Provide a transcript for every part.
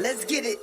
Let's get it.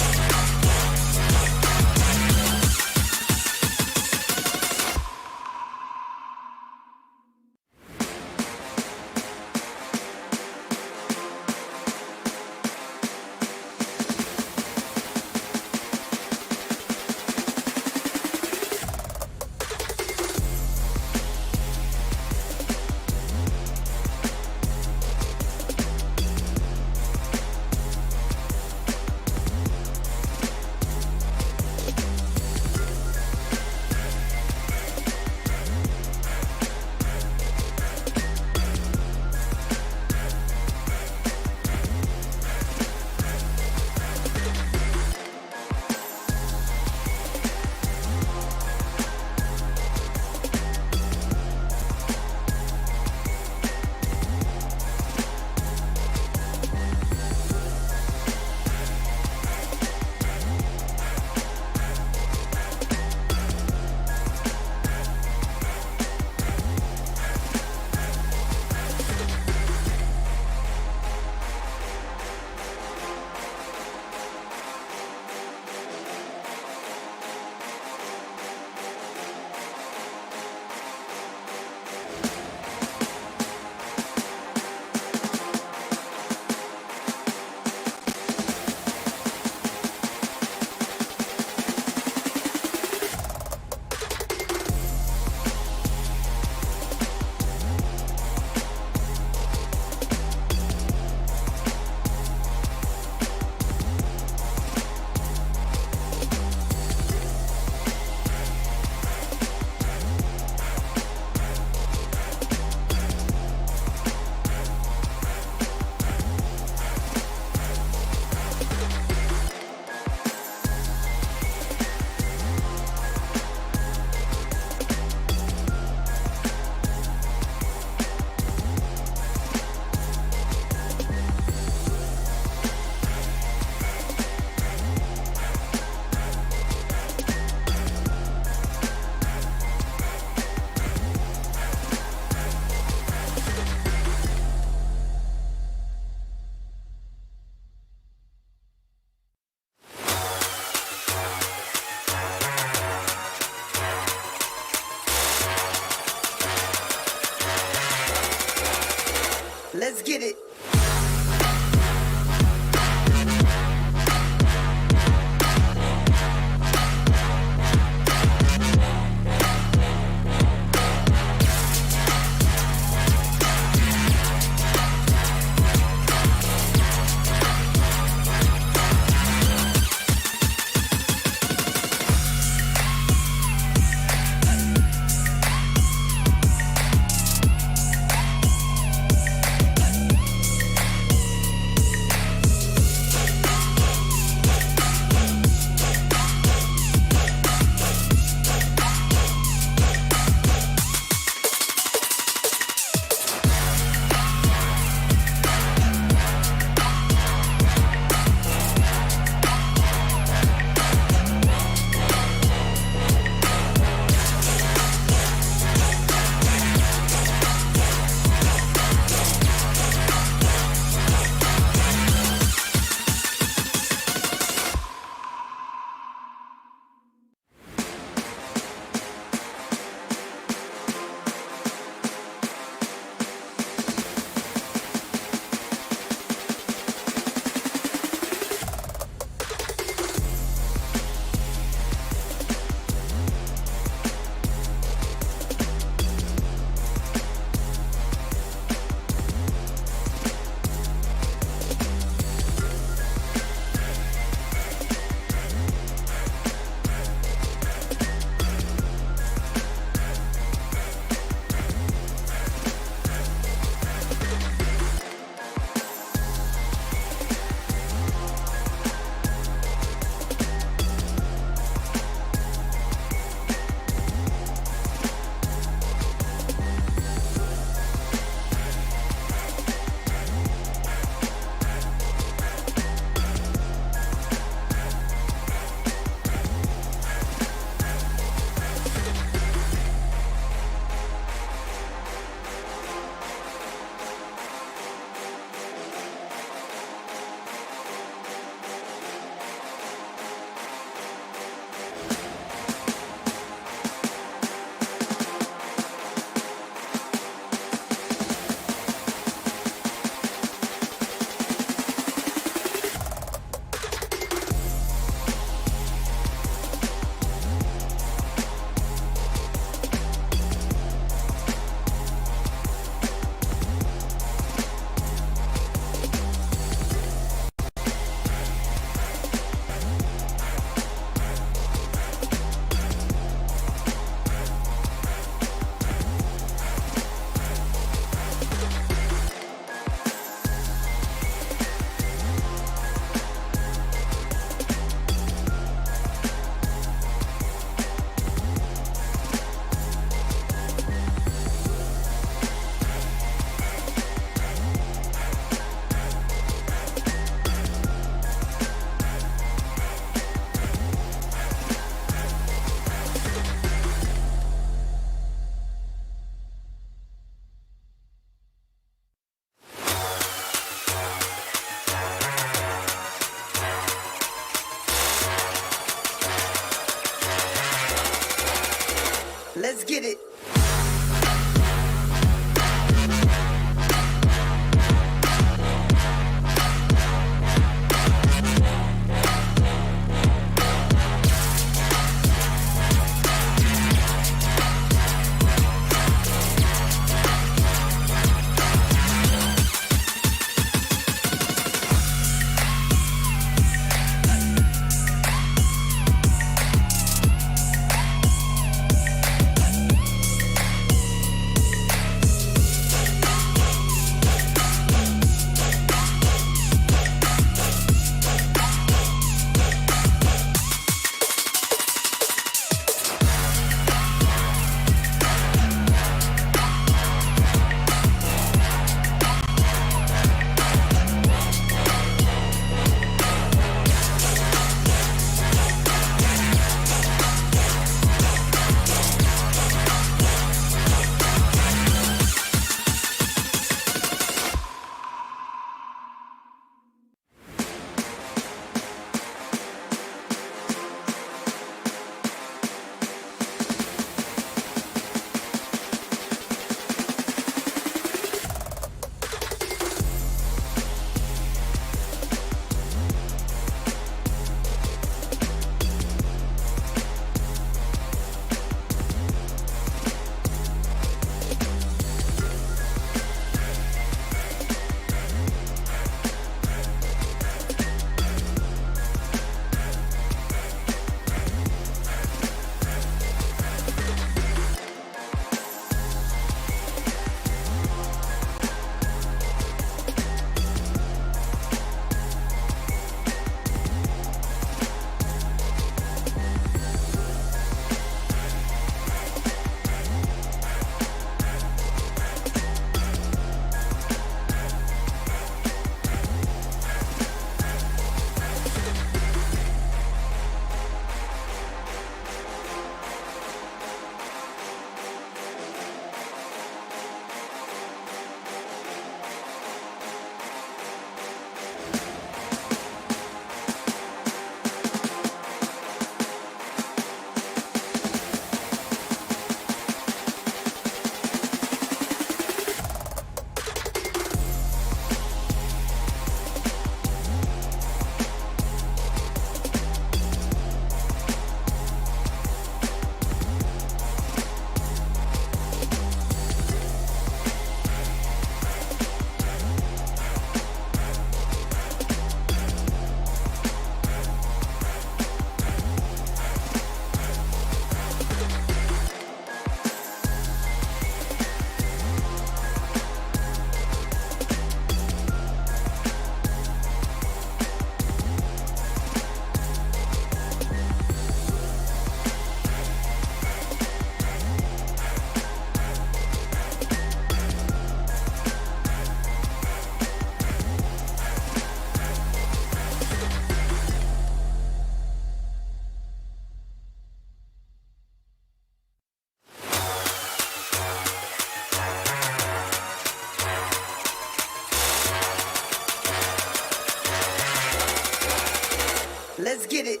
Let's get it.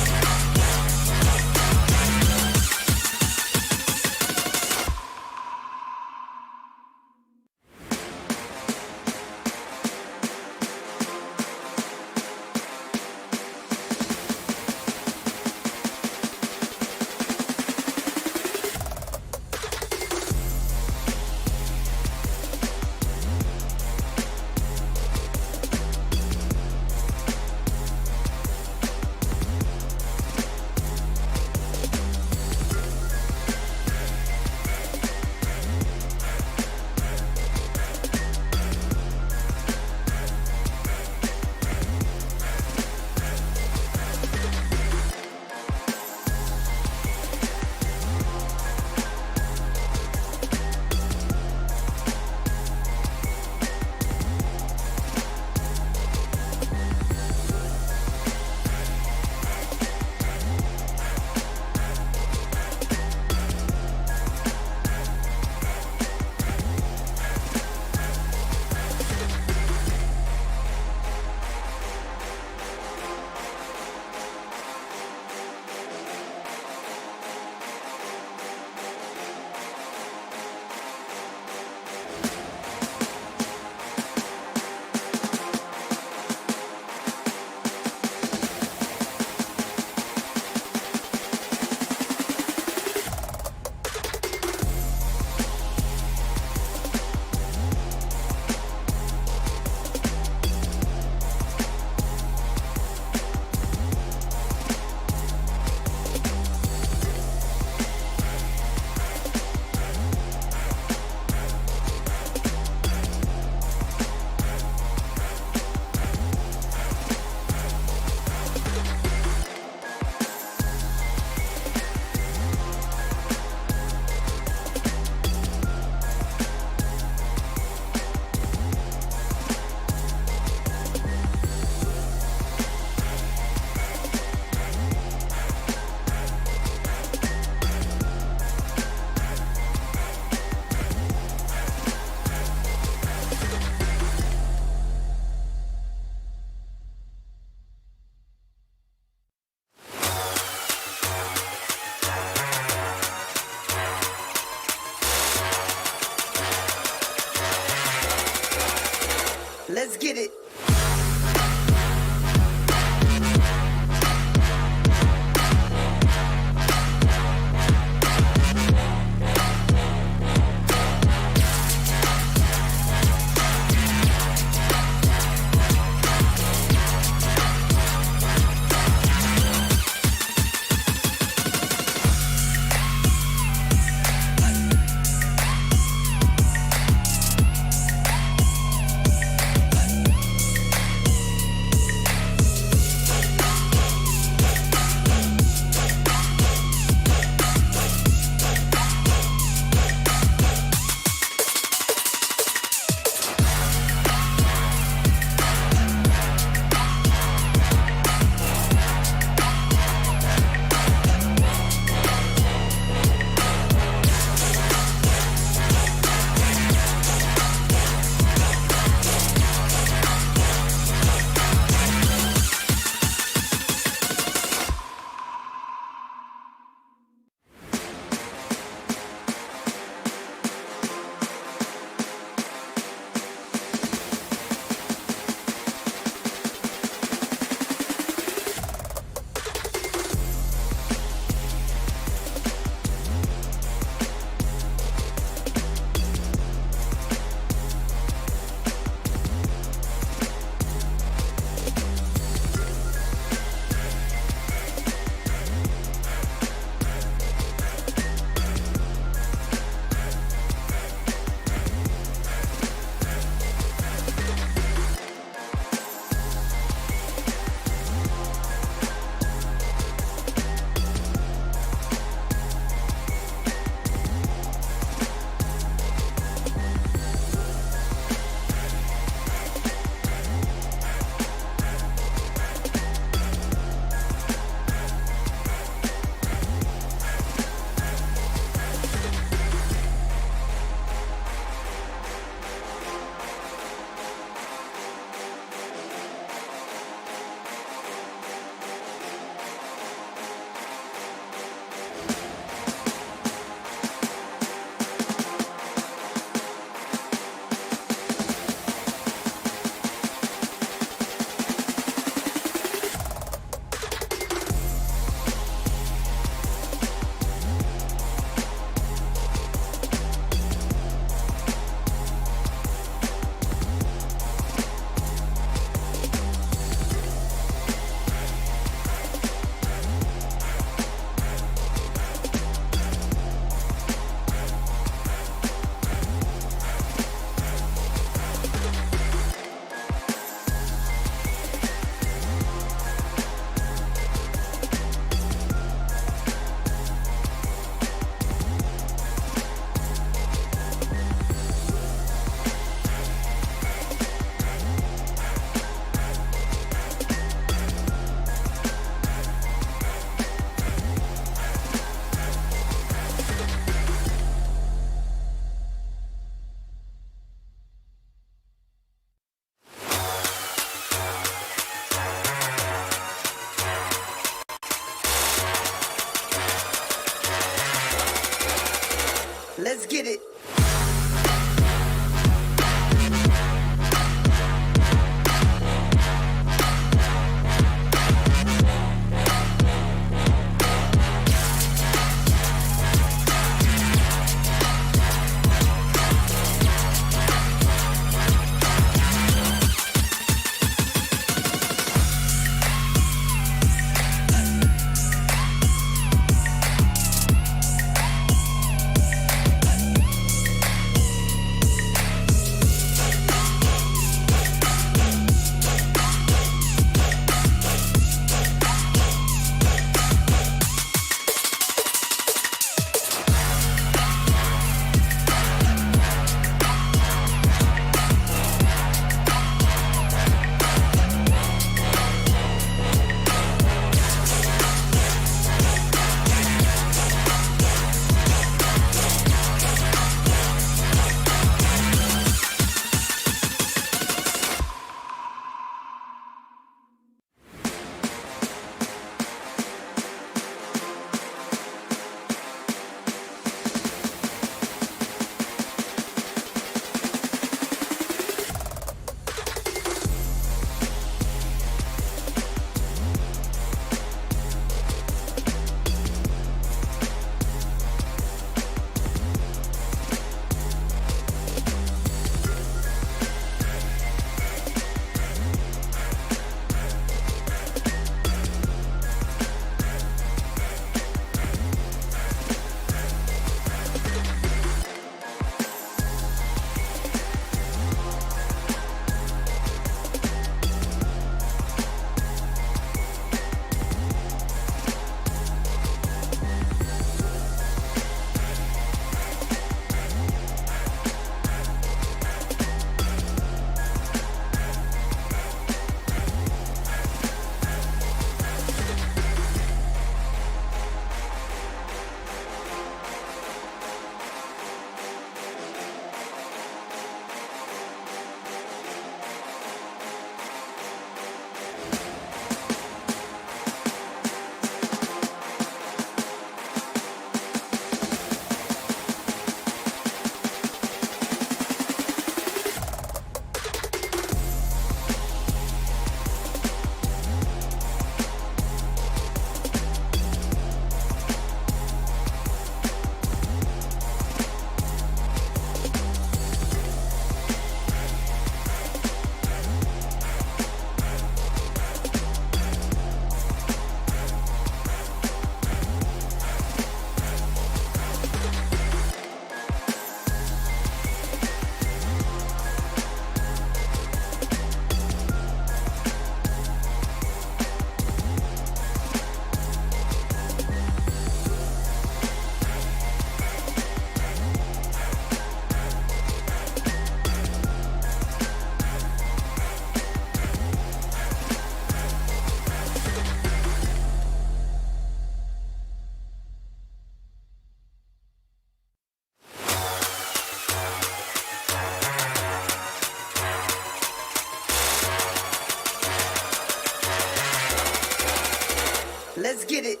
Let's get it.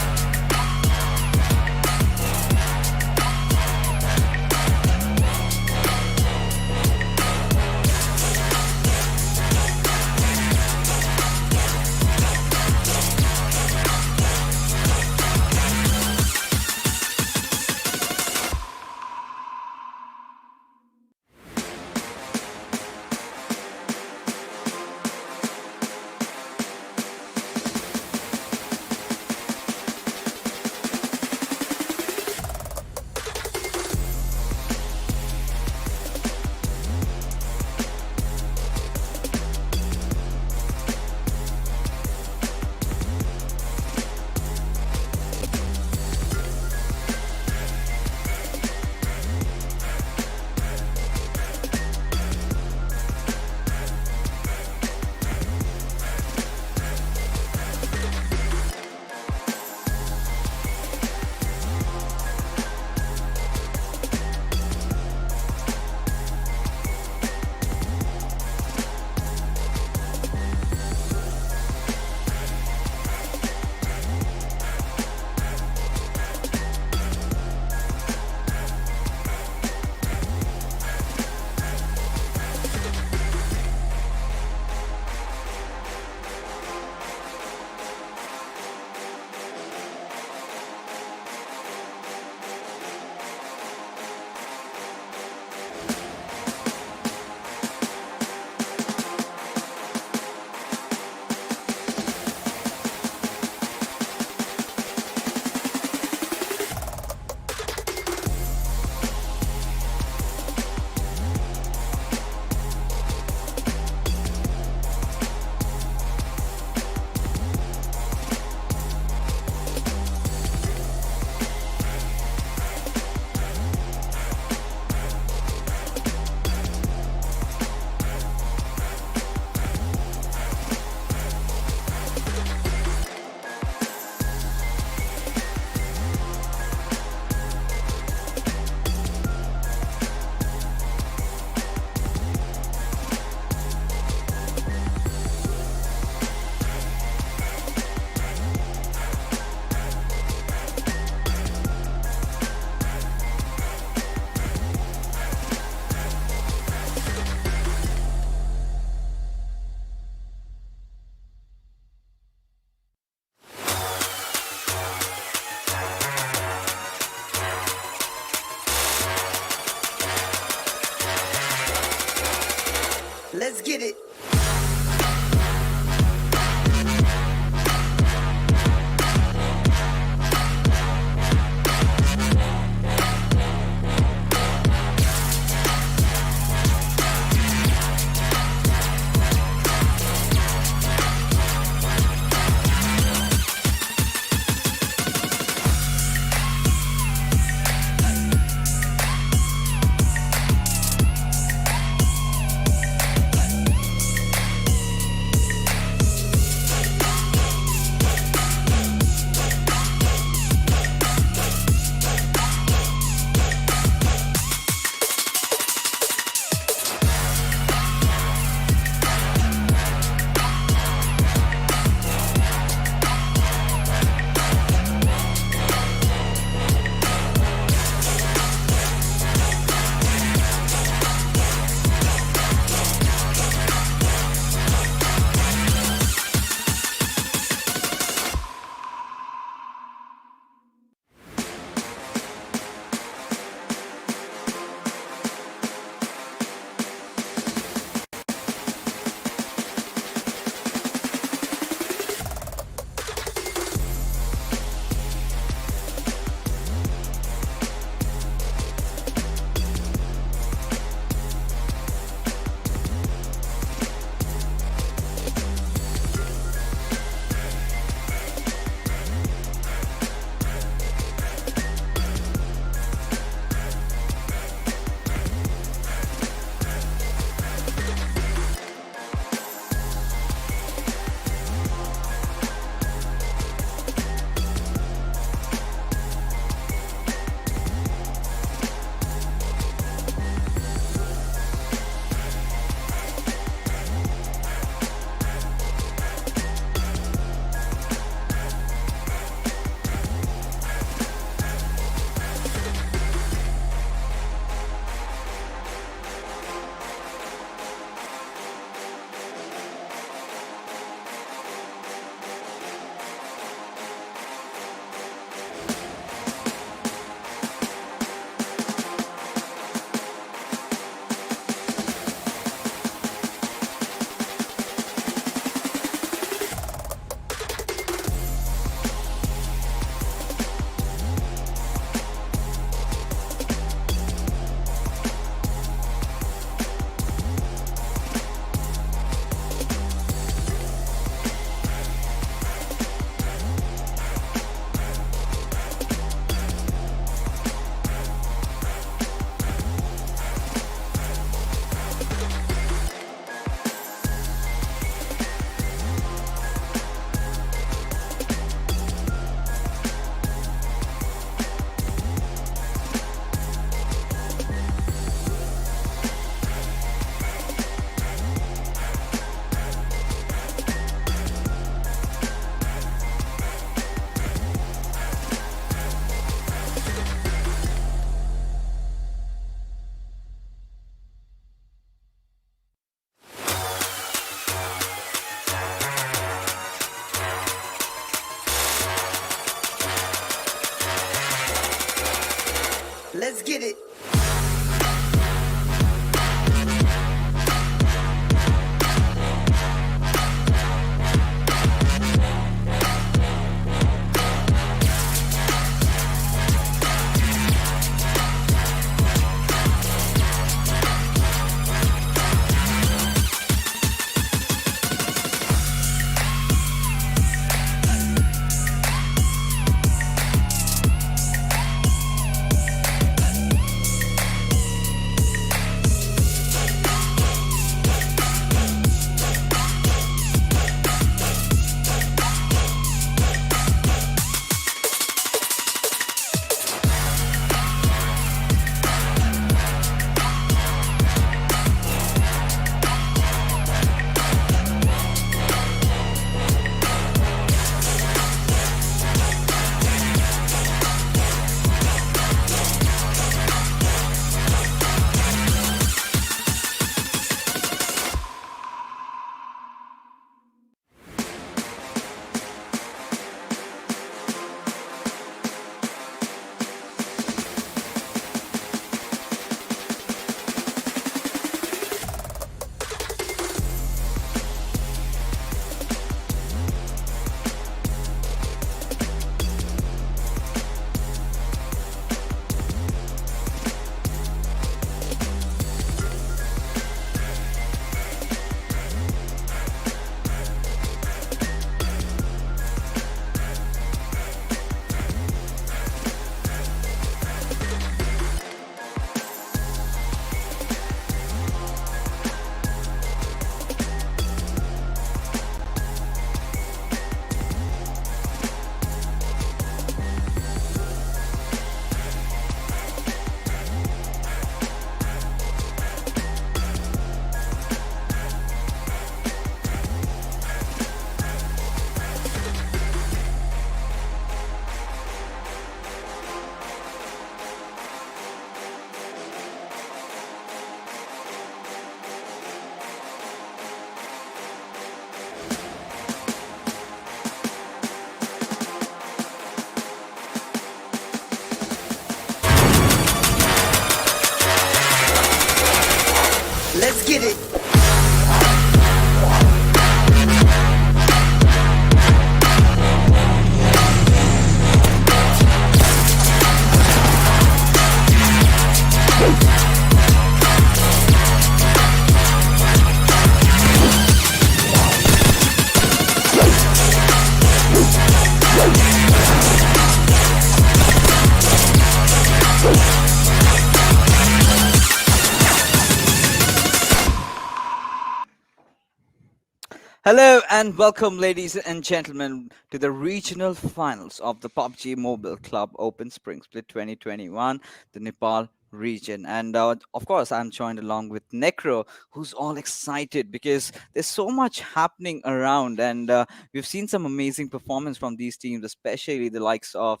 Hello and welcome, ladies and gentlemen, to the regional finals of the PUBG Mobile Club Open Spring Split 2021, the Nepal region. And of course, I'm joined along with Necro, who's all excited because there's so much happening around, and we've seen some amazing performance from these teams, especially the likes of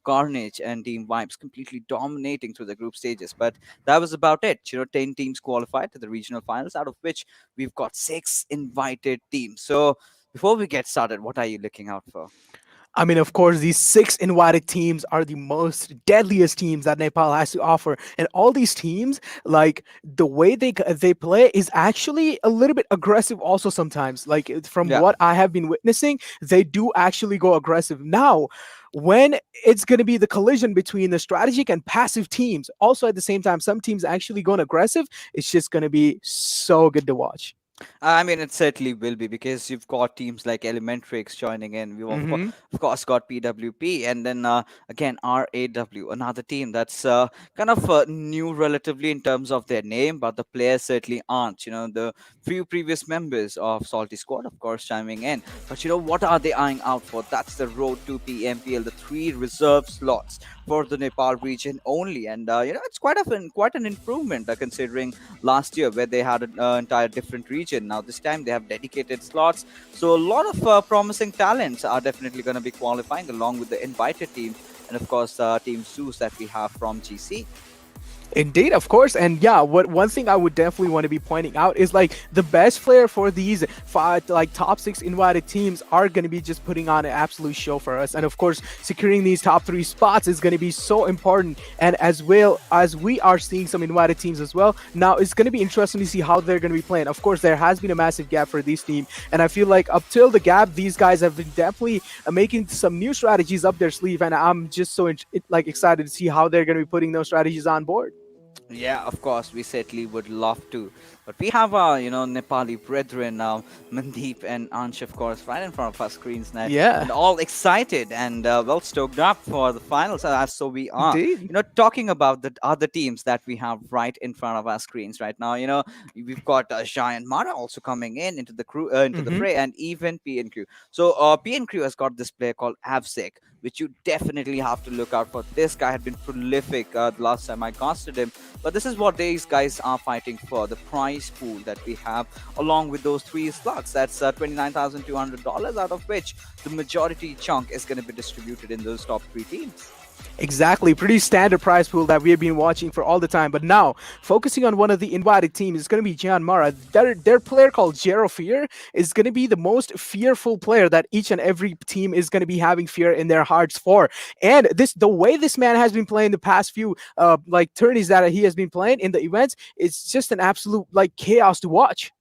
Carnage and Team Vibes, completely dominating through the group stages. But that was about it. 10 teams qualified to the regional finals, out of which we've got six invited teams. So before we get started, what are you looking out for? I mean, of course, these six invited teams are the most deadliest teams that Nepal has to offer, and all these teams, like the way they play, is actually a little bit aggressive. Also, sometimes, from Yeah. what I have been witnessing, they do actually go aggressive. Now, when it's going to be the collision between the strategic and passive teams, also at the same time, some teams actually going aggressive. It's just going to be so good to watch. I mean, it certainly will be because you've got teams like Elementrix joining in. We've Hmm. of course got PWP, and then again RAW, another team that's kind of new relatively in terms of their name, but the players certainly aren't. The few previous members of Salty Squad, of course, chiming in. But what are they eyeing out for? That's the road to PMPL, the three reserve slots for the Nepal region only, and it's quite an improvement considering last year where they had an entire different region. Now this time they have dedicated slots, so a lot of promising talents are definitely going to be qualifying along with the invited team, and of course Team Zeus that we have from GC. Indeed, of course, and yeah, what one thing I would definitely want to be pointing out is like the best player for these five, like top six invited teams are going to be just putting on an absolute show for us, and of course, securing these top three spots is going to be so important. And as well as we are seeing some invited teams as well, now it's going to be interesting to see how they're going to be playing. Of course, there has been a massive gap for this team, and I feel like up till the gap, these guys have been definitely making some new strategies up their sleeve, and I'm just so excited to see how they're going to be putting those strategies on board. Yeah, of course, we certainly would love to. But we have our, Nepali brethren now, Mandeep and Ansh, of course, right in front of our screens now, Yeah, and all excited and well stoked up for the finals, as so we are. indeed. Talking about the other teams that we have right in front of our screens right now, we've got JyanMaara also coming in into the crew, into the Hmm. fray, and even PNQ. So PNQ has got this player called Avsek, which you definitely have to look out for. This guy had been prolific the last time I casted him, but this is what these guys are fighting for, the prize pool that we have, along with those three slots. That's $29,200, out of which the majority chunk is going to be distributed in those top three teams. Exactly, pretty standard prize pool that we have been watching for all the time. But now, focusing on one of the invited teams, is going to be JyanMaara. Their player called Zero Fear is going to be the most fearful player that each and every team is going to be having fear in their hearts for. And the way this man has been playing the past few tourneys that he has been playing in the events, it's just an absolute like chaos to watch.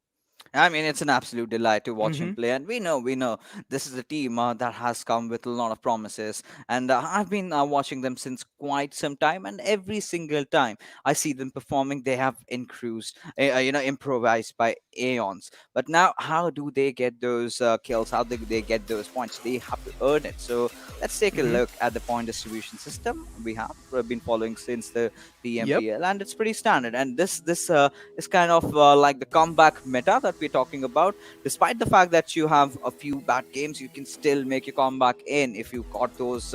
I mean, it's an absolute delight to watch him Hmm. play, and we know, this is a team that has come with a lot of promises, and I've been watching them since quite some time, and every single time I see them performing, they have increased, improvised by aeons. But now, how do they get those kills? How do they get those points? They have to earn it. So let's take a Hmm. look at the point distribution system we have been following since the Yep. PMPL, and it's pretty standard. And this is kind of like the comeback meta that we're talking about. Despite the fact that you have a few bad games, you can still make your comeback in if you got those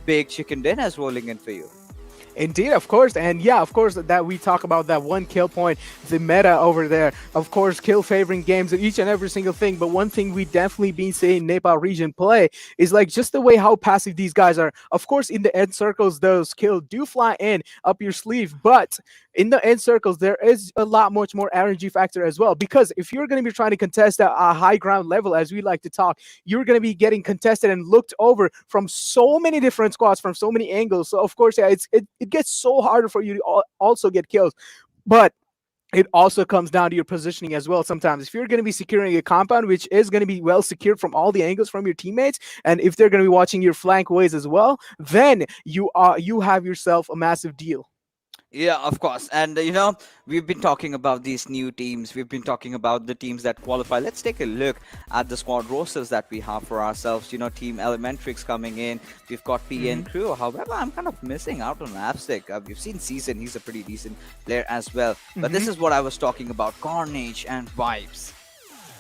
big chicken dinners rolling in for you. Indeed, of course, and yeah, of course, that we talk about that one kill point, the meta over there. Of course, kill favoring games, each and every single thing. But one thing we definitely been seeing Nepal region play is like just the way how passive these guys are. Of course, in the end circles, those kills do fly in up your sleeve, but in the end circles, there is a lot much more RNG factor as well. Because if you're going to be trying to contest a high ground level, as we like to talk, you're going to be getting contested and looked over from so many different squads, from so many angles. So of course, yeah, it gets so harder for you to also get kills. But it also comes down to your positioning as well. Sometimes, if you're going to be securing a compound, which is going to be well secured from all the angles from your teammates, and if they're going to be watching your flank ways as well, then you have yourself a massive deal. Yeah, of course. And we've been talking about these new teams. We've been talking about the teams that qualify. Let's take a look at the squad rosters that we have for ourselves. Team Elementrix coming in. We've got PN Hmm. Crew. However, I'm kind of missing out on Apsec. We've seen Season. He's a pretty decent player as well. But this Hmm. is what I was talking about: Carnage and Vibes.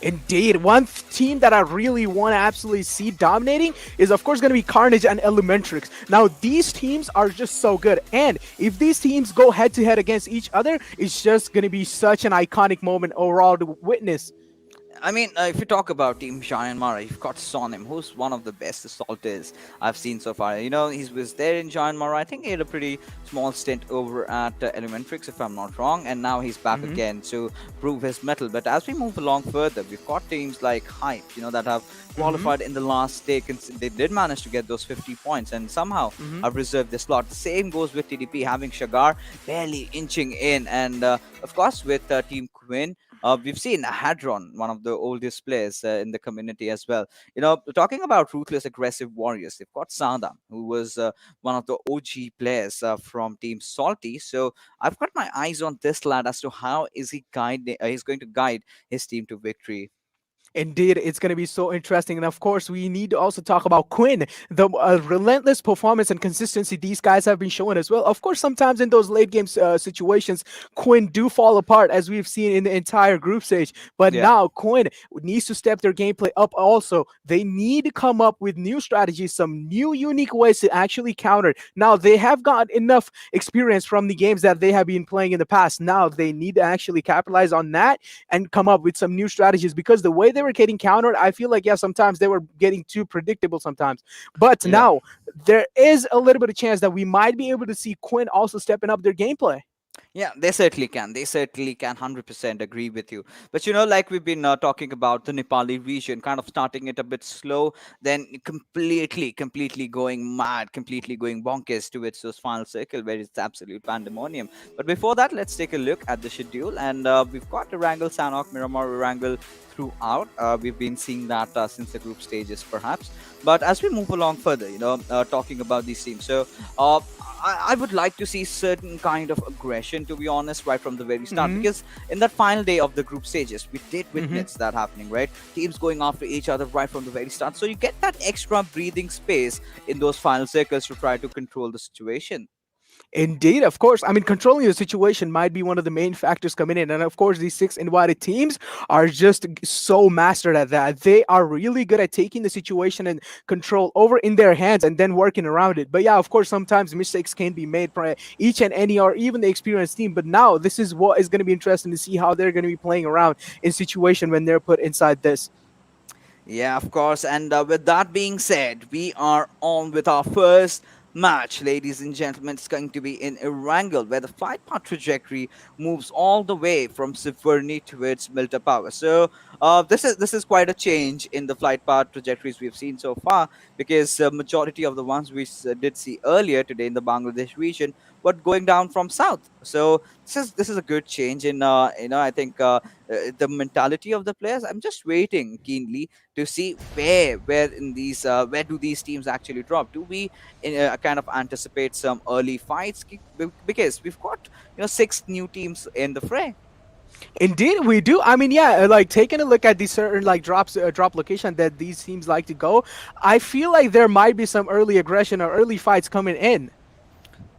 Indeed. One team that I really want to absolutely see dominating is, of course, going to be Carnage and Elementrix. Now, these teams are just so good. And if these teams go head to head against each other, it's just going to be such an iconic moment overall to witness. I mean, if you talk about Team JyanMaara, you've got Sonim, who's one of the best assaulters I've seen so far. You know, he was there in JyanMaara. I think he had a pretty small stint over at Elementrix, if I'm not wrong, and now he's back Hmm. again to prove his mettle. But as we move along further, we've got teams like Hype, that have Hmm. qualified in the last day. They did manage to get those 50 points and somehow Hmm. have reserved the slot. The same goes with TDP, having Shagar barely inching in. And of course, with Team KWIN. We've seen Hadron, one of the oldest players in the community as well. Talking about ruthless, aggressive warriors, they've got Sadam, who was one of the OG players from Team Salty. So I've got my eyes on this lad as to how is he's going to guide his team to victory. Indeed, it's going to be so interesting. And of course, we need to also talk about Quinn, the relentless performance and consistency these guys have been showing as well. Of course, sometimes in those late game situations, Quinn do fall apart, as we've seen in the entire group stage. But Yeah. now Quinn needs to step their gameplay up also. They need to come up with new strategies, some new unique ways to actually counter. Now, they have got enough experience from the games that they have been playing in the past. Now, they need to actually capitalize on that and come up with some new strategies, because the way they were getting countered, I feel like, yeah, sometimes they were getting too predictable sometimes. But Yeah. now there is a little bit of chance that we might be able to see Quinn also stepping up their gameplay. Yeah, they certainly can. They certainly can 100% agree with you. But like we've been talking about the Nepali region, kind of starting it a bit slow, then completely going mad, completely going bonkers towards those final circle where it's absolute pandemonium. But before that, let's take a look at the schedule. And we've got Erangel, Sanhok, Miramar, Erangel throughout. We've been seeing that since the group stages, perhaps. But as we move along further, talking about these teams. So, I would like to see certain kind of aggression, to be honest, right from the very start, Hmm. because in that final day of the group stages, we did Hmm. witness that happening, right? Teams going after each other right from the very start. So you get that extra breathing space in those final circles to try to control the situation. Indeed, of course. I mean, controlling the situation might be one of the main factors coming in. And of course, these six invited teams are just so mastered at that. They are really good at taking the situation and control over in their hands and then working around it. But yeah, of course, sometimes mistakes can be made by each and any or even the experienced team. But now this is what is going to be interesting to see how they're going to be playing around in situation when they're put inside this. Yeah, of course. And with that being said, we are on with our first match, ladies and gentlemen. It's going to be in Erangel, where the flight path trajectory moves all the way from Siverni towards Milta Power. So this is quite a change in the flight path trajectories we've seen so far, because majority of the ones we did see earlier today in the Bangladesh region were going down from south. So this is a good change in I think the mentality of the players. I'm just waiting keenly to see where do these teams actually drop. Do we kind of anticipate some early fights? Because we've got six new teams in the fray. Indeed, we do. I mean, yeah, like taking a look at these certain like drop location that these teams like to go, I feel like there might be some early aggression or early fights coming in.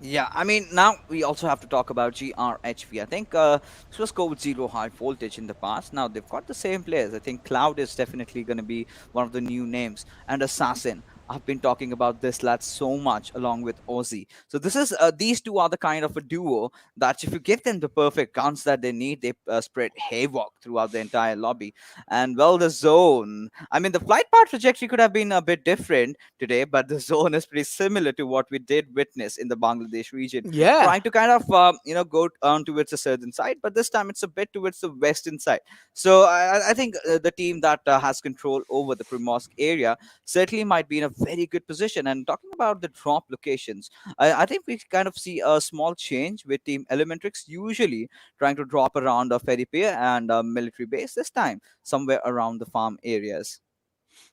Yeah, I mean, now we also have to talk about GRHV. I think this was called Zero High Voltage in the past. Now they've got the same players. I think Cloud is definitely going to be one of the new names. And Assassin. I've been talking about this lad so much along with Ozzy. So these two are the kind of a duo that if you give them the perfect guns that they need, they spread havoc throughout the entire lobby. And well, the zone. I mean, the flight path trajectory could have been a bit different today, but the zone is pretty similar to what we did witness in the Bangladesh region, Yeah. trying to kind of go on towards a certain side, but this time it's a bit towards the western side. So I think the team that has control over the Primorsk area certainly might be in a very good position. And talking about the drop locations, I think we kind of see a small change with Team Elementrix usually trying to drop around a ferry pier and a military base, this time somewhere around the farm areas.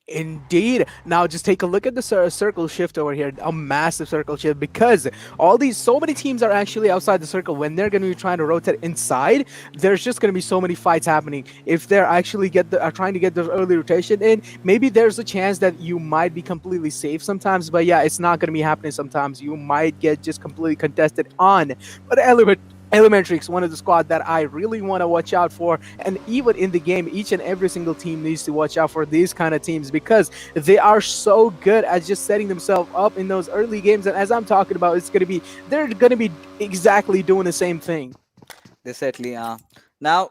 Indeed. Now, just take a look at the circle shift over here, a massive circle shift, because so many teams are actually outside the circle. When they're going to be trying to rotate inside, there's just going to be so many fights happening. If they're actually are trying to get the early rotation in, maybe there's a chance that you might be completely safe sometimes. But yeah, it's not going to be happening sometimes. You might get just completely contested on. But Elementrix, one of the squad that I really want to watch out for, and even in the game, each and every single team needs to watch out for these kind of teams because they are so good at just setting themselves up in those early games. And as I'm talking about, they're gonna be exactly doing the same thing. They certainly are. Now,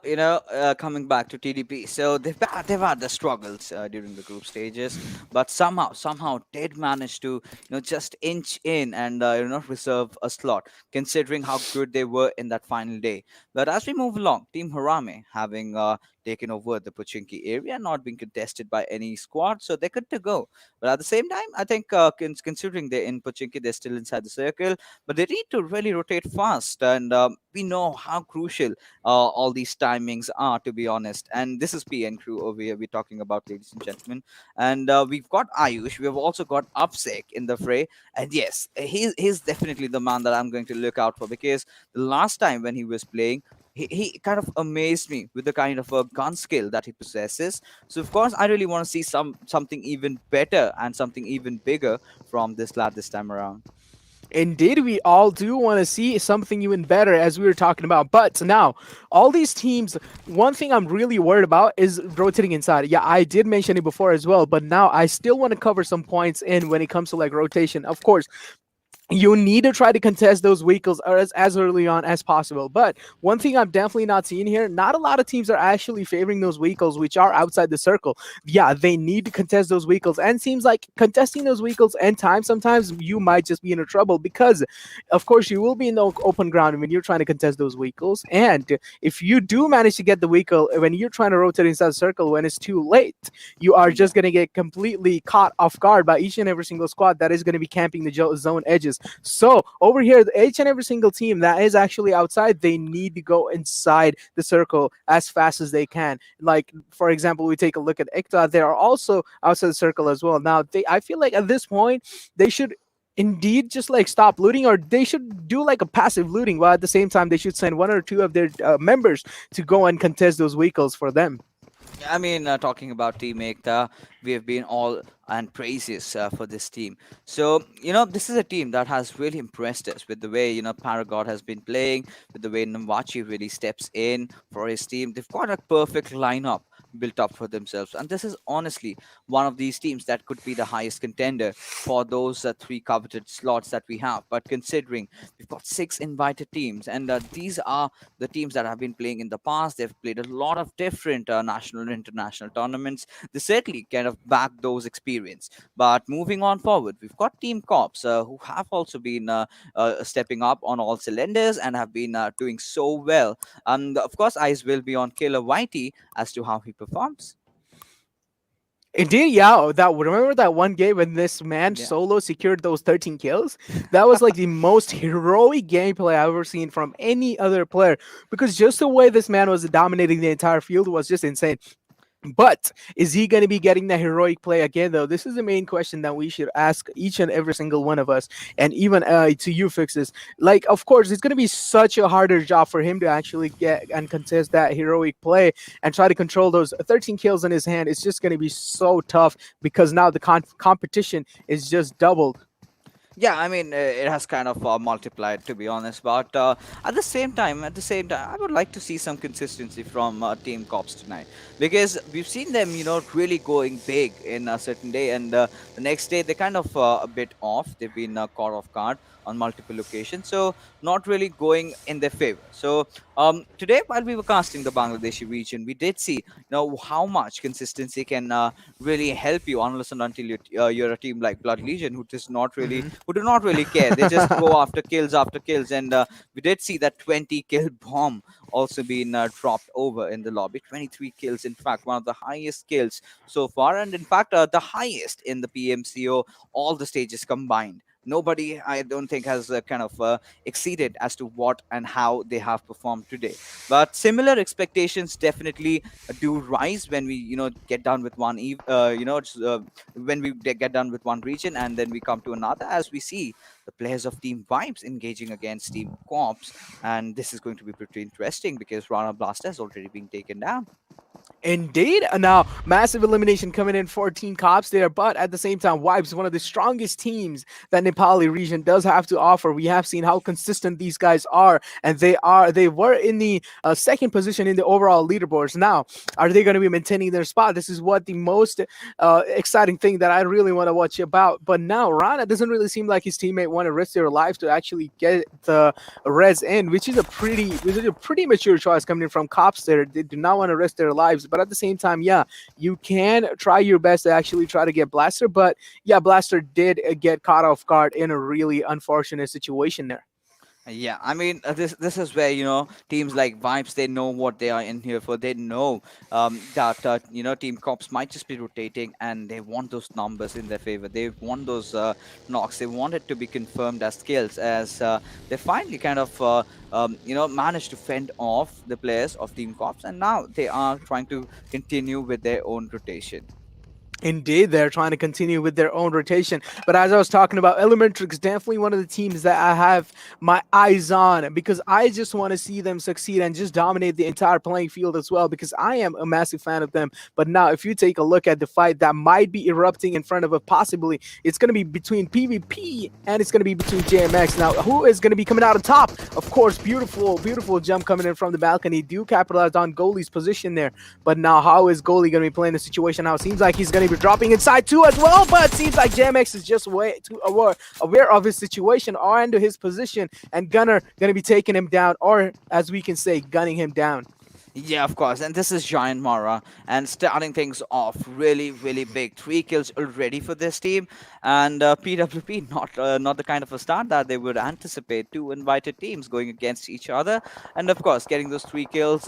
coming back to TDP, so they've had the struggles during the group stages, but somehow did manage to just inch in and reserve a slot, considering how good they were in that final day. But as we move along, Team Harame having taken over the Pochinki area, not being contested by any squad, so they're good to go. But at the same time, I think considering they're in Pochinki, they're still inside the circle, but they need to really rotate fast, and we know how crucial all these timings are, to be honest. And this is PN crew over here we're talking about, ladies and gentlemen. And we've got Ayush, we've also got Upsec in the fray. And yes, he's definitely the man that I'm going to look out for, because the last time when he was playing, he kind of amazed me with the kind of a gun skill that he possesses. So of course I really want to see something even better and something even bigger from this lad this time around. Indeed, we all do want to see something even better, as we were talking about. But now, all these teams, one thing I'm really worried about is rotating inside. Yeah, I did mention it before as well, but now I still want to cover some points in when it comes to like rotation. Of course, you need to try to contest those vehicles as early on as possible. But one thing I'm definitely not seeing here, not a lot of teams are actually favoring those vehicles which are outside the circle. Yeah, they need to contest those vehicles, and seems like contesting those vehicles and time sometimes you might just be in a trouble because, of course, you will be in the open ground when you're trying to contest those vehicles. And if you do manage to get the vehicle when you're trying to rotate inside the circle when it's too late, you are Yeah. just going to get completely caught off guard by each and every single squad that is going to be camping the zone edges. So over here, each and every single team that is actually outside, they need to go inside the circle as fast as they can. Like for example, we take a look at Ekta; they are also outside the circle as well. Now, I feel like at this point they should indeed just like stop looting, or they should do like a passive looting, while at the same time they should send one or two of their members to go and contest those vehicles for them. I mean, talking about Team Ekta, we have been all and praises for this team. So, this is a team that has really impressed us with the way, Paragon has been playing, with the way Namwachi really steps in for his team. They've got a perfect lineup built up for themselves. And this is honestly one of these teams that could be the highest contender for those three coveted slots that we have. But considering we've got six invited teams, and these are the teams that have been playing in the past. They've played a lot of different national and international tournaments. They certainly kind of back those experience. But moving on forward, we've got Team Cops who have also been stepping up on all cylinders and have been doing so well. And of course, eyes will be on Killer Whitey as to how he performs. Indeed, yeah. That remember that one game when this man Yeah. solo secured those 13 kills? That was like the most heroic gameplay I've ever seen from any other player. Because just the way this man was dominating the entire field was just insane. But is he going to be getting that heroic play again, though? This is the main question that we should ask each and every single one of us, and even to you, Fixes. Like, of course, it's going to be such a harder job for him to actually get and contest that heroic play and try to control those 13 kills in his hand. It's just going to be so tough because now the competition is just doubled. Yeah, I mean, it has kind of multiplied, to be honest. But at the same time, I would like to see some consistency from Team Cops tonight, because we've seen them, really going big in a certain day, and the next day they're kind of a bit off. They've been caught off guard on multiple occasions, so not really going in their favor. So today, while we were casting the Bangladeshi region, we did see, how much consistency can really help you, unless and until you're a team like Blood Legion, who do not really care. They just go after kills, and we did see that 20 kill bomb also being dropped over in the lobby. 23 kills, in fact, one of the highest kills so far, and in fact, the highest in the PMCO, all the stages combined. Nobody, I don't think, has kind of exceeded as to what and how they have performed today. But similar expectations definitely do rise when we, get done with when we get done with one region and then we come to another, as we see the players of Team Vibes engaging against Team Corps, and this is going to be pretty interesting because Rana Blaster has already been taken down. Indeed. Now, massive elimination coming in, 14 cops there, but at the same time, Vibes, one of the strongest teams that Nepali region does have to offer. We have seen how consistent these guys are, and they were in the second position in the overall leaderboards. Now, are they going to be maintaining their spot? This is what the most exciting thing that I really want to watch about. But now, Rana doesn't really seem like his teammate want to risk their lives to actually get the res in, which is a pretty mature choice coming in from cops there. They do not want to risk their lives, but at the same time, yeah, you can try your best to actually try to get Blaster. But yeah, Blaster did get caught off guard in a really unfortunate situation there. Yeah, I mean, this is where teams like Vibes, they know what they are in here for. They know that Team Cops might just be rotating, and they want those numbers in their favor. They want those knocks. They want it to be confirmed as kills, as they finally kind of managed to fend off the players of Team Cops, and now they are trying to continue with their own rotation. Indeed, they're trying to continue with their own rotation. But as I was talking about, Elementrix, definitely one of the teams that I have my eyes on, because I just want to see them succeed and just dominate the entire playing field as well, because I am a massive fan of them. But now, if you take a look at the fight that might be erupting in front of it, possibly, it's going to be between PvP and it's going to be between JMX. Now, who is going to be coming out on top? Of course, beautiful, beautiful jump coming in from the balcony. Do capitalize on goalie's position there. But now, how is goalie going to be playing the situation now? It seems like he's going to be dropping inside too as well, but it seems like JMX is just way too aware of his situation and his position, and Gunner gonna be taking him down, or as we can say, gunning him down. Yeah, of course. And this is JyanMaara, and starting things off really, really big. 3 kills already for this team, and PWP not the kind of a start that they would anticipate. Two invited teams going against each other, and of course, getting those 3 kills.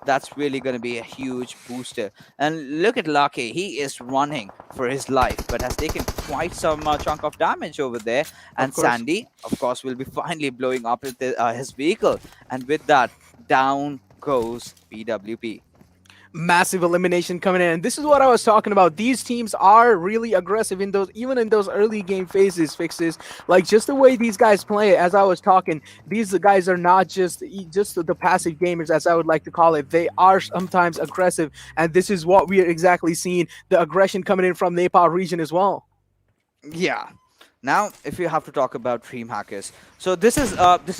That's really going to be a huge booster. And look at Lucky; he is running for his life, but has taken quite some chunk of damage over there. Of And course. Sandy, of course, will be finally blowing up his vehicle, and with that, down goes PWP. Massive elimination coming in. And this is what I was talking about. These teams are really aggressive in those, even in those early game phases, fixes. Like just the way these guys play, as I was talking, these guys are not just the passive gamers, as I would like to call it. They are sometimes aggressive, and this is what we are exactly seeing, the aggression coming in from Nepal region as well. Yeah. Now, if you have to talk about DreamHackers, so this is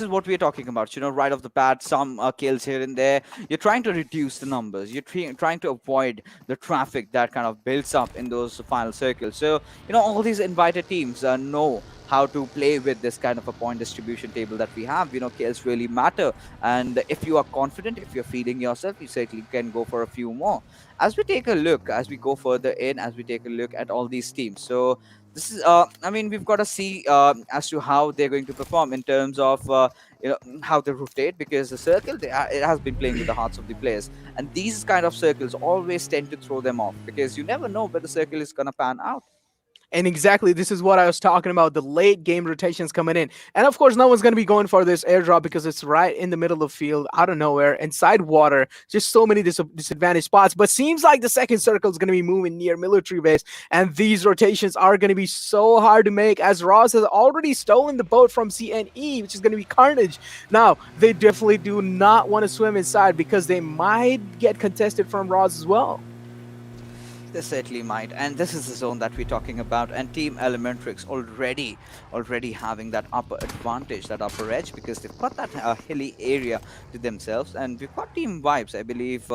what we're talking about. Right off the bat, some kills here and there. You're trying to reduce the numbers. You're trying to avoid the traffic that kind of builds up in those final circles. So all these invited teams know how to play with this kind of a point distribution table that we have. Kills really matter, and if you are confident, if you're feeding yourself, you certainly can go for a few more. As we take a look, as we go further in, as we take a look at all these teams, so this is I mean, we've got to see as to how they're going to perform in terms of how they rotate, because the circle, it has been playing with the hearts of the players, and these kind of circles always tend to throw them off, because you never know where the circle is going to pan out. And exactly, this is what I was talking about, the late game rotations coming in. And of course, no one's going to be going for this airdrop because it's right in the middle of the field, out of nowhere, inside water. Just so many disadvantaged spots. But seems like the second circle is going to be moving near military base. And these rotations are going to be so hard to make, as Ross has already stolen the boat from CNE, which is going to be Carnage. Now, they definitely do not want to swim inside because they might get contested from Ross as well. They certainly might, and this is the zone that we're talking about. And Team Elementrix already having that upper advantage, that upper edge, because they've got that hilly area to themselves. And we've got Team Vibes, I believe.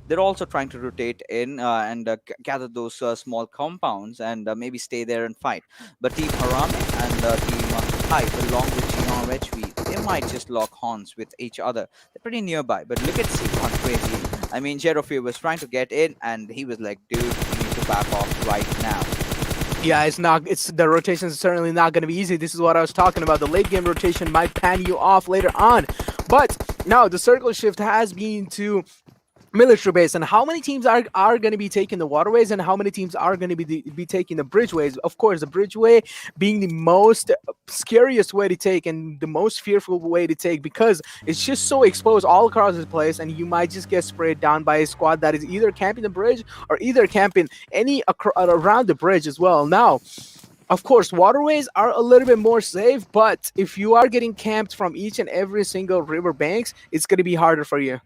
They're also trying to rotate in and gather those small compounds and maybe stay there and fight. But Team Harame and Team Hype, along with GRHV, they might just lock horns with each other. They're pretty nearby, but look at C1 crazy. I mean, Jerofir was trying to get in, and he was like, dude, you need to back off right now. Yeah, it's the rotation is certainly not going to be easy. This is what I was talking about. The late game rotation might pan you off later on. But now the circle shift has been to military base, and how many teams are going to be taking the waterways, and how many teams are going to be taking the bridgeways? Of course, the bridgeway being the most scariest way to take and the most fearful way to take, because it's just so exposed all across the place, and you might just get sprayed down by a squad that is either camping the bridge or either camping around the bridge as well. Now, Of course, waterways are a little bit more safe, but if you are getting camped from each and every single river banks, it's going to be harder for you.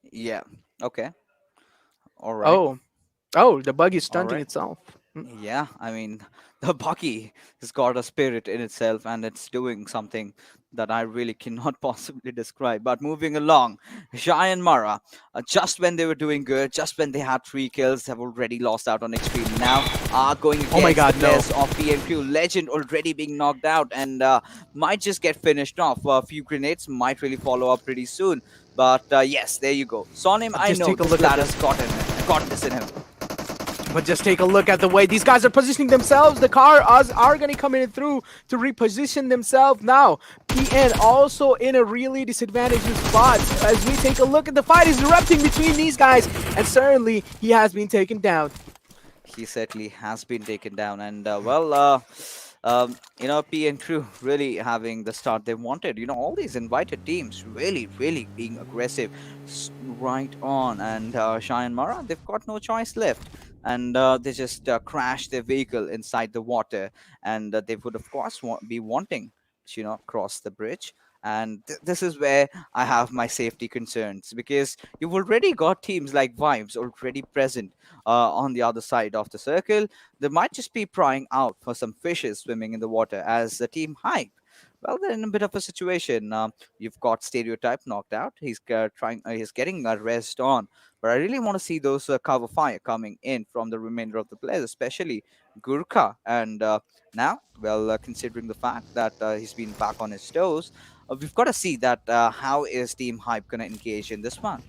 Yeah. Okay. All right. Oh, oh, the bug is All stunting right. itself. Yeah, I mean, the Bucky has got a spirit in itself and it's doing something that I really cannot possibly describe. But moving along, JyanMaara, just when they were doing good, just when they had 3 kills, have already lost out on XP. Now are going Oh my against the god, no. players of PMQ. Legend already being knocked out and might just get finished off. A few grenades might really follow up pretty soon. But yes, there you go. Sonim, I Just know take a this look at lad this. has got this in him. But just take a look at the way these guys are positioning themselves. The car are going to come in through to reposition themselves now. PN also in a really disadvantaged spot. As we take a look at the fight is erupting between these guys. And certainly he has been taken down. He certainly has been taken down, and P and crew really having the start they wanted. All these invited teams really, really being aggressive, right on. And Cheyenne Mara, they've got no choice left, and they just crash their vehicle inside the water, and they would of course be wanting to cross the bridge. And this is where I have my safety concerns because you've already got teams like Vibes already present on the other side of the circle. They might just be prying out for some fishes swimming in the water as the team hype. Well, they're in a bit of a situation. You've got Stereotype knocked out. He's getting a rest on. But I really want to see those cover fire coming in from the remainder of the players, especially Gurkha. And now, well, considering the fact that he's been back on his toes, we've got to see that how is Team Hype going to engage in this one.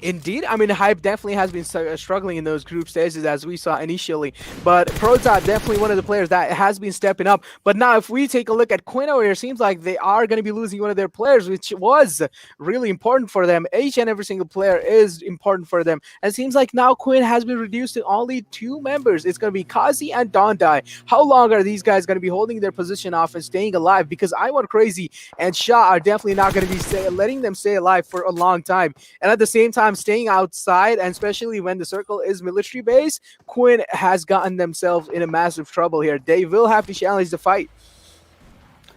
Indeed, I mean, Hype definitely has been struggling in those group stages as we saw initially, but Prototype definitely one of the players that has been stepping up. But now, if we take a look at Quinn over here, it seems like they are going to be losing one of their players, which was really important for them. Each and every single player is important for them. And it seems like now Quinn has been reduced to only 2 members. It's going to be Kazi and Dondai. How long are these guys going to be holding their position off and staying alive? Because I Want Crazy and Shah are definitely not going to be letting them stay alive for a long time. And at the same time, staying outside, and especially when the circle is military base, Quinn has gotten themselves in a massive trouble here. They will have to challenge the fight.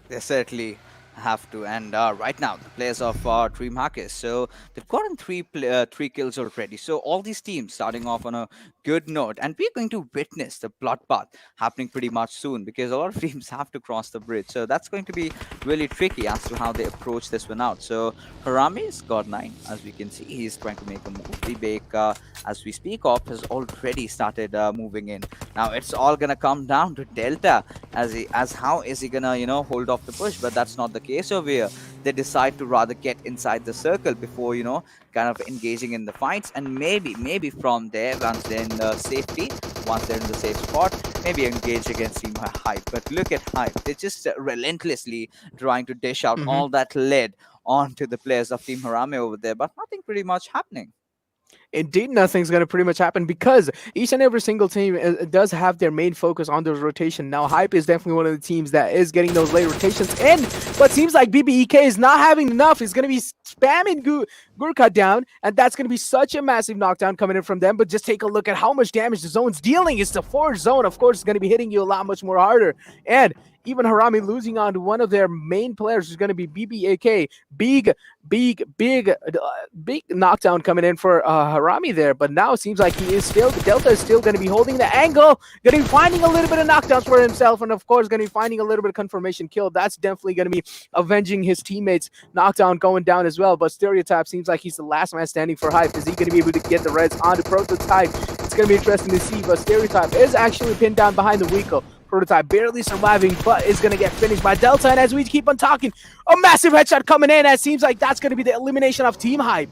They certainly have to. And right now, the players of DreamHackers, so they've gotten three kills already. So all these teams starting off on a good note, and we're going to witness the bloodbath happening pretty much soon because a lot of teams have to cross the bridge. So that's going to be really tricky as to how they approach this one out. So Harame's got 9, as we can see. He's trying to make a move. Vivek, as we speak of, has already started moving in. Now it's all gonna come down to Delta as how is he gonna hold off the push, but that's not the case over here. They decide to rather get inside the circle before kind of engaging in the fights, and maybe from there, once they're in the safety, once they're in the safe spot, maybe engage against Team Hype. But look at Hype, they're just relentlessly trying to dish out Mhm. all that lead onto the players of Team Harame over there, but nothing pretty much happening. Indeed, nothing's going to pretty much happen because each and every single team does have their main focus on those rotation. Now, Hype is definitely one of the teams that is getting those late rotations in, but seems like BBEK is not having enough. He's going to be spamming Gurkha down, and that's going to be such a massive knockdown coming in from them. But just take a look at how much damage the zone's dealing. It's the fourth zone. Of course, it's going to be hitting you a lot much more harder. And even Harame losing on to one of their main players is going to be BBAK. Big knockdown coming in for Harame there. But now it seems like Delta is still going to be holding the angle, going to be finding a little bit of knockdowns for himself, and of course going to be finding a little bit of confirmation kill. That's definitely going to be avenging his teammates' knockdown going down as well. But Stereotype seems like he's the last man standing for Hype. Is he going to be able to get the reds on the Prototype? It's going to be interesting to see, but Stereotype is actually pinned down behind the Wiko. Prototype barely surviving, but is going to get finished by Delta. And as we keep on talking, a massive headshot coming in. It seems like that's going to be the elimination of Team Hype.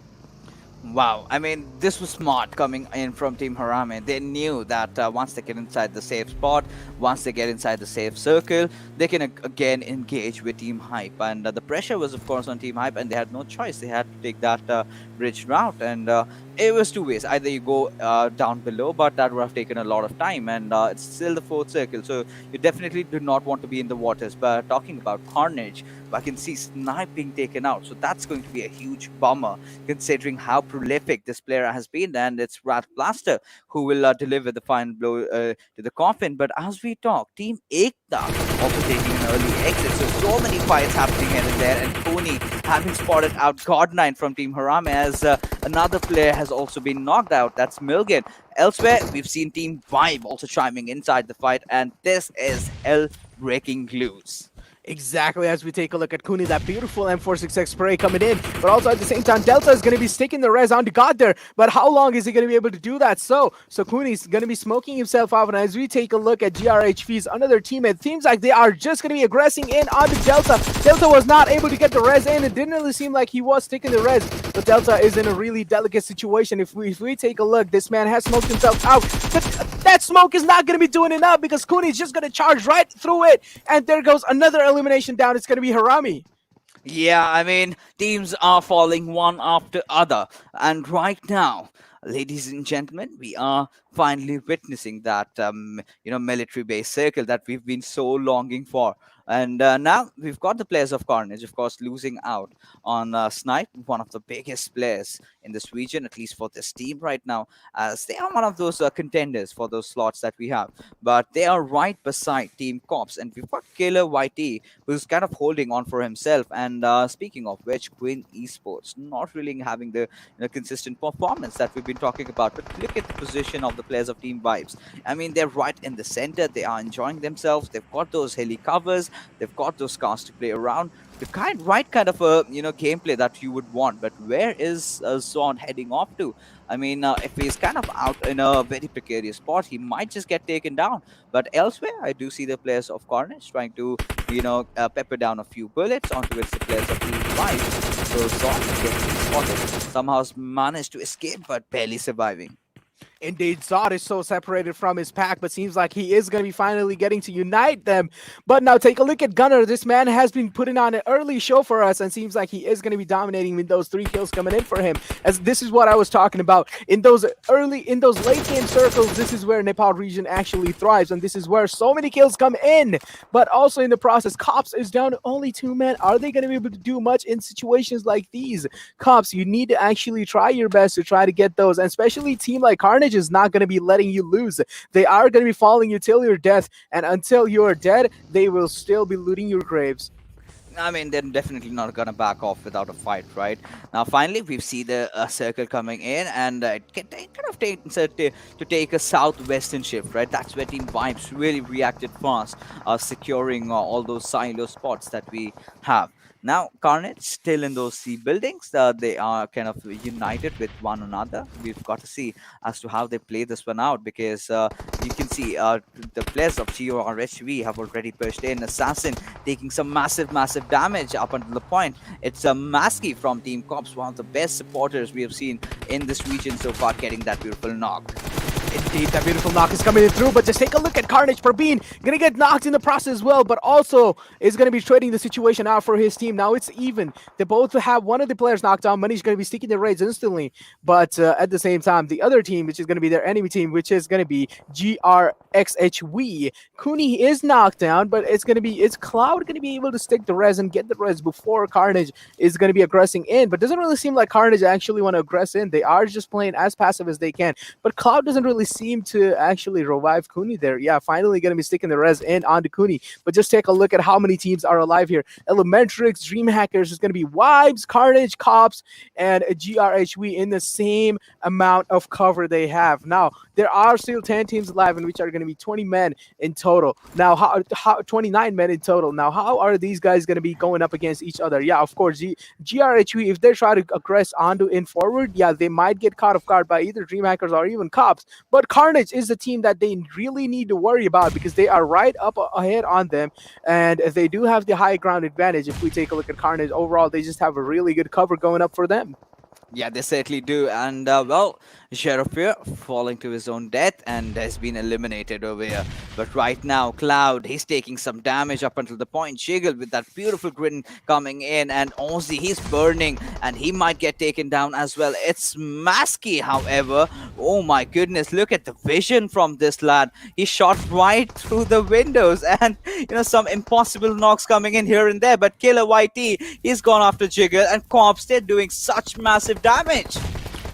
Wow, I mean, this was smart coming in from Team Harame. They knew that once they get inside the safe spot, once they get inside the safe circle, they can again engage with Team Hype. And the pressure was, of course, on Team Hype, and they had no choice. They had to take that bridge route. And It was two ways. Either you go down below, but that would have taken a lot of time, and it's still the fourth circle, so you definitely do not want to be in the waters. But talking about Carnage, I can see Snipe being taken out, so that's going to be a huge bummer, considering how prolific this player has been, and it's Rat Blaster who will deliver the final blow to the coffin. But as we talk, Team Ekta also taking an early exit, so many fights happening here and there, and Kony having spotted out God9 from Team Harame as another player has also been knocked out. That's Milgen. Elsewhere, we've seen Team Vibe also chiming inside the fight, and this is hell breaking loose. Exactly, as we take a look at Kuni, that beautiful M466 spray coming in, but also at the same time, Delta is going to be sticking the res onto God there, but how long is he going to be able to do that? So Kuni's going to be smoking himself off, and as we take a look at GRHV's another team, it seems like they are just going to be aggressing in onto Delta. Delta was not able to get the res in. It didn't really seem like he was sticking the res, but Delta is in a really delicate situation. If we take a look, this man has smoked himself out, but that smoke is not going to be doing enough because Kuni is just going to charge right through it, and there goes another elimination down. It's going to be Harame. Yeah, I mean, teams are falling one after other. And right now, ladies and gentlemen, we are finally witnessing that, military-based circle that we've been so longing for. And now we've got the players of Carnage, of course, losing out on Snipe, one of the biggest players in this region, at least for this team right now, as they are one of those contenders for those slots that we have. But they are right beside Team Cops, and we've got Killer YT, who's kind of holding on for himself. And speaking of which, KWIN Esports not really having the consistent performance that we've been talking about. But look at the position of the players of Team Vibes. I mean, they're right in the center. They are enjoying themselves. They've got those heli covers. They've got those cars to play around. The right kind of a gameplay that you would want. But where is Zon heading off to? I mean, if he's kind of out in a very precarious spot, he might just get taken down. But elsewhere, I do see the players of Carnage trying to, pepper down a few bullets onto its the players of Team 5. So Zon gets spotted. Somehow has managed to escape, but barely surviving. Indeed, Zod is so separated from his pack, but seems like he is going to be finally getting to unite them. But now take a look at Gunner. This man has been putting on an early show for us and seems like he is going to be dominating with those 3 kills coming in for him. As this is what I was talking about. In those late game circles, this is where Nepal region actually thrives, and this is where so many kills come in. But also in the process, Cops is down to only 2 men. Are they going to be able to do much in situations like these? Cops, you need to actually try your best to try to get those, and especially a team like Carnage is not going to be letting you lose. They are going to be following you till your death, and until you're dead, they will still be looting your graves. I mean, they're definitely not gonna back off without a fight, right? Now, finally, we see the circle coming in, and it kind of takes to take a southwestern shift, right? That's where Team Vibes really reacted fast, securing all those silo spots that we have. Now, Carnage still in those C buildings. They are kind of united with one another. We've got to see as to how they play this one out, because you can see the players of GRHV have already pushed in. Assassin taking some massive damage up until the point. It's a Masky from Team Cops, one of the best supporters we have seen in this region so far, getting that beautiful knock. Indeed, that beautiful knock is coming in through, but just take a look at Carnage. Bean gonna get knocked in the process as well, but also is gonna be trading the situation out for his team. Now it's even. They both have one of the players knocked down. Money's gonna be sticking their raids instantly, but at the same time, the other team, which is gonna be their enemy team, which is gonna be GRxHIGHVOLTAGE. Kuni is knocked down, but it's Cloud gonna be able to stick the res and get the res before Carnage is gonna be aggressing in, but doesn't really seem like Carnage actually want to aggress in. They are just playing as passive as they can, but Cloud doesn't really seem to actually revive Kuni there. Yeah, finally going to be sticking the res in onto Kuni. But just take a look at how many teams are alive here. Elementrix, DreamHackers is going to be Vibes, Carnage, Cops, and GRHV in the same amount of cover they have. Now, there are still 10 teams alive, in which are going to be 20 men in total. Now, how 29 men in total. Now, how are these guys going to be going up against each other? Yeah, of course, GRHV, if they try to aggress onto in forward, yeah, they might get caught off guard by either DreamHackers or even Cops. But Carnage is the team that they really need to worry about, because they are right up ahead on them, and they do have the high ground advantage. If we take a look at Carnage overall, they just have a really good cover going up for them. Yeah, they certainly do. And well, Sherafir falling to his own death and has been eliminated over here. But right now, Cloud, he's taking some damage up until the point. Jiggle with that beautiful grin coming in, and Ozzy, he's burning and he might get taken down as well. It's Masky, however. Oh my goodness, look at the vision from this lad. He shot right through the windows, and some impossible knocks coming in here and there. But Killer YT, he's gone after Jiggle, and Cops, they're doing such massive damage.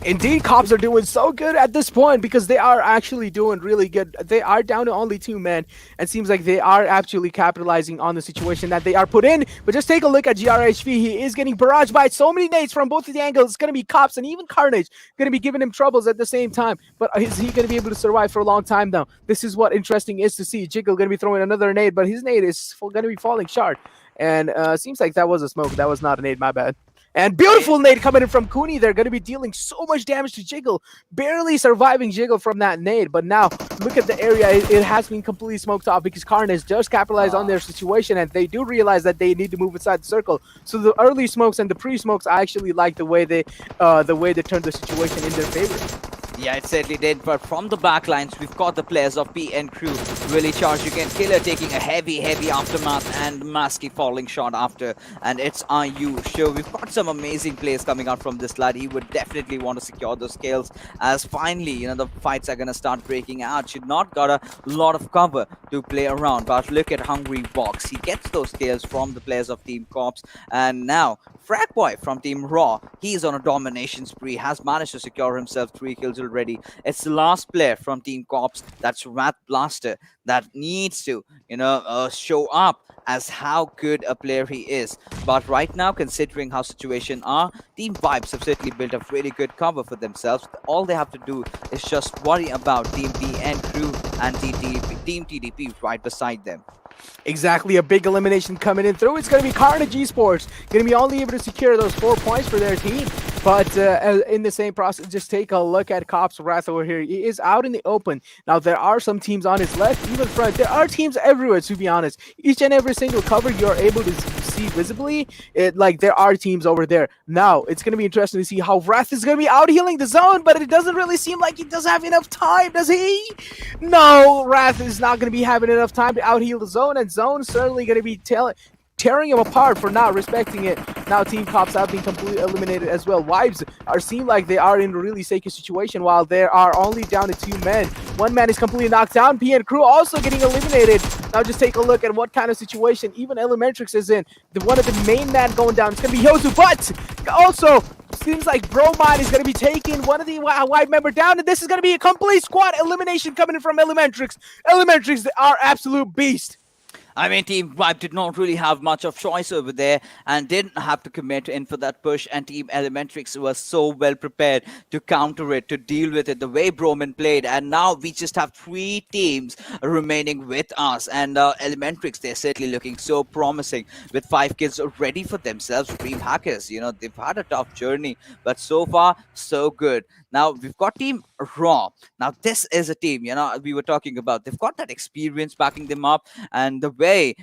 Indeed, Cops are doing so good at this point because they are actually doing really good. They are down to only 2 men, and seems like they are actually capitalizing on the situation that they are put in. But just take a look at GRHV. He is getting barraged by so many nades from both of the angles. It's going to be Cops and even Carnage going to be giving him troubles at the same time. But is he going to be able to survive for a long time now? This is what interesting is to see. Jiggle going to be throwing another nade, but his nade is going to be falling short. And seems like that was a smoke. That was not a nade, my bad. And beautiful nade coming in from Cooney. They're going to be dealing so much damage to Jiggle. Barely surviving Jiggle from that nade. But now, look at the area. It has been completely smoked off because Carnage just capitalized on their situation. And they do realize that they need to move inside the circle. So the early smokes and the pre-smokes, I actually like the way they turned the situation in their favor. Yeah, it certainly did. But from the backlines, we've got the players of P and Crew really charged again. Killer taking a heavy aftermath, and Masky falling short after. And it's IU. Sure, we've got some amazing plays coming out from this lad. He would definitely want to secure those kills, as finally, the fights are going to start breaking out. Should not got a lot of cover to play around. But look at Hungry Box. He gets those kills from the players of Team Corps. And now, Fragboy from Team Raw, he's on a domination spree, has managed to secure himself 3 kills already. It's the last player from Team Corps, that's Rat Blaster, that needs to, show up as how good a player he is. But right now, considering how situation are, Team Vibes have certainly built a really good cover for themselves. All they have to do is just worry about Team P and Crew and Team TDP right beside them. Exactly, a big elimination coming in through. It's going to be Carnage Esports, going to be only able to secure those 4 points for their team. But in the same process, just take a look at Cops Wrath over here. He is out in the open. Now, there are some teams on his left, even front. There are teams everywhere, to be honest. Each and every single cover you're able to see visibly, there are teams over there. Now, it's going to be interesting to see how Wrath is going to be out healing the zone, but it doesn't really seem like he does have enough time, does he? No, Wrath is not going to be having enough time to out heal the zone, and zone certainly going to be tearing him apart for not respecting it. Now Team Cops have been completely eliminated as well. Vibes seem like they are in a really shaky situation while they are only down to 2 men. 1 man is completely knocked down. P and Crew also getting eliminated. Now just take a look at what kind of situation even Elementrix is in. One of the main man going down. It's going to be Yozu, but also seems like Bromine is going to be taking one of the white member down, and this is going to be a complete squad elimination coming in from Elementrix. Elementrix are absolute beast. I mean, Team Vibe did not really have much of choice over there and didn't have to commit in for that push, and Team Elementrix was so well prepared to counter it, to deal with it, the way Broman played. And now we just have 3 teams remaining with us, and Elementrix, they're certainly looking so promising with 5 kills already for themselves. DreamHackers, they've had a tough journey, but so far, so good. Now, we've got Team Raw. Now, this is a team, we were talking about. They've got that experience backing them up, and the way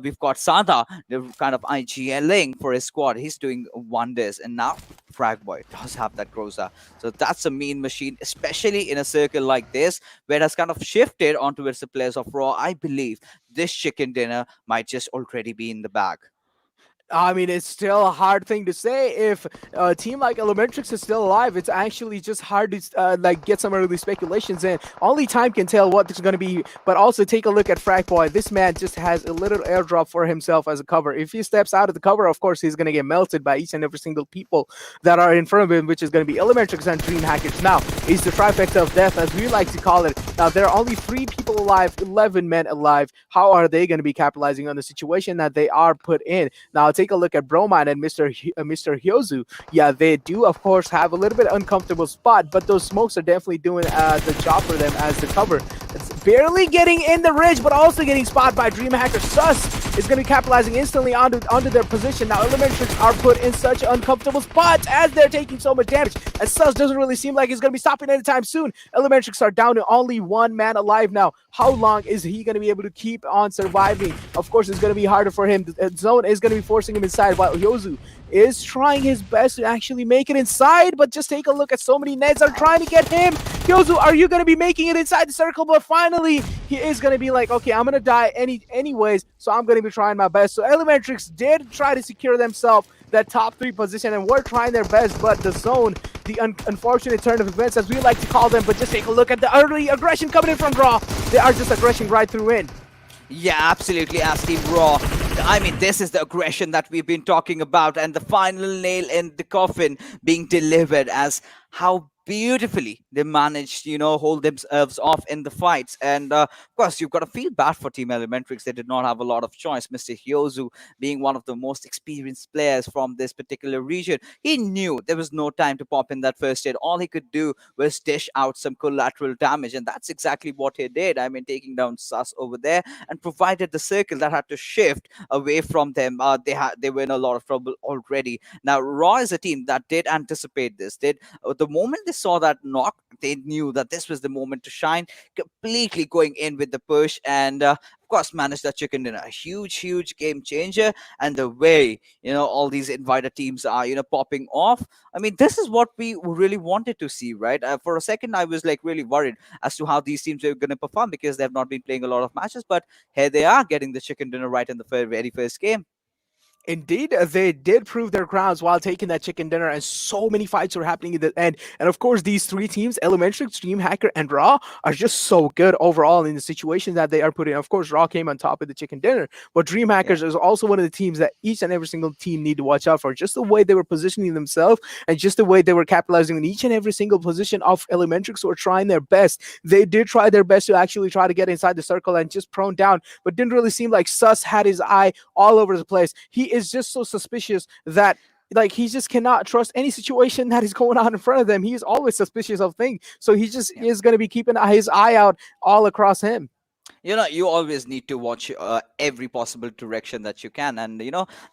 we've got Sada, the kind of IGLing for his squad, he's doing wonders. And now, Fragboy does have that Groza. So that's a mean machine, especially in a circle like this, where it has kind of shifted onto the players of Raw. I believe this chicken dinner might just already be in the bag. I mean, it's still a hard thing to say. If a team like Elementrix is still alive, it's actually just hard to get some early speculations in. Only time can tell what it's going to be. But also take a look at Fragboy. This man just has a little airdrop for himself as a cover. If he steps out of the cover, of course, he's going to get melted by each and every single people that are in front of him, which is going to be Elementrix and DreamHackers. Now, he's the trifecta of death, as we like to call it. Now, there are only 3 people alive, 11 men alive. How are they going to be capitalizing on the situation that they are put in? Now, take a look at Bromine and Mr. Hyozu. Yeah, they do, of course, have a little bit uncomfortable spot, but those smokes are definitely doing the job for them as the cover. barely getting in the ridge, but also getting spotted by DreamHackers. Sus is going to be capitalizing instantly onto their position. Now, Elementrix are put in such uncomfortable spots as they're taking so much damage. As Sus doesn't really seem like he's going to be stopping anytime soon. Elementrix are down to only one man alive now. How long is he going to be able to keep on surviving? Of course, it's going to be harder for him. The zone is going to be forcing him inside, while Yozu is trying his best to actually make it inside, but just take a look at so many neds are trying to get him. Yozu, are you going to be making it inside the circle? But finally, he is going to be like, okay, I'm going to die anyways, so I'm going to be trying my best. So Elementrix did try to secure themselves that top 3 position and were trying their best, but the zone, the unfortunate turn of events, as we like to call them, but just take a look at the early aggression coming in from Raw. They are just aggression right through in. Yeah, absolutely, as Team Raw. I mean, this is the aggression that we've been talking about, and the final nail in the coffin being delivered as how beautifully they managed, hold themselves off in the fights. And of course, you've got to feel bad for Team Elementrix. They did not have a lot of choice. Mr. Hyozu, being one of the most experienced players from this particular region, he knew there was no time to pop in that first aid. All he could do was dish out some collateral damage, and that's exactly what he did. I mean, taking down Sus over there and provided the circle that had to shift away from them. They were in a lot of trouble already. Now, Raw is a team that did anticipate this. The moment they saw that knock, they knew that this was the moment to shine, completely going in with the push, and of course managed that chicken dinner. A huge game changer. And the way all these invited teams are popping off, I mean, this is what we really wanted to see, right? For a second I was like really worried as to how these teams are going to perform, because they have not been playing a lot of matches, but here they are getting the chicken dinner right in the very first game. Indeed, they did prove their grounds while taking that chicken dinner, and so many fights were happening at the end. And of course, these 3 teams, Elementrix, DreamHacker, and Raw, are just so good overall in the situation that they are put in. Of course, Raw came on top of the chicken dinner, but DreamHackers Yeah. is also one of the teams that each and every single team need to watch out for. Just the way they were positioning themselves, and just the way they were capitalizing on each and every single position of Elementrix, who were trying their best. They did try their best to actually try to get inside the circle and just prone down, but didn't really seem like Sus had his eye all over the place. He is just so suspicious that he just cannot trust any situation that is going on in front of them. He is always suspicious of things, so he just Yeah. is going to be keeping his eye out all across him. You always need to watch every possible direction that you can, and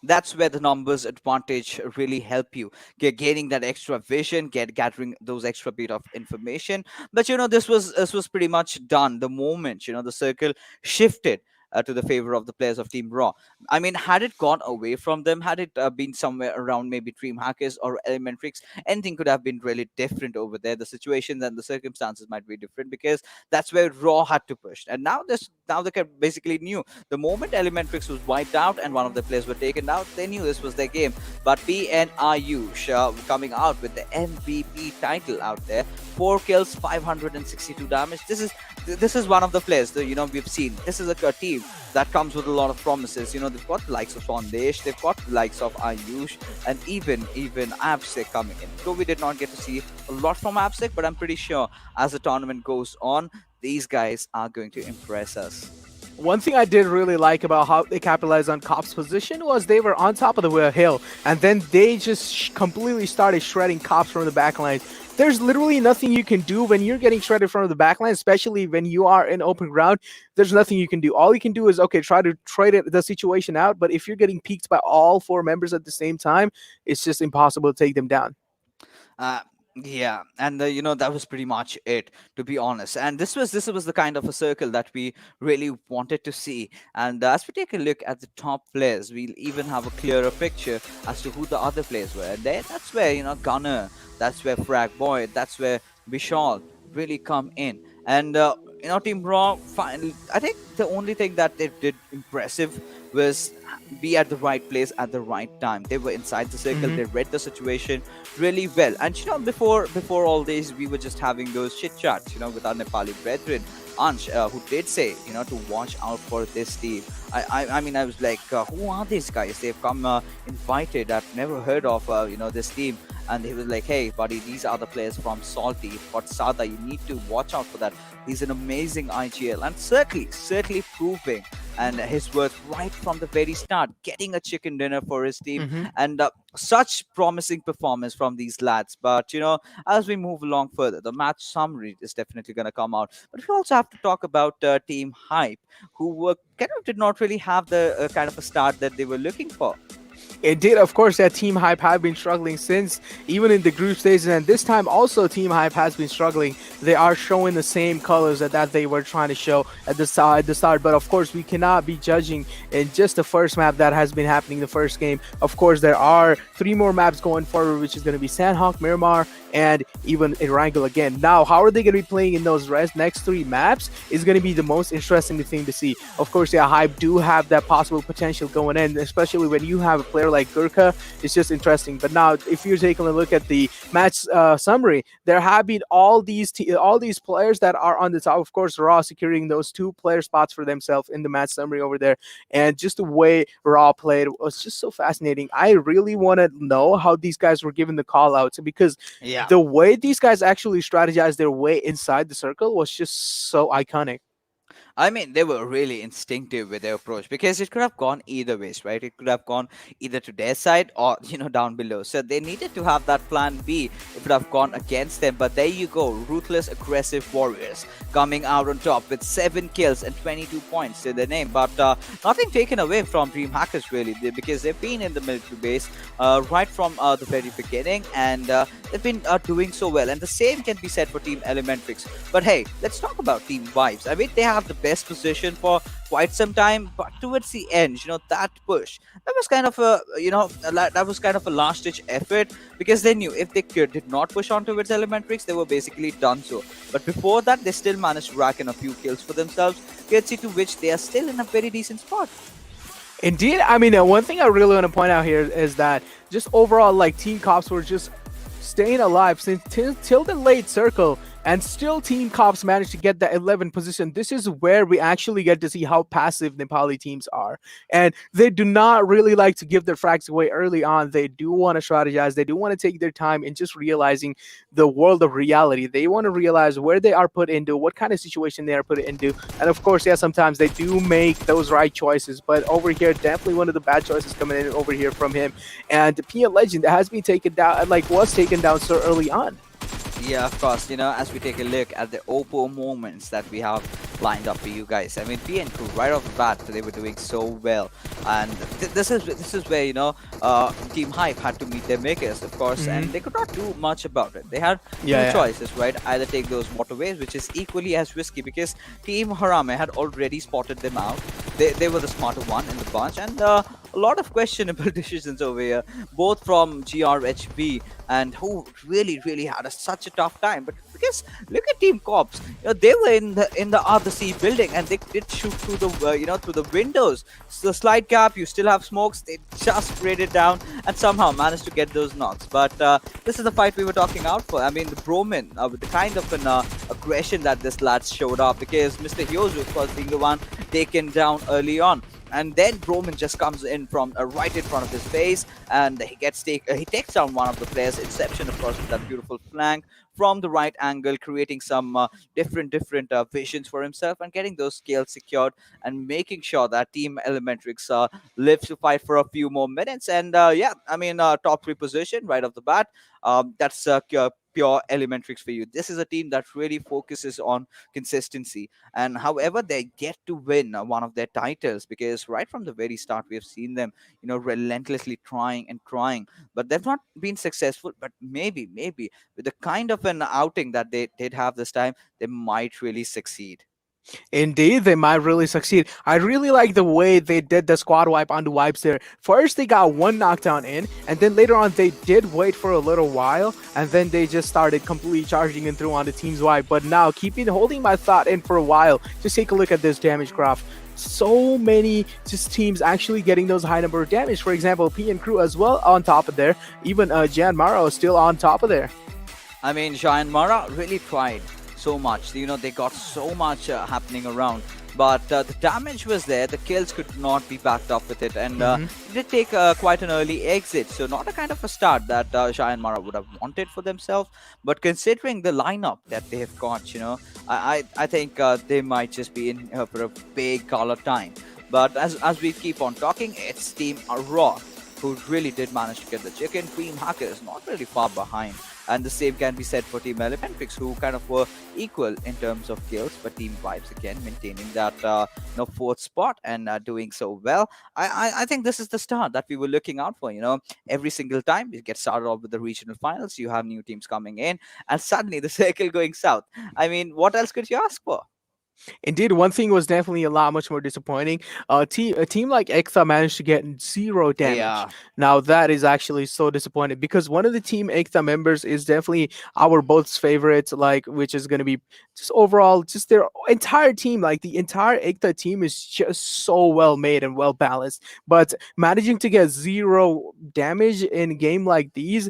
that's where the numbers advantage really help you gaining that extra vision, gathering those extra bit of information. But this was pretty much done the moment the circle shifted to the favor of the players of Team Raw. I mean, had it gone away from them, had it been somewhere around maybe DreamHackers or Elementrix, anything could have been really different over there. The situations and the circumstances might be different, because that's where Raw had to push. And now they basically knew the moment Elementrix was wiped out and one of the players were taken out, they knew this was their game. But PNRU coming out with the MVP title out there, 4 kills, 562 damage. This is one of the players that we've seen. This is a team that comes with a lot of promises. They've got the likes of Sondesh, they've got the likes of Ayush, and even Absek coming in. Though we did not get to see a lot from Absek, but I'm pretty sure as the tournament goes on, these guys are going to impress us. One thing I did really like about how they capitalized on Cop's position was they were on top of the hill, and then they just completely started shredding Cops from the back lines. There's literally nothing you can do when you're getting shredded from the back line, especially when you are in open ground. There's nothing you can do. All you can do is, okay, try to trade the situation out, but if you're getting peeked by all 4 members at the same time, it's just impossible to take them down. Uh, yeah, and that was pretty much it, to be honest. And this was the kind of a circle that we really wanted to see. And as we take a look at the top players, we'll even have a clearer picture as to who the other players were. And that's where Gunner, that's where Frag Boy, that's where Vishal really come in. And Team Raw, I think the only thing that they did impressive was be at the right place at the right time. They were inside the circle. They read the situation really well. And before all this, we were just having those chit chats, with our Nepali brethren. Ansh, who did say, to watch out for this team. I mean, I was like, who are these guys? They've come invited. I've never heard of, this team. and he was like, "Hey, buddy, these are the players from Salty, but Sada, you need to watch out for that. He's an amazing IGL, and certainly proving and his worth right from the very start, getting a chicken dinner for his team, Hmm. and such promising performance from these lads. But as we move along further, the match summary is definitely going to come out. But we also have to talk about Team Hype, who were kind of did not really have the kind of a start that they were looking for. It did, of course, that Team Hype have been struggling since even in the group stages, and this time also Team Hype has been struggling. They are showing the same colors that they were trying to show at the start, but of course we cannot be judging in just the first map that has been happening the first game. Of course, there are 3 more maps going forward, which is going to be Sanhok, Miramar, and even Erangel again. Now, how are they going to be playing in those next 3 maps is going to be the most interesting thing to see. Of course, yeah, Hype do have that possible potential going in, especially when you have a player like Gurkha. It's just interesting. But now, if you're taking a look at the match summary, there have been all these players that are on the top. Of course, Raw securing those 2 player spots for themselves in the match summary over there, and just the way Raw played was just so fascinating. I really want to know how these guys were given the call outs, because Yeah. the way these guys actually strategized their way inside the circle was just so iconic. I mean, they were really instinctive with their approach because it could have gone either ways, right? It could have gone either to their side or, down below. So they needed to have that plan B. It would have gone against them. But there you go. Ruthless, aggressive warriors coming out on top with 7 kills and 22 points to their name. But nothing taken away from DreamHackers, really, because they've been in the military base right from the very beginning. And they've been doing so well. And the same can be said for Team Elementrix. But hey, let's talk about Team Vibes. I mean, they have the best position for quite some time, but towards the end, that push, that was kind of that was kind of a last ditch effort, because they knew if they did not push on towards Elementrix, they were basically done so. But before that, they still managed to rack in a few kills for themselves, courtesy to which they are still in a very decent spot. Indeed, I mean, one thing I really want to point out here is that just overall, like, Team Cops were just staying alive since till the late circle, and still Team Cops managed to get the 11th position. This is where we actually get to see how passive Nepali teams are, and they do not really like to give their frags away early on. They do want to strategize. They do want to take their time in just realizing the world of reality. They want to realize where they are put into, what kind of situation they are put into, and of course, yeah, sometimes they do make those right choices, but over here, definitely one of the bad choices coming in over here from him. And the PN Legend has been taken down, was taken down so early on. Yeah, of course. As we take a look at the Oppo moments that we have lined up for you guys, I mean, PN Crew right off the bat, they were doing so well, and this is where Team Hype had to meet their makers, of course, and they could not do much about it. They had two choices, right? Either take those waterways, which is equally as risky, because Team Harame had already spotted them out. They were the smarter one in the bunch, and a lot of questionable decisions over here, both from GRHB, and who really had such a tough time. But because look at Team Cops, they were in the other C building, and they did shoot through the through the windows. So the slide cap, you still have smokes. They just sprayed it down and somehow managed to get those knocks. But this is the fight we were talking out for. I mean, the Broman with the kind of an aggression that this lad showed up, because Mr. Hyozu, of course, being the one taken down early on. And then Broman just comes in from right in front of his face, and he takes down one of the players. Inception, of course, with that beautiful flank from the right angle, creating some different visions for himself, and getting those scales secured, and making sure that Team Elementrix lives to fight for a few more minutes. And yeah, I mean, top 3 position right off the bat. That's pure Elementrix for you. This is a team that really focuses on consistency, and however they get to win one of their titles, because right from the very start we have seen them relentlessly trying and trying, but they've not been successful. But maybe with the kind of an outing that they did have this time, they might really succeed. Indeed, they might really succeed. I really like the way they did the squad wipe onto wipes there. First, they got one knockdown in, and then later on, they did wait for a little while, and then they just started completely charging in through on the team's wipe. But now, holding my thought in for a while, just take a look at this damage graph. So many just teams actually getting those high number of damage. For example, PN Crew as well on top of there. Even JyanMaara is still on top of there. I mean, JyanMaara really tried so much. They got so much happening around. but the damage was there. The kills could not be backed up with it, and Hmm. it did take quite an early exit. So not a kind of a start that JyanMaara would have wanted for themselves. But considering the lineup that they have got, I think they might just be in for a big gala time. But as we keep on talking, it's Team Raw who really did manage to get the chicken. DreamHackers not really far behind. And the same can be said for Team Elementrix, who kind of were equal in terms of kills, but Team Vibes again maintaining that fourth spot and doing so well. I think this is the start that we were looking out for. Every single time we get started off with the regional finals, you have new teams coming in, and suddenly the circle going south. I mean, what else could you ask for? Indeed, one thing was definitely a lot much more disappointing. A team like Ekta managed to get zero damage. Yeah, Now that is actually so disappointing because one of the team Ekta members is definitely our both's favorites, like which is going to be just overall just their entire team. Like the entire Ekta team is just so well made and well balanced. But managing to get zero damage in game like these,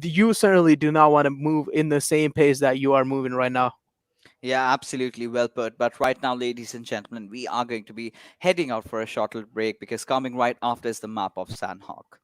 you certainly do not want to move in the same pace that you are moving right now. yeah, absolutely well put. But right now, ladies and gentlemen, we are going to be heading out for a short little break because coming right after is the map of Sandhawk.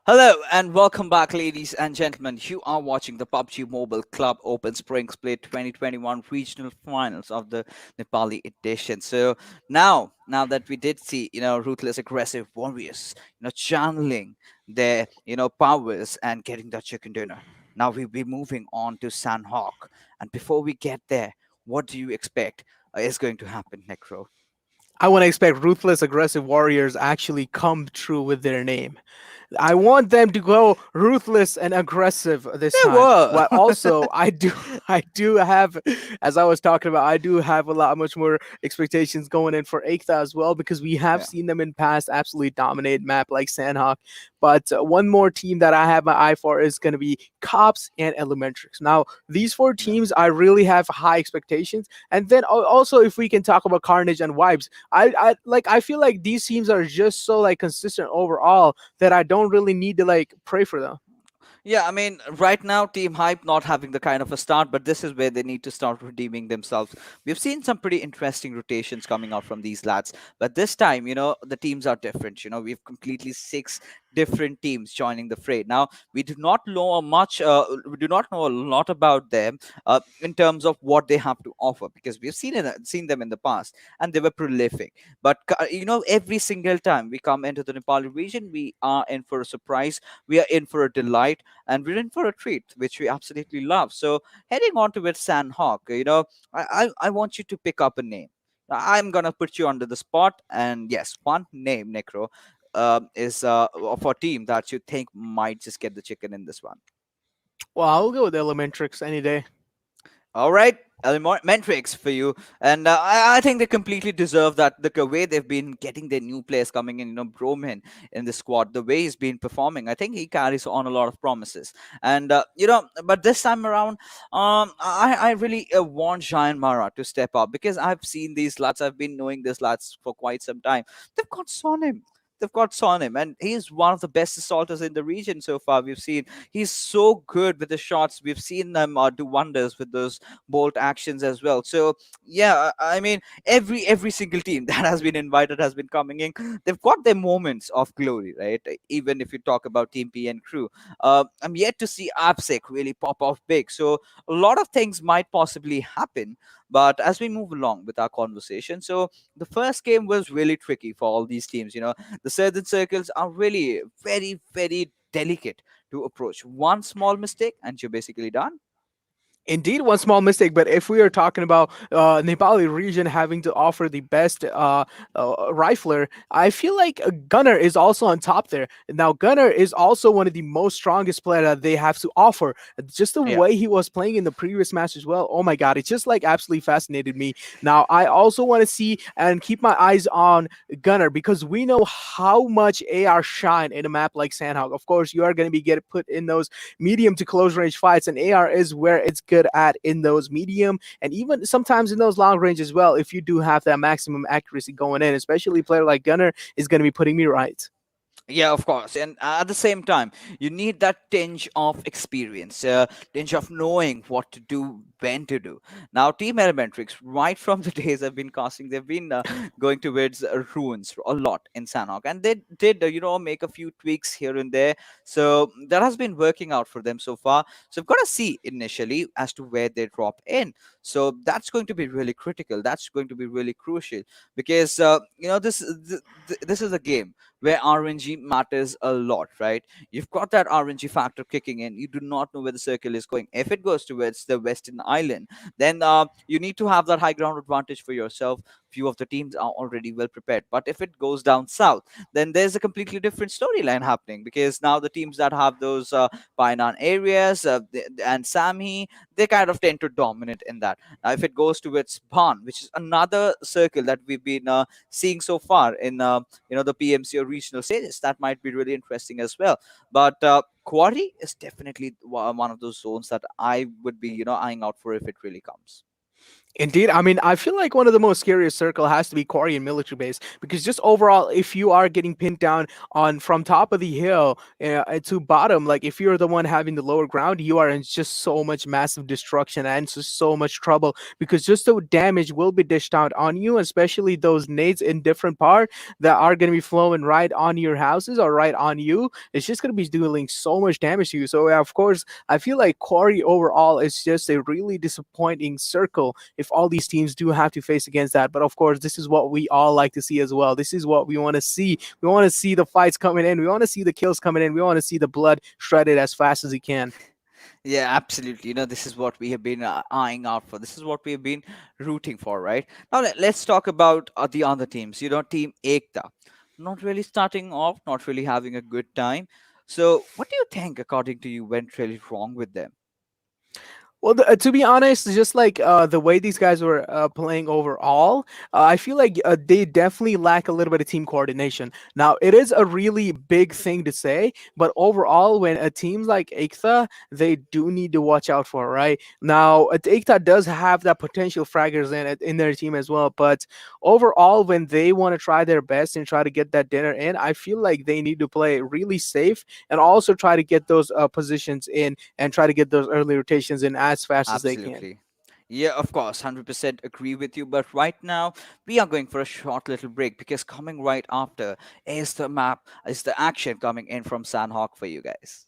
Hello and welcome back, ladies and gentlemen. You are watching the PUBG Mobile Club Open Spring Split 2021 Regional Finals of the Nepali edition. So now that we did see, ruthless, aggressive warriors, channeling their, powers and getting that chicken dinner. Now we'll be moving on to Sandhawk. And before we get there, what do you expect is going to happen, Necro? I want to expect ruthless, aggressive warriors actually come true with their name. I want them to go ruthless and aggressive this They time. were. But also, I do have, as I was talking about, I do have a lot much more expectations going in for Ekta as well because we have Yeah. seen them in past absolutely dominate map like Sandhawk. But one more team that I have my eye for is going to be Cops and Elementrix. Now, these four Yeah. teams, I really have high expectations. And then also, if we can talk about Carnage and Vibes, I feel like these teams are just so like consistent overall that I don't really need to like pray for them. Yeah, I mean, right now, Team Hype not having the kind of a start, but this is where they need to start redeeming themselves. We've seen some pretty interesting rotations coming out from these lads, but this time, the teams are different. We've completely six different teams joining the fray. Now, we do not know much, we do not know a lot about them in terms of what they have to offer because we've seen them in the past and they were prolific. But, every single time we come into the Nepali region, we are in for a surprise, we are in for a delight and we're in for a treat, which we absolutely love. So heading on to it, Sandhawk, I want you to pick up a name. I'm gonna put you under the spot, and yes, one name, Necro, is of a team that you think might just get the chicken in this one. Well, I'll go with Elementrix any day. All right, Elementrix for you, and I think they completely deserve that. The way they've been getting their new players coming in, Broman in the squad, the way he's been performing, I think he carries on a lot of promises. And but this time around, I really want JyanMaara to step up because I've seen these lads. I've been knowing these lads for quite some time. They've got Sonim. They've got Sonim, and he's one of the best assaulters in the region so far. We've seen he's so good with the shots. We've seen them do wonders with those bolt actions as well. So yeah, I mean every single team that has been invited has been coming in. They've got their moments of glory, right? Even if you talk about Team P and crew, I'm yet to see AppSec really pop off big. So a lot of things might possibly happen. But as we move along with our conversation, so the first game was really tricky for all these teams. The certain circles are really very, very delicate to approach. One small mistake and you're basically done. Indeed, one small mistake. But if we are talking about Nepali region having to offer the best rifler, I feel like Gunner is also on top there. Now, Gunner is also one of the most strongest player that they have to offer. Just the Yeah. way he was playing in the previous match as well. Oh my God, it just like absolutely fascinated me. Now, I also want to see and keep my eyes on Gunner because we know how much AR shine in a map like Sandhog. Of course, you are going to be get put in those medium to close range fights, and AR is where it's good at in those medium and even sometimes in those long range as well. If you do have that maximum accuracy going in, especially a player like Gunner is going to be putting me right. Yeah, of course. And at the same time, you need that tinge of experience, tinge of knowing what to do, when to do. Now, Team Elementrix, right from the days I've been casting, they've been going towards ruins a lot in Sanhok. And they did, make a few tweaks here and there. So that has been working out for them so far. So we've got to see initially as to where they drop in. So that's going to be really critical. That's going to be really crucial because, this is a game where RNG matters a lot, right? You've got that RNG factor kicking in. You do not know where the circle is going. If it goes towards the Western Island, then you need to have that high ground advantage for yourself. Few of the teams are already well prepared. But if it goes down south, then there's a completely different storyline happening because now the teams that have those Painan areas and Samhi, they kind of tend to dominate in that. Now, if it goes towards Ban, which is another circle that we've been seeing so far in the PMCO regional stages. That might be really interesting as well. But Quarry is definitely one of those zones that I would be eyeing out for if it really comes. Indeed, I mean, I feel like one of the most scariest circle has to be quarry and military base because just overall, if you are getting pinned down on from top of the hill to bottom, like if you're the one having the lower ground, you are in just so much massive destruction and just so much trouble because just the damage will be dished out on you, especially those nades in different part that are going to be flowing right on your houses or right on you. It's just going to be dealing so much damage to you. So yeah, of course, I feel like quarry overall is just a really disappointing circle if all these teams do have to face against that. But of course, this is what we all like to see as well. This is what we want to see. We want to see the fights coming in. We want to see the kills coming in. We want to see the blood shredded as fast as it can. Yeah, absolutely. This is what we have been eyeing out for. This is what we have been rooting for, right? Now, let's talk about the other teams. Team Ekta. Not really starting off, not really having a good time. So, what do you think, according to you, went really wrong with them? Well, to be honest, just like the way these guys were playing overall, I feel like they definitely lack a little bit of team coordination. Now, it is a really big thing to say, but overall, when a team like Ekta, they do need to watch out for, right? Now, Ekta does have that potential fraggers in their team as well, but overall, when they want to try their best and try to get that dinner in, I feel like they need to play really safe and also try to get those positions in and try to get those early rotations in as fast as they can. Absolutely. Yeah, of course, 100% agree with you. But right now, we are going for a short little break because coming right after is the action coming in from Sanhok for you guys.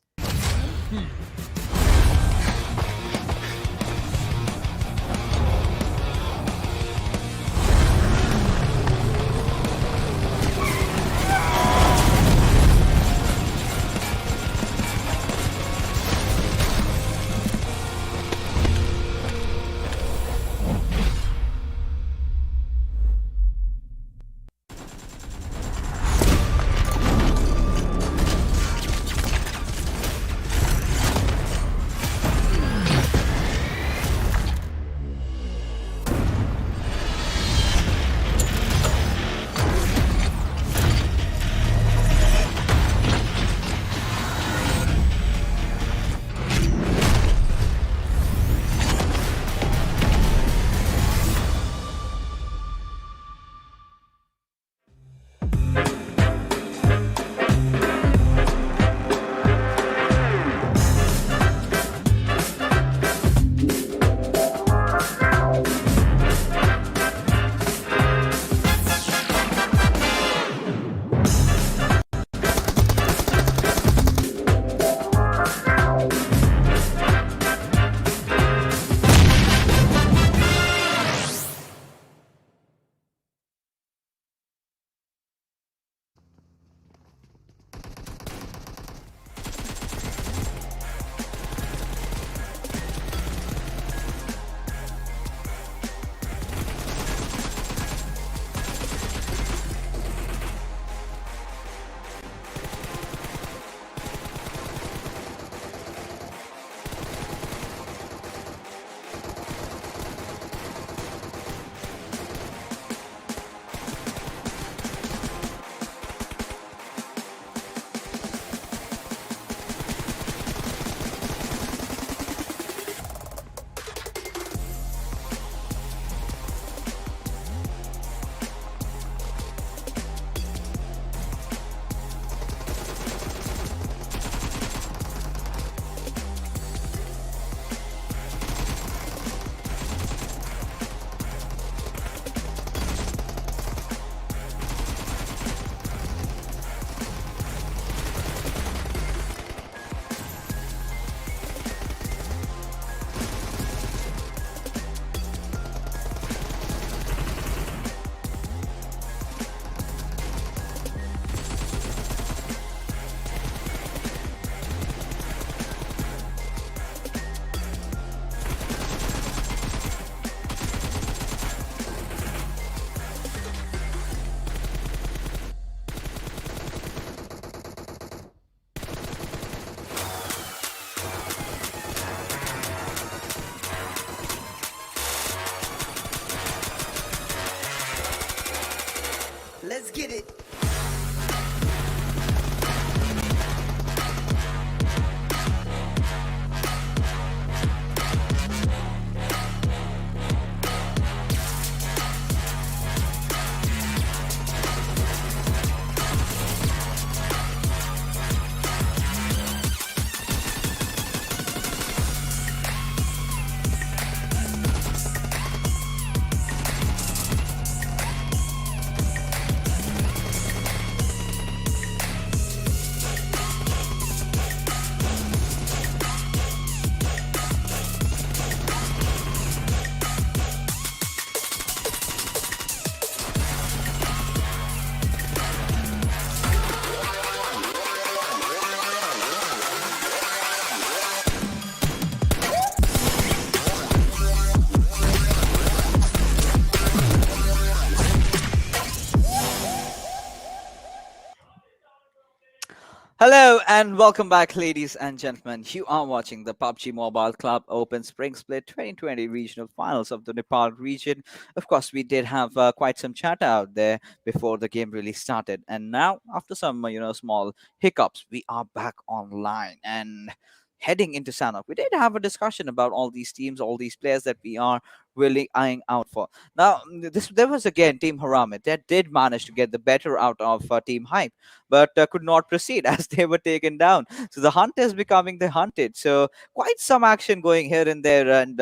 Hello and welcome back, ladies and gentlemen. You are watching the PUBG Mobile Club Open Spring Split 2020 Regional Finals of the Nepal region. Of course, we did have quite some chat out there before the game really started, and now, after some small hiccups, we are back online and heading into Sanok. We did have a discussion about all these teams, all these players that we are really eyeing out for. Now, this there was again Team Harame that did manage to get the better out of Team Hype, but could not proceed as they were taken down. So the hunt is becoming the hunted. So quite some action going here and there, and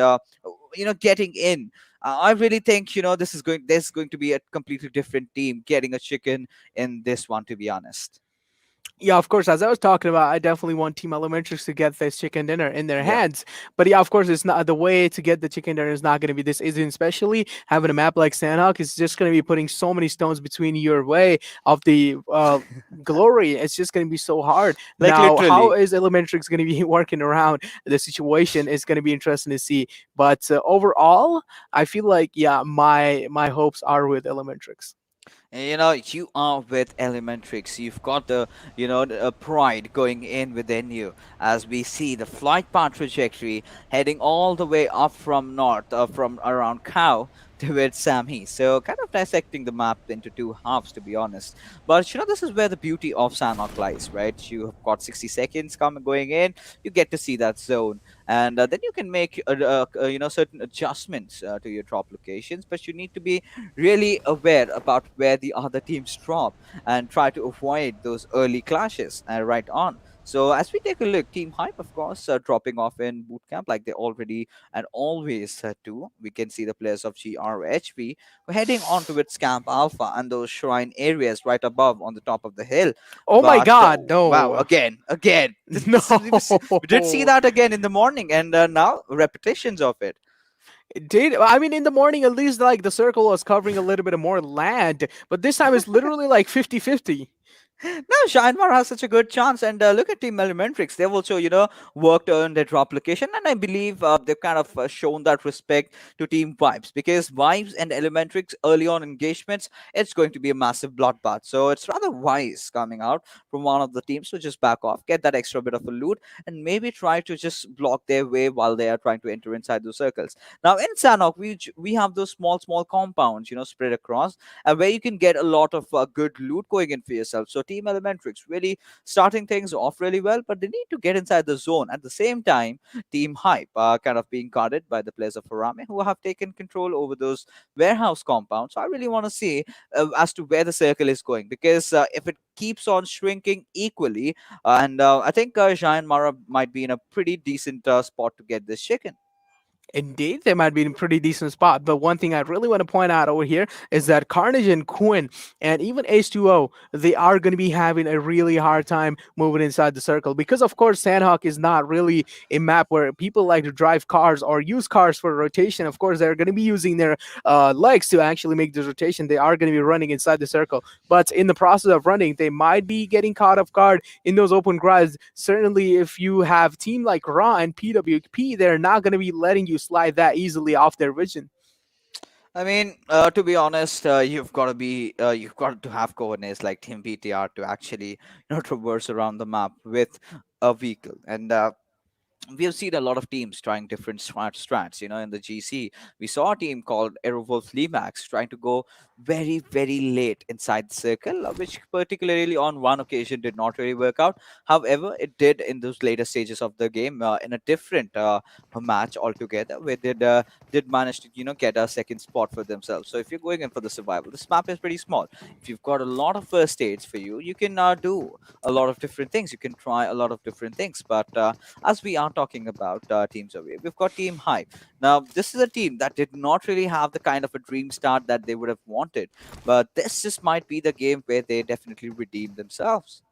getting in. I really think this is going. There's going to be a completely different team getting a chicken in this one. To be honest. Yeah, of course. As I was talking about, I definitely want Team Elementrix to get this chicken dinner in their Yeah. hands. But yeah, of course, it's not the way to get the chicken dinner is not going to be this easy. Especially having a map like Sandhawk is just going to be putting so many stones between your way of the glory. It's just going to be so hard. Like Now, how literally. is Elementrix going to be working around the situation? Is going to be interesting to see. But overall, I feel like yeah, my hopes are with Elementrix. You are with Elementrix. You've got the pride going in within you as we see the flight path trajectory heading all the way up from north, from around Cow towards Samhi. So kind of dissecting the map into two halves, to be honest. But this is where the beauty of Sanhok lies, right? You have got 60 seconds coming going in. You get to see that zone, and then you can make certain adjustments to your drop locations. But you need to be really aware about where the other teams drop and try to avoid those early clashes right on. So as we take a look, Team Hype, of course, dropping off in boot camp like they already and always do. We can see the players of GRHV heading on towards Camp Alpha and those shrine areas right above on the top of the hill. Oh my But God, wow, no, again, no. we did see that again in the morning, and now repetitions of it. It did I mean in the morning at least like the circle was covering a little bit of more land, but this time it's literally like 50-50. No, JyanMaara has such a good chance, and look at Team Elementrix. They've also, worked on their drop location, and I believe they've kind of shown that respect to Team Vibes because Vibes and Elementrix early on engagements, it's going to be a massive bloodbath. So it's rather wise coming out from one of the teams to just back off, get that extra bit of a loot, and maybe try to just block their way while they are trying to enter inside those circles. Now in Sanok, we have those small compounds, spread across where you can get a lot of good loot going in for yourself. So Team Elementrix really starting things off really well, but they need to get inside the zone. At the same time, Team Hype are kind of being guarded by the players of Harame who have taken control over those warehouse compounds. So I really want to see as to where the circle is going because if it keeps on shrinking equally, and I think JyanMaara might be in a pretty decent spot to get this chicken. Indeed, they might be in a pretty decent spot. But one thing I really want to point out over here is that Carnage and KWIN and even H2o, they are going to be having a really hard time moving inside the circle because, of course, Sandhawk is not really a map where people like to drive cars or use cars for rotation. Of course, they're going to be using their legs to actually make this rotation. They are going to be running inside the circle. But in the process of running, they might be getting caught off guard in those open grids. Certainly, if you have team like Ra and PWP, they're not going to be letting you slide that easily off their vision. I mean, to be honest, you've got to have coordinates like Team BTR to actually, traverse around the map with a vehicle. And we have seen a lot of teams trying different strats. In the GC, we saw a team called Aerowolf Limax trying to go very, very late inside the circle, which particularly on one occasion did not really work out. However, it did in those later stages of the game in a different match altogether, where did manage to get a second spot for themselves. So if you're going in for the survival, this map is pretty small. If you've got a lot of first aids for you, you can do a lot of different things. You can try a lot of different things, but as we are talking about teams away, we've got Team Hype. Now, this is a team that did not really have the kind of a dream start that they would have wanted, but this just might be the game where they definitely redeem themselves.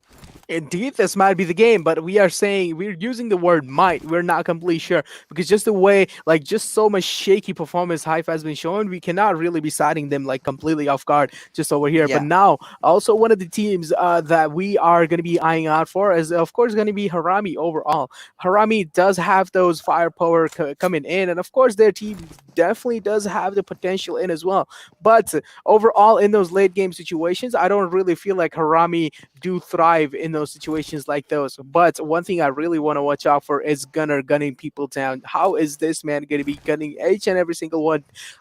Indeed, this might be the game, but we are saying we're using the word might. We're not completely sure because just the way, like, just so much shaky performance Hive has been shown, we cannot really be citing them like completely off guard just over here. But Yeah. now, also one of the teams that we are going to be eyeing out for is, of course, going to be Harame overall. Harame does have those firepower coming in, and of course, their team definitely does have the potential in as well. But overall, in those late game situations, I don't really feel like Harame do thrive in those situations like those. But one thing I really want to watch out for is Gunner gunning people down. How is this man going to be gunning each and every single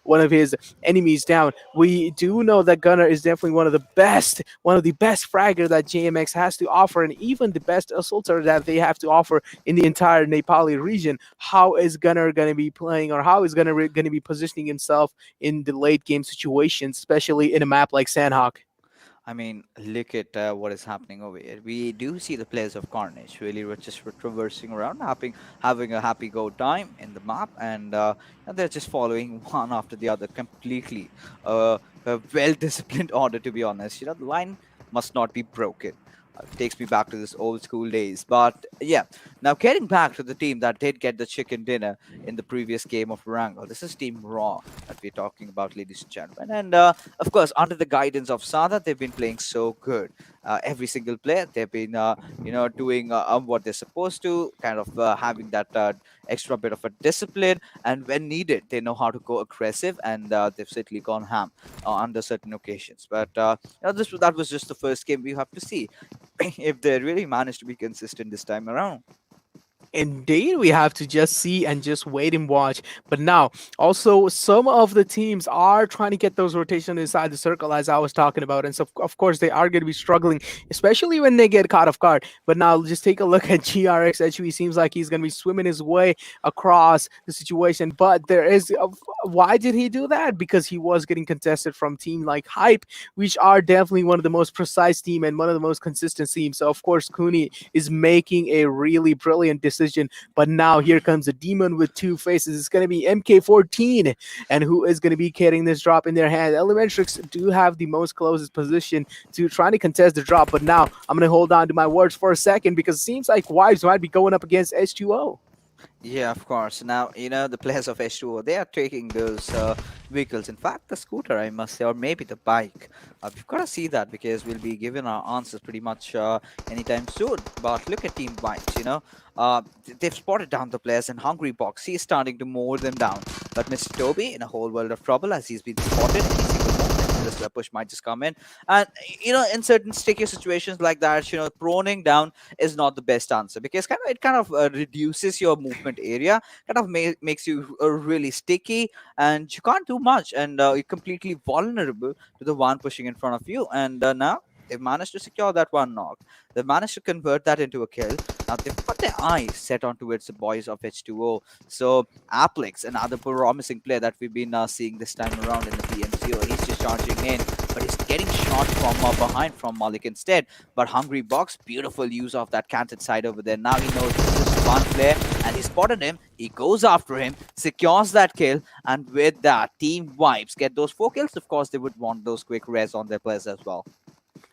one of his enemies down? We do know that Gunner is definitely one of the best fragger that JMX has to offer, and even the best assaulter that they have to offer in the entire Nepali region. How is Gunner going to be playing, or how is Gunner going to be positioning himself in the late game situations, especially in a map like Sandhawk? I mean, look at what is happening over here. We do see the players of Carnage really just traversing around, having a happy go time in the map, and they're just following one after the other completely. A well-disciplined order, to be honest. The line must not be broken. Takes me back to this old school days. But yeah, now getting back to the team that did get the chicken dinner in the previous game of Erangel. This is Team Raw that we're talking about, ladies and gentlemen. And of course, under the guidance of Sada, they've been playing so good. Every single player, they've been, doing what they're supposed to, kind of having that extra bit of a discipline. And when needed, they know how to go aggressive, and they've certainly gone ham under certain occasions. But that was just the first game. We have to see if they really manage to be consistent this time around. Indeed, we have to just see and just wait and watch. But now, also, some of the teams are trying to get those rotations inside the circle, as I was talking about. And so, of course, they are going to be struggling, especially when they get caught off guard. But now, just take a look at GRxHIGHVOLTAGE. Seems like he's going to be swimming his way across the situation. But there is, why did he do that? Because he was getting contested from team like Hype, which are definitely one of the most precise team and one of the most consistent teams. So, of course, Kuni is making a really brilliant decision. But now here comes a demon with two faces. It's going to be MK14, and who is going to be carrying this drop in their hand? Elementrix do have the most closest position to trying to contest the drop, but now I'm going to hold on to my words for a second because it seems like Wives might be going up against H2o. Yeah, of course. Now, the players of H2O, they are taking those vehicles. In fact, the scooter, I must say, or maybe the bike. We've got to see that because we'll be given our answers pretty much anytime soon. But look at Team Bikes. They've spotted down the players, and Hungry Box, he's starting to mow them down. But Mr. Toby in a whole world of trouble as he's been spotted any single moment. This push might just come in. And, in certain sticky situations like that, proning down is not the best answer because it kind of reduces your movement area, kind of makes you really sticky, and you can't do much, and you're completely vulnerable to the one pushing in front of you. And now they've managed to secure that one knock. They've managed to convert that into a kill. Now they've got their eyes set on towards the boys of H2O. So Applix, another promising player that we've been seeing this time around in the PMCO, he's just charging in, but he's getting shot from behind from Malik instead. But Hungry Box, beautiful use of that canted side over there. Now he knows this is one player, and he spotted him. He goes after him, secures that kill, and with that, Team Vibes get those 4 kills. Of course, they would want those quick res on their players as well.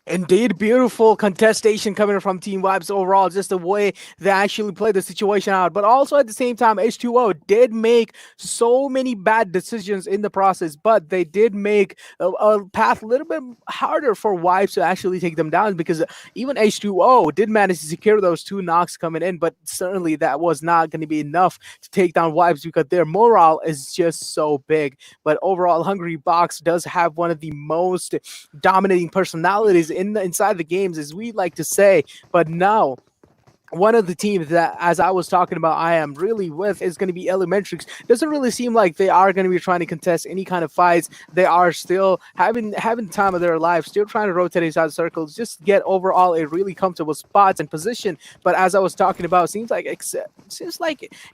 Indeed, beautiful contestation coming from Team Vibes overall, just the way they actually played the situation out. But also at the same time, H2O did make so many bad decisions in the process, but they did make a path a little bit harder for Vibes to actually take them down because even H2O did manage to secure those 2 knocks coming in, but certainly that was not going to be enough to take down Vibes because their morale is just so big. But overall, Hungry Box does have one of the most dominating personalities inside the games, as we like to say. But now, one of the teams that, as I was talking about, I am really with is going to be Elementrix. Doesn't really seem like they are going to be trying to contest any kind of fights. They are still having the time of their life, still trying to rotate inside circles, just get overall a really comfortable spot and position. But as I was talking about, seems like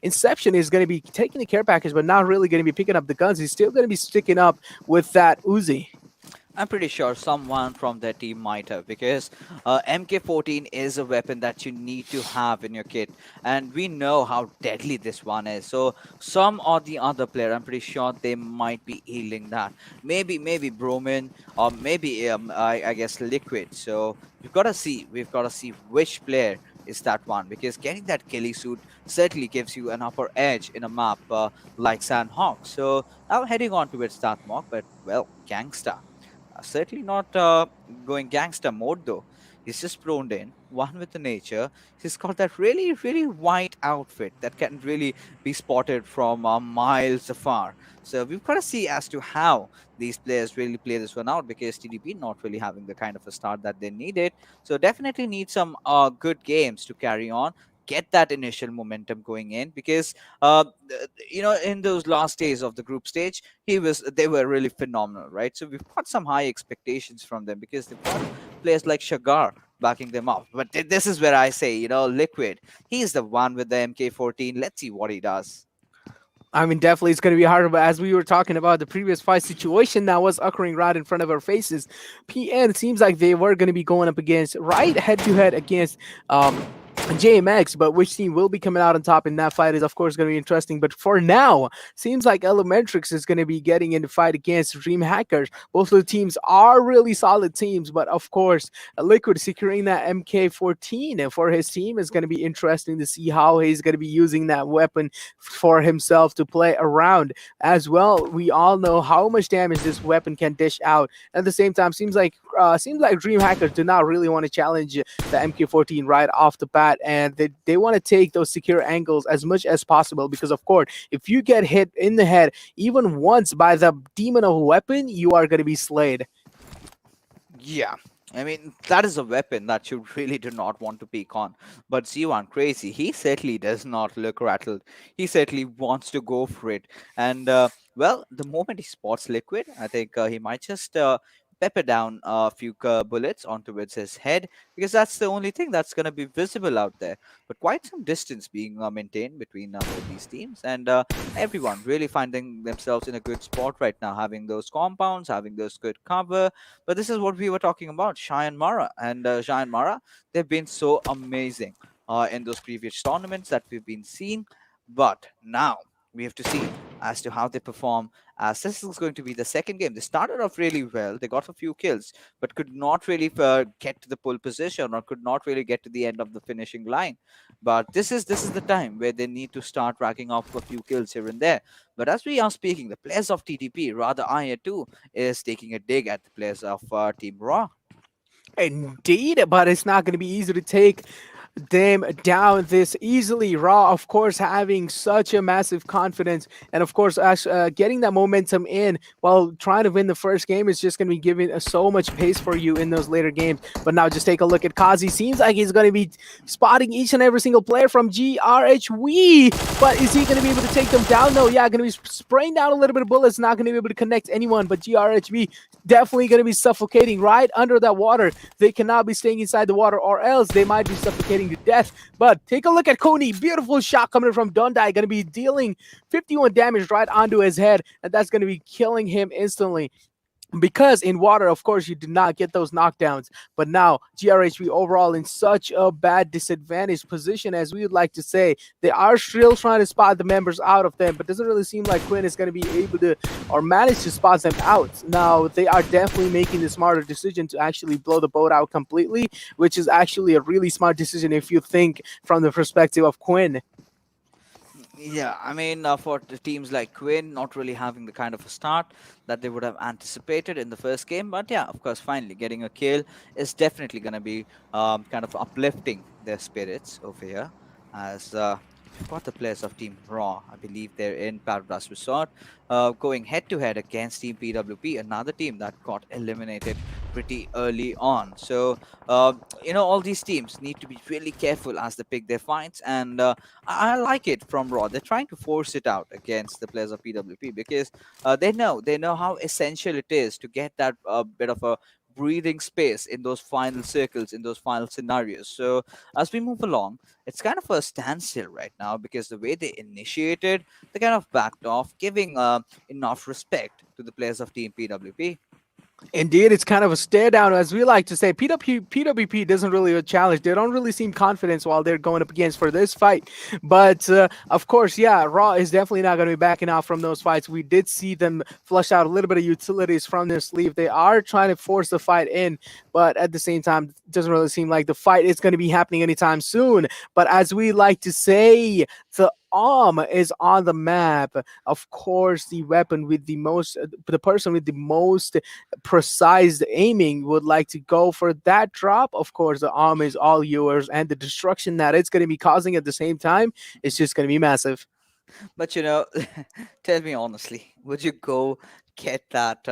Inception is going to be taking the care package, but not really going to be picking up the guns. He's still going to be sticking up with that Uzi. I'm pretty sure someone from their team might have because MK14 is a weapon that you need to have in your kit, and we know how deadly this one is. So some or the other player, I'm pretty sure they might be healing that. Maybe Bromin, or maybe I guess Liquid. So we've got to see which player is that one, because getting that Kelly suit certainly gives you an upper edge in a map like Sandhawk. So now heading on towards that mock, but well, Gangsta. Certainly not going gangster mode though. He's just thrown in, one with the nature. He's got that really, really white outfit that can really be spotted from miles afar. So we've got to see as to how these players really play this one out, because TDP not really having the kind of a start that they needed. So definitely need some good games to carry on. Get that initial momentum going in, because in those last days of the group stage, they were really phenomenal, right? So we've got some high expectations from them, because they've got players like Shagar backing them up. But this is where I say, Liquid, he's the one with the MK14. Let's see what he does. I mean, definitely it's going to be harder, but as we were talking about the previous fight situation that was occurring right in front of our faces, PN seems like they were going to be going up against right head to head against JMX, but which team will be coming out on top in that fight is, of course, going to be interesting. But for now, seems like Elementrix is going to be getting in the fight against DreamHackers. Both of the teams are really solid teams, but of course, Liquid securing that MK14 for his team is going to be interesting to see how he's going to be using that weapon for himself to play around as well. We all know how much damage this weapon can dish out. At the same time, seems like DreamHackers do not really want to challenge the MK14 right off the bat, and they want to take those secure angles as much as possible, because of course if you get hit in the head even once by the demon of a weapon, you are going to be slayed. Yeah. I mean, that is a weapon that you really do not want to peek on. But Z1 Crazy, he certainly does not look rattled. He certainly wants to go for it. And, well, the moment he spots Liquid, I think he might just pepper down a few bullets onto his head, because that's the only thing that's going to be visible out there. But quite some distance being maintained between both these teams. And everyone really finding themselves in a good spot right now, having those compounds, having those good cover. But this is what we were talking about, JyanMaara. And JyanMaara, they've been so amazing in those previous tournaments that we've been seeing. But now we have to see as to how they perform, as this is going to be the second game. They started off really well. They got a few kills, but could not really get to the pole position, or could not really get to the end of the finishing line. But this is the time where they need to start racking up a few kills here and there. But as we are speaking, the players of TDP, rather I too, is taking a dig at the players of Team Raw. Indeed, but it's not going to be easy to take them down this easily. Raw, of course, having such a massive confidence, and of course, getting that momentum in while trying to win the first game is just going to be giving so much pace for you in those later games. But now just take a look at Kazi. Seems like he's going to be spotting each and every single player from GRHW, but is he going to be able to take them down? No, yeah, going to be spraying down a little bit of bullets, not going to be able to connect anyone, but GRHW definitely going to be suffocating right under that water. They cannot be staying inside the water, or else they might be suffocating to death. But take a look at Kony. Beautiful shot coming from Dundai. Going to be dealing 51 damage right onto his head, and that's going to be killing him instantly. Because in water, of course, you do not get those knockdowns. But now, GRHB overall in such a bad disadvantaged position, as we would like to say. They are still trying to spot the members out of them, but doesn't really seem like KWIN is going to be able to or manage to spot them out. Now, they are definitely making the smarter decision to actually blow the boat out completely, which is actually a really smart decision if you think from the perspective of KWIN. Yeah, I mean, for the teams like KWIN, not really having the kind of a start that they would have anticipated in the first game. But yeah, of course, finally getting a kill is definitely going to be kind of uplifting their spirits over here. As we've got the players of Team Raw, I believe they're in Paradise Resort, going head to head against Team PWP, another team that got eliminated pretty early on. So, all these teams need to be really careful as they pick their fights. And I like it from Raw. They're trying to force it out against the players of PWP, because they know how essential it is to get that bit of a breathing space in those final circles, in those final scenarios. So as we move along, it's kind of a standstill right now, because the way they initiated, they kind of backed off, giving enough respect to the players of Team PWP. Indeed, it's kind of a stare down, as we like to say. PWP doesn't really challenge. They don't really seem confident while they're going up against for this fight. But of course, yeah, Raw is definitely not going to be backing out from those fights. We did see them flush out a little bit of utilities from their sleeve. They are trying to force the fight in, but at the same time, it doesn't really seem like the fight is going to be happening anytime soon. But as we like to say, the arm is on the map. Of course, the weapon with the person with the most precise aiming would like to go for that drop. Of course, the arm is all yours, and the destruction that it's going to be causing at the same time is just going to be massive. But tell me honestly, would you go get that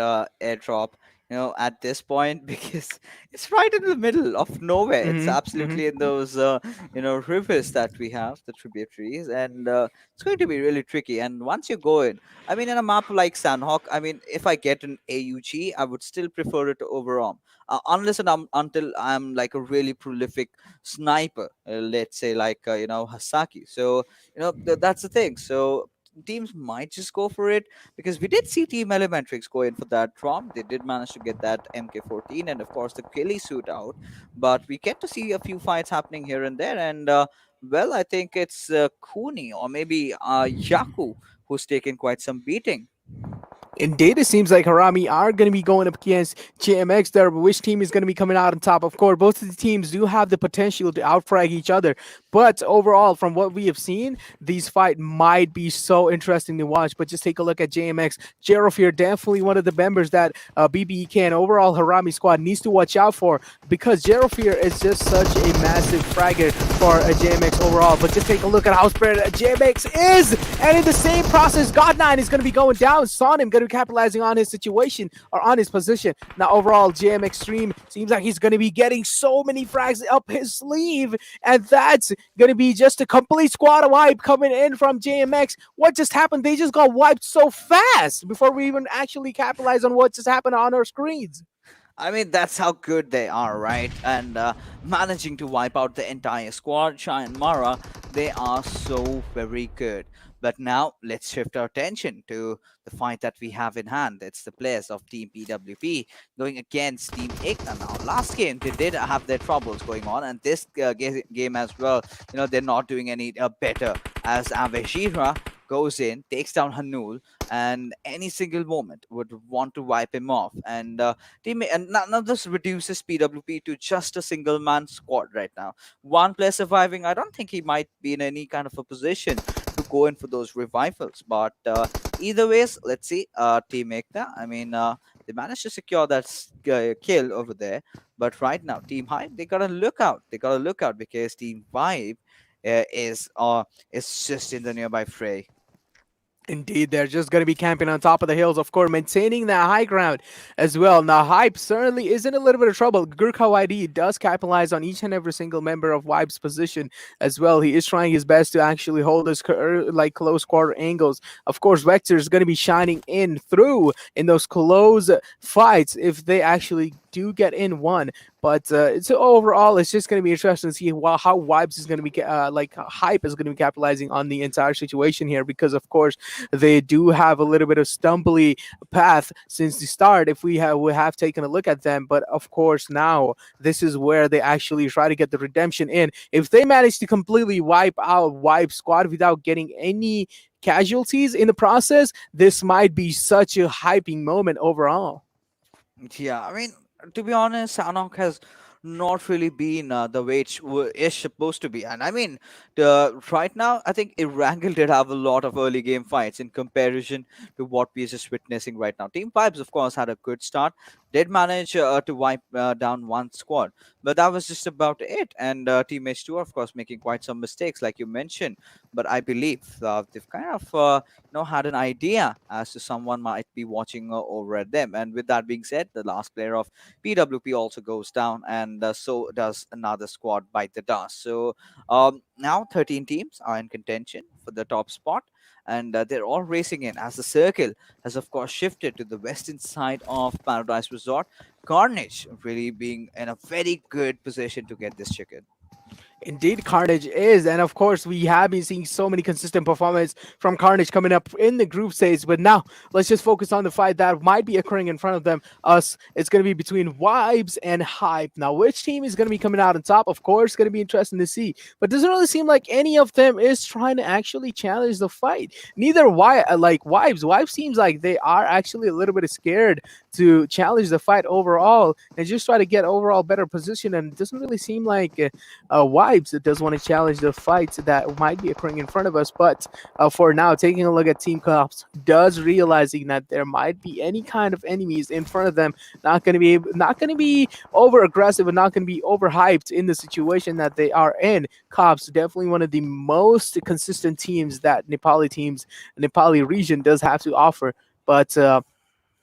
airdrop? At this point, because it's right in the middle of nowhere. It's Hmm. Hmm. absolutely in those rivers that we have, the tributaries, and it's going to be really tricky. And once you go in, I mean, in a map like Sanhok, I mean, if I get an AUG, I would still prefer it over ARM. Unless and until I'm like a really prolific sniper, let's say like Hasaki. So that's the thing. So teams might just go for it, because we did see Team Elementrix go in for that drop. They did manage to get that MK14 and of course the Killy suit out, but we get to see a few fights happening here and there. And well, I think it's Kuni or maybe Yaku who's taken quite some beating. Indeed, it seems like Harame are going to be going up against JMX there, but which team is going to be coming out on top? Of course, both of the teams do have the potential to outfrag each other, but overall, from what we have seen, these fight might be so interesting to watch. But just take a look at JMX. Jerofir, definitely one of the members that BBEK and overall Harame squad needs to watch out for, because Jerofir is just such a massive fragger for JMX overall. But just take a look at how spread JMX is, and in the same process, God9 is going to be going down. Saw him going to be capitalizing on his situation or on his position. Now, overall, JM Extreme seems like he's going to be getting so many frags up his sleeve, and that's going to be just a complete squad wipe coming in from JMX. What just happened? They just got wiped so fast before we even actually capitalize on what just happened on our screens. I mean, that's how good they are, right? And managing to wipe out the entire squad, JyanMaara, they are so very good. But now let's shift our attention to the fight that we have in hand. It's the players of Team PWP going against Team Ekta. Now, last game they did have their troubles going on, and this game as well. They're not doing any better, as Aveshira goes in, takes down Hanul, and any single moment would want to wipe him off. And teammate, and now this reduces PWP to just a single man squad right now. One player surviving, I don't think he might be in any kind of a position to go in for those revivals. But either ways, let's see. Team Ekta, I mean, they managed to secure that kill over there. But right now, Team Hive, they gotta look out. They gotta look out, because Team Five is just in the nearby fray. Indeed, they're just going to be camping on top of the hills, of course, maintaining that high ground as well. Now, Hype certainly is in a little bit of trouble. Gurkha YD does capitalize on each and every single member of Vibe's position as well. He is trying his best to actually hold his like close quarter angles. Of course, Vector is going to be shining in through in those close fights if they actually do get in one. But it's overall, it's just going to be interesting to see how Vibes is going to be like Hype is going to be capitalizing on the entire situation here, because of course they do have a little bit of stumbly path since the start. If we have taken a look at them, but of course now this is where they actually try to get the redemption in. If they manage to completely wipe out Wipe Squad without getting any casualties in the process, this might be such a hyping moment overall. Yeah, I mean, to be honest, Sanok has not really been the way is supposed to be. And I mean, right now, I think Erangel did have a lot of early game fights in comparison to what we're just witnessing right now. Team Pipes, of course, had a good start, did manage to wipe down one squad, but that was just about it. And Team H2, of course, making quite some mistakes, like you mentioned. But I believe they've kind of had an idea as to someone might be watching over at them. And with that being said, the last player of PWP also goes down, and so does another squad bite the dust. So now 13 teams are in contention for the top spot, and they're all racing in, as the circle has, of course, shifted to the western side of Paradise Resort. Carnage really being in a very good position to get this chicken. Indeed, Carnage is, and of course, we have been seeing so many consistent performance from Carnage coming up in the group stage. But now, let's just focus on the fight that might be occurring in front of them. Us, it's going to be between Vibes and Hype. Now, which team is going to be coming out on top? Of course, going to be interesting to see. But doesn't really seem like any of them is trying to actually challenge the fight. Neither like Vibes. Vibes seems like they are actually a little bit scared to challenge the fight overall and just try to get overall better position. And it doesn't really seem like Vibes that does want to challenge the fights that might be occurring in front of us. But for now, taking a look at Team Cops, does realizing that there might be any kind of enemies in front of them, not going to be over aggressive and not going to be overhyped in the situation that they are in. Cops definitely one of the most consistent teams that Nepali region does have to offer. But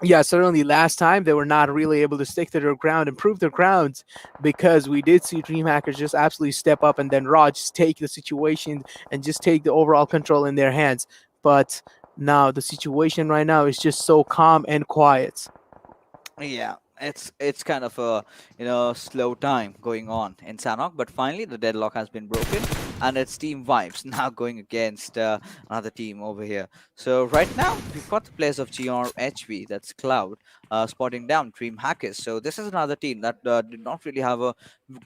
yeah, certainly last time they were not really able to stick to their ground and prove their grounds because we did see DreamHackers just absolutely step up and then Raw just take the situation and just take the overall control in their hands. But now the situation right now is just so calm and quiet. Yeah, it's kind of a slow time going on in Sanhok, but finally the deadlock has been broken, and it's Team Vibes now going against another team over here. So right now we've got the players of GRHV, that's Cloud, spotting down DreamHackers. So this is another team that did not really have a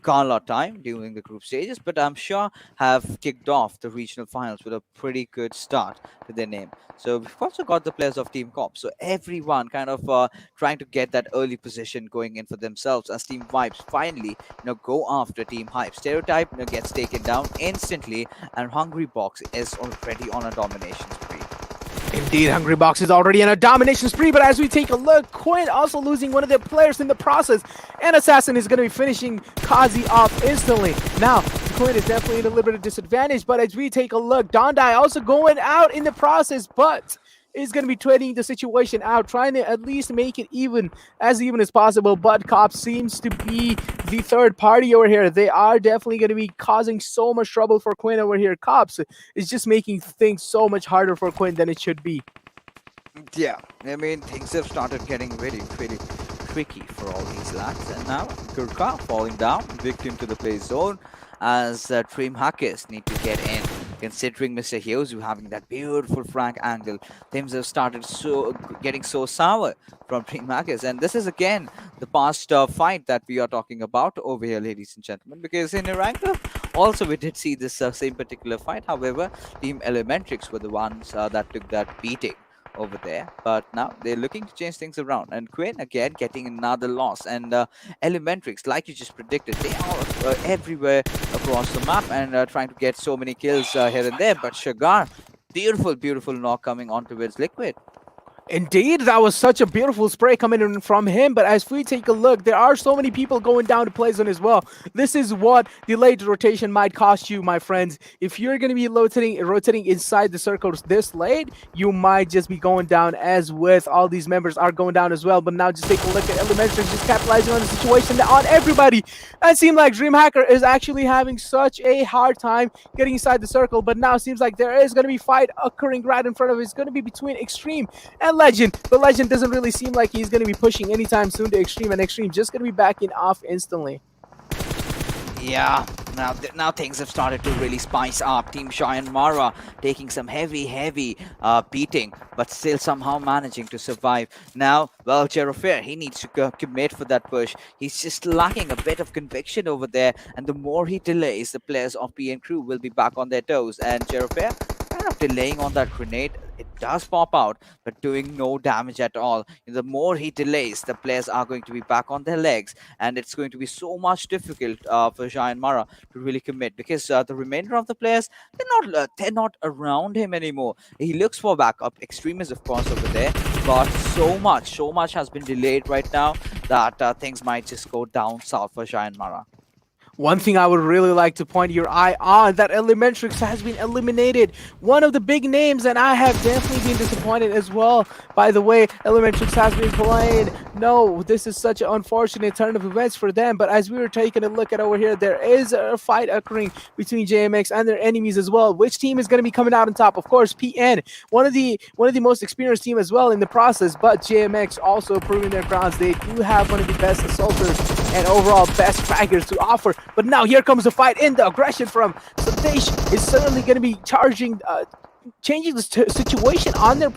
gala time during the group stages, but I'm sure have kicked off the regional finals with a pretty good start to their name. So we've also got the players of Team Corp. So everyone kind of trying to get that early position going in for themselves as Team Vibes finally go after Team Hype. Stereotype gets taken down instantly, and Hungry Box is already on a domination spree. Indeed, Hungry Box is already in a domination spree, but as we take a look, Quinn also losing one of their players in the process, and Assassin is going to be finishing Kazi off instantly. Now, Quinn is definitely in a little bit of disadvantage, but as we take a look, Dondai also going out in the process, but is going to be trading the situation out, trying to at least make it even as possible. But Cops seems to be the third party over here. They are definitely going to be causing so much trouble for Quinn over here. Cops is just making things so much harder for Quinn than it should be. Yeah, I mean, things have started getting really, really tricky for all these lads. And now, Gurkha falling down, victim to the play zone, as DreamHackers need to get in. Considering Mr. Hyozu having that beautiful frank angle, things have started getting so sour from DreamHackers. And this is again the past fight that we are talking about over here, ladies and gentlemen, because in Erangel, also we did see this same particular fight. However, Team Elementrix were the ones that took that beating over there, but now they're looking to change things around, and Quinn again getting another loss. And Elementrix, like you just predicted, they are everywhere across the map and trying to get so many kills here and there. But Shagar, beautiful knock coming onto its liquid. Indeed, that was such a beautiful spray coming in from him. But as we take a look, there are so many people going down to play zone as well. This is what delayed rotation might cost you, my friends. If you're going to be rotating inside the circles this late, you might just be going down, as with all these members are going down as well. But now just take a look at Elementrix just capitalizing on the situation on everybody. It seems like DreamHacker is actually having such a hard time getting inside the circle. But now it seems like there is going to be fight occurring right in front of it. It's going to be between Extreme and Legend. But Legend doesn't really seem like he's going to be pushing anytime soon to Extreme, and Extreme just going to be backing off instantly. Yeah, now things have started to really spice up. Team JyanMaara taking some heavy beating, but still somehow managing to survive. Now, well, Jerofair, he needs to commit for that push. He's just lacking a bit of conviction over there, and the more he delays, the players of PN Crew will be back on their toes. And Jerofair kind of delaying on that grenade. It does pop out, but doing no damage at all. The more he delays, the players are going to be back on their legs, and it's going to be so much difficult for JyanMaara to really commit, because the remainder of the players, they're not around him anymore. He looks for backup. Extreme is of course over there, but so much has been delayed right now that things might just go down south for JyanMaara. One thing I would really like to point your eye on, that Elementrix has been eliminated. One of the big names, and I have definitely been disappointed as well. By the way, Elementrix has been played. No, this is such an unfortunate turn of events for them. But as we were taking a look at over here, there is a fight occurring between JMX and their enemies as well. Which team is going to be coming out on top? Of course, PN, one of the most experienced team as well in the process. But JMX also proving their grounds. They do have one of the best assaulters and overall best fraggers to offer. But now here comes the fight in. The aggression from Sandesh is certainly going to be changing the situation on their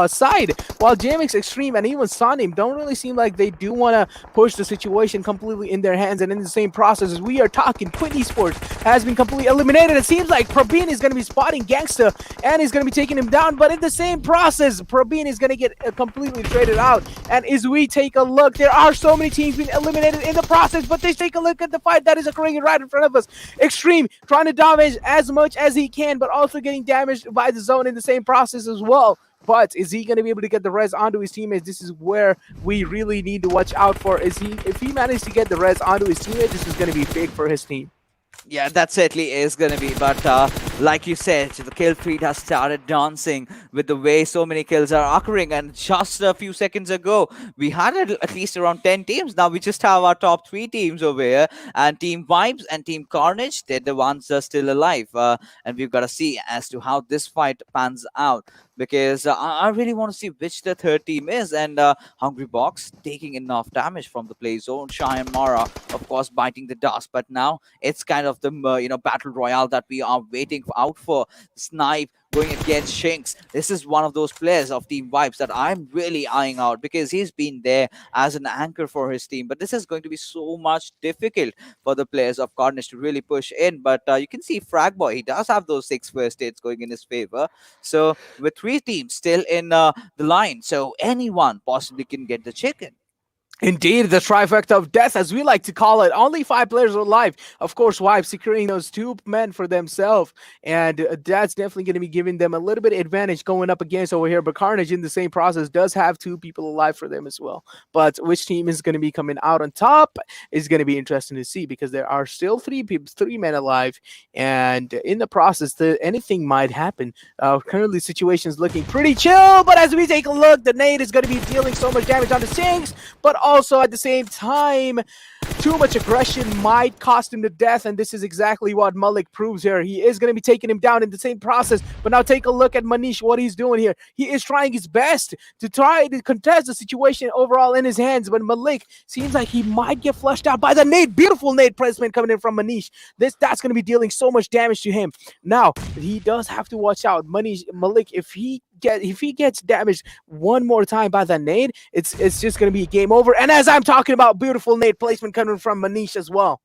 side, while JMX Extreme and even Sanim don't really seem like they do want to push the situation completely in their hands. And in the same process, as we are talking, KWIN Esports has been completely eliminated. It seems like Probeen is going to be spotting Gangsta and he's going to be taking him down, but in the same process, Probeen is going to get completely traded out. And as we take a look, there are so many teams being eliminated in the process, but they take a look at the fight that is occurring right in front of us. Extreme trying to damage as much as he can, but also getting damaged by the zone in the same process as well. But is he going to be able to get the res onto his teammates? This is where we really need to watch out for. If he managed to get the res onto his teammates, this is going to be big for his team. Yeah, that certainly is going to be. But like you said, the kill feed has started dancing with the way so many kills are occurring. And just a few seconds ago, we had at least around 10 teams. Now we just have our top 3 teams over here. And Team Vibes and Team Carnage, they're the ones that are still alive. And we've got to see as to how this fight pans out. Because I really want to see which the third team is. And Hungry Box taking enough damage from the play zone. JyanMaara, of course, biting the dust. But now it's kind of the battle royale that we are waiting out for. Snipe going against Shinx. This is one of those players of Team Vibes that I'm really eyeing out because he's been there as an anchor for his team. But this is going to be so much difficult for the players of Carnage to really push in. But you can see Fragboy, he does have those 6 first hits going in his favor. So with 3 teams still in the line, so anyone possibly can get the chicken. Indeed, the trifecta of death, as we like to call it. Only 5 players are alive. Of course, Wife securing those 2 men for themselves. And that's definitely going to be giving them a little bit of advantage going up against over here. But Carnage, in the same process, does have 2 people alive for them as well. But which team is going to be coming out on top is going to be interesting to see, because there are still 3 men alive. And in the process, anything might happen. Currently, the situation is looking pretty chill. But as we take a look, the nade is going to be dealing so much damage on the Shinx. But also at the same time, too much aggression might cost him to death, and this is exactly what Malik proves here. He is going to be taking him down in the same process. But now take a look at Manish, what he's doing here. He is trying his best to try to contest the situation overall in his hands, but Malik seems like he might get flushed out by the nade. Beautiful nade placement coming in from Manish. That's going to be dealing so much damage to him. Now he does have to watch out. Malik, if he gets damaged one more time by the nade, it's just going to be a game over. And as I'm talking about, beautiful nade placement coming from Manish as well.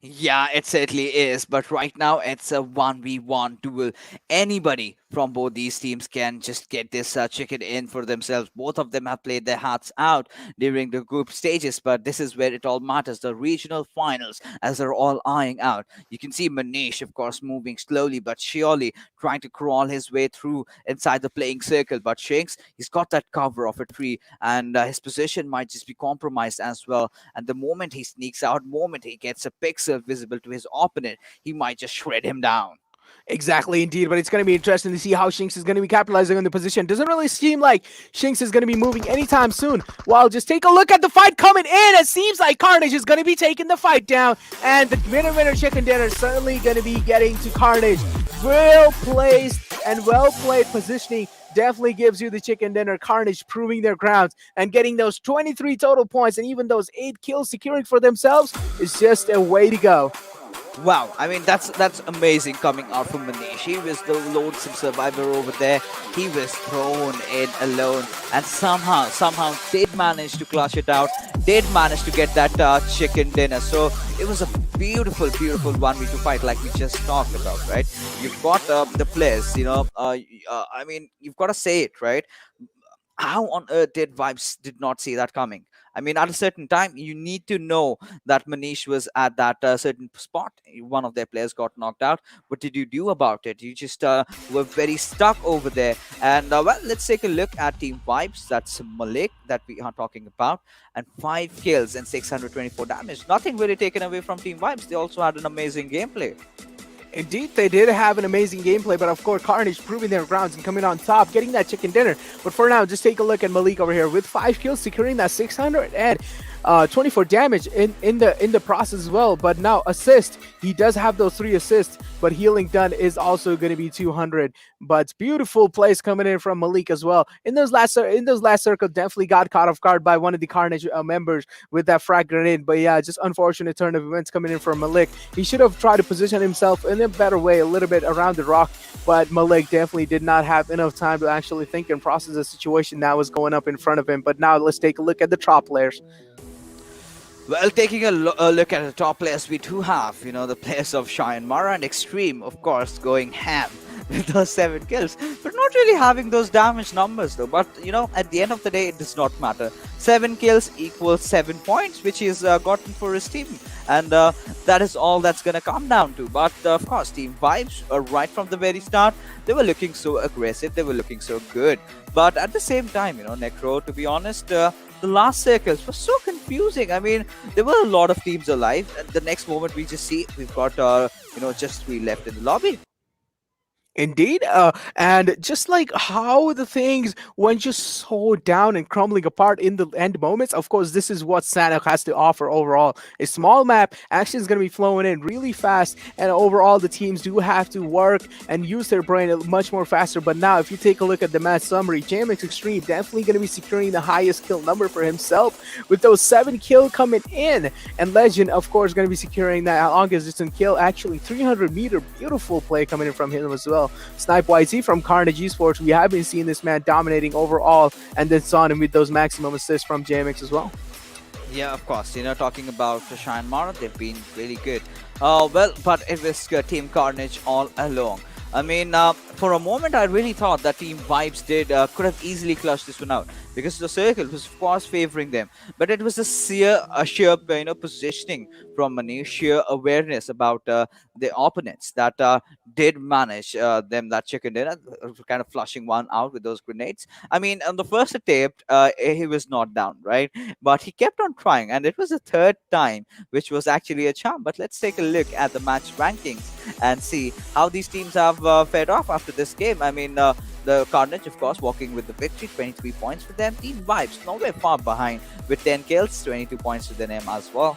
Yeah, it certainly is. But right now, it's a 1v1 duel. Anybody from both these teams can just get this chicken in for themselves. Both of them have played their hearts out during the group stages, but this is where it all matters, the regional finals, as they're all eyeing out. You can see Manish, of course, moving slowly but surely, trying to crawl his way through inside the playing circle. But Shinx, he's got that cover of a tree, and his position might just be compromised as well. And the moment he sneaks out, moment he gets a pixel visible to his opponent, he might just shred him down. Exactly, indeed. But it's going to be interesting to see how Shinx is going to be capitalizing on the position. Doesn't really seem like Shinx is going to be moving anytime soon. Well, just take a look at the fight coming in. It seems like Carnage is going to be taking the fight down. And the winner chicken dinner is certainly going to be getting to Carnage. Well placed and well played positioning definitely gives you the chicken dinner. Carnage proving their grounds and getting those 23 total points and even those 8 kills securing for themselves is just a way to go. Wow, I mean, that's amazing coming out from Manish. He was the lonesome survivor over there. He was thrown in alone and somehow did manage to clutch it out, did manage to get that chicken dinner. So it was a beautiful 1v2 fight like we just talked about, right? You've got the players, I mean, you've got to say it, right? How on earth did Vibes did not see that coming? I mean, at a certain time, you need to know that Manish was at that certain spot. One of their players got knocked out. What did you do about it? You just were very stuck over there. And, well, let's take a look at Team Vibes. That's Malik that we are talking about. And 5 kills and 624 damage. Nothing really taken away from Team Vibes. They also had an amazing gameplay. Indeed, they did have an amazing gameplay, but of course, Carnage proving their grounds and coming on top, getting that chicken dinner. But for now, just take a look at Malik over here with 5 kills, securing that 600 and 24 damage in the process as well. But now assist, he does have those 3 assists, but healing done is also going to be 200. But beautiful plays coming in from Malik as well. In those last circle, definitely got caught off guard by one of the Carnage members with that frag grenade. But yeah, just unfortunate turn of events coming in from Malik. He should have tried to position himself in a better way, a little bit around the rock, but Malik definitely did not have enough time to actually think and process the situation that was going up in front of him. But now let's take a look at the top players. Well, taking a look at the top players, we do have, the players of JyanMaara and Extreme, of course, going ham with those 7 kills, but not really having those damage numbers though. But at the end of the day, it does not matter. 7 kills equals 7 points, which is gotten for his team, and that is all that's gonna come down to. But of course, team vibes, right from the very start, they were looking so aggressive, they were looking so good. But at the same time, Necro, to be honest, the last circles were so confusing. I mean, there were a lot of teams alive, and the next moment we just see we've got just 3 left in the lobby. Indeed, and just like how the things went just so down and crumbling apart in the end moments. Of course, this is what Sanhok has to offer overall. A small map, action is going to be flowing in really fast, and overall the teams do have to work and use their brain much more faster. But now, if you take a look at the match summary, JMX Extreme definitely going to be securing the highest kill number for himself with those 7 kills coming in, and Legend, of course, going to be securing that longest distance kill. Actually, 300-meter, beautiful play coming in from him as well. Snipe YZ from Carnage Esports. We have been seeing this man dominating overall, and then saw him with those maximum assists from JMX as well. Yeah, of course. Talking about JyanMaara, they've been really good. But it was Team Carnage all along. I mean, for a moment, I really thought that Team Vibes could have easily clutched this one out, because the circle was, of course, favoring them. But it was a sheer positioning from Manish, sheer awareness about the opponents that did manage them that chicken dinner, kind of flushing one out with those grenades. I mean, on the first attempt, he was not down, right? But he kept on trying, and it was the third time, which was actually a charm. But let's take a look at the match rankings and see how these teams have fared off after this game. I mean, the Carnage, of course, walking with the victory, 23 points for them. Team Vibes, nowhere far behind with 10 kills, 22 points to them as well.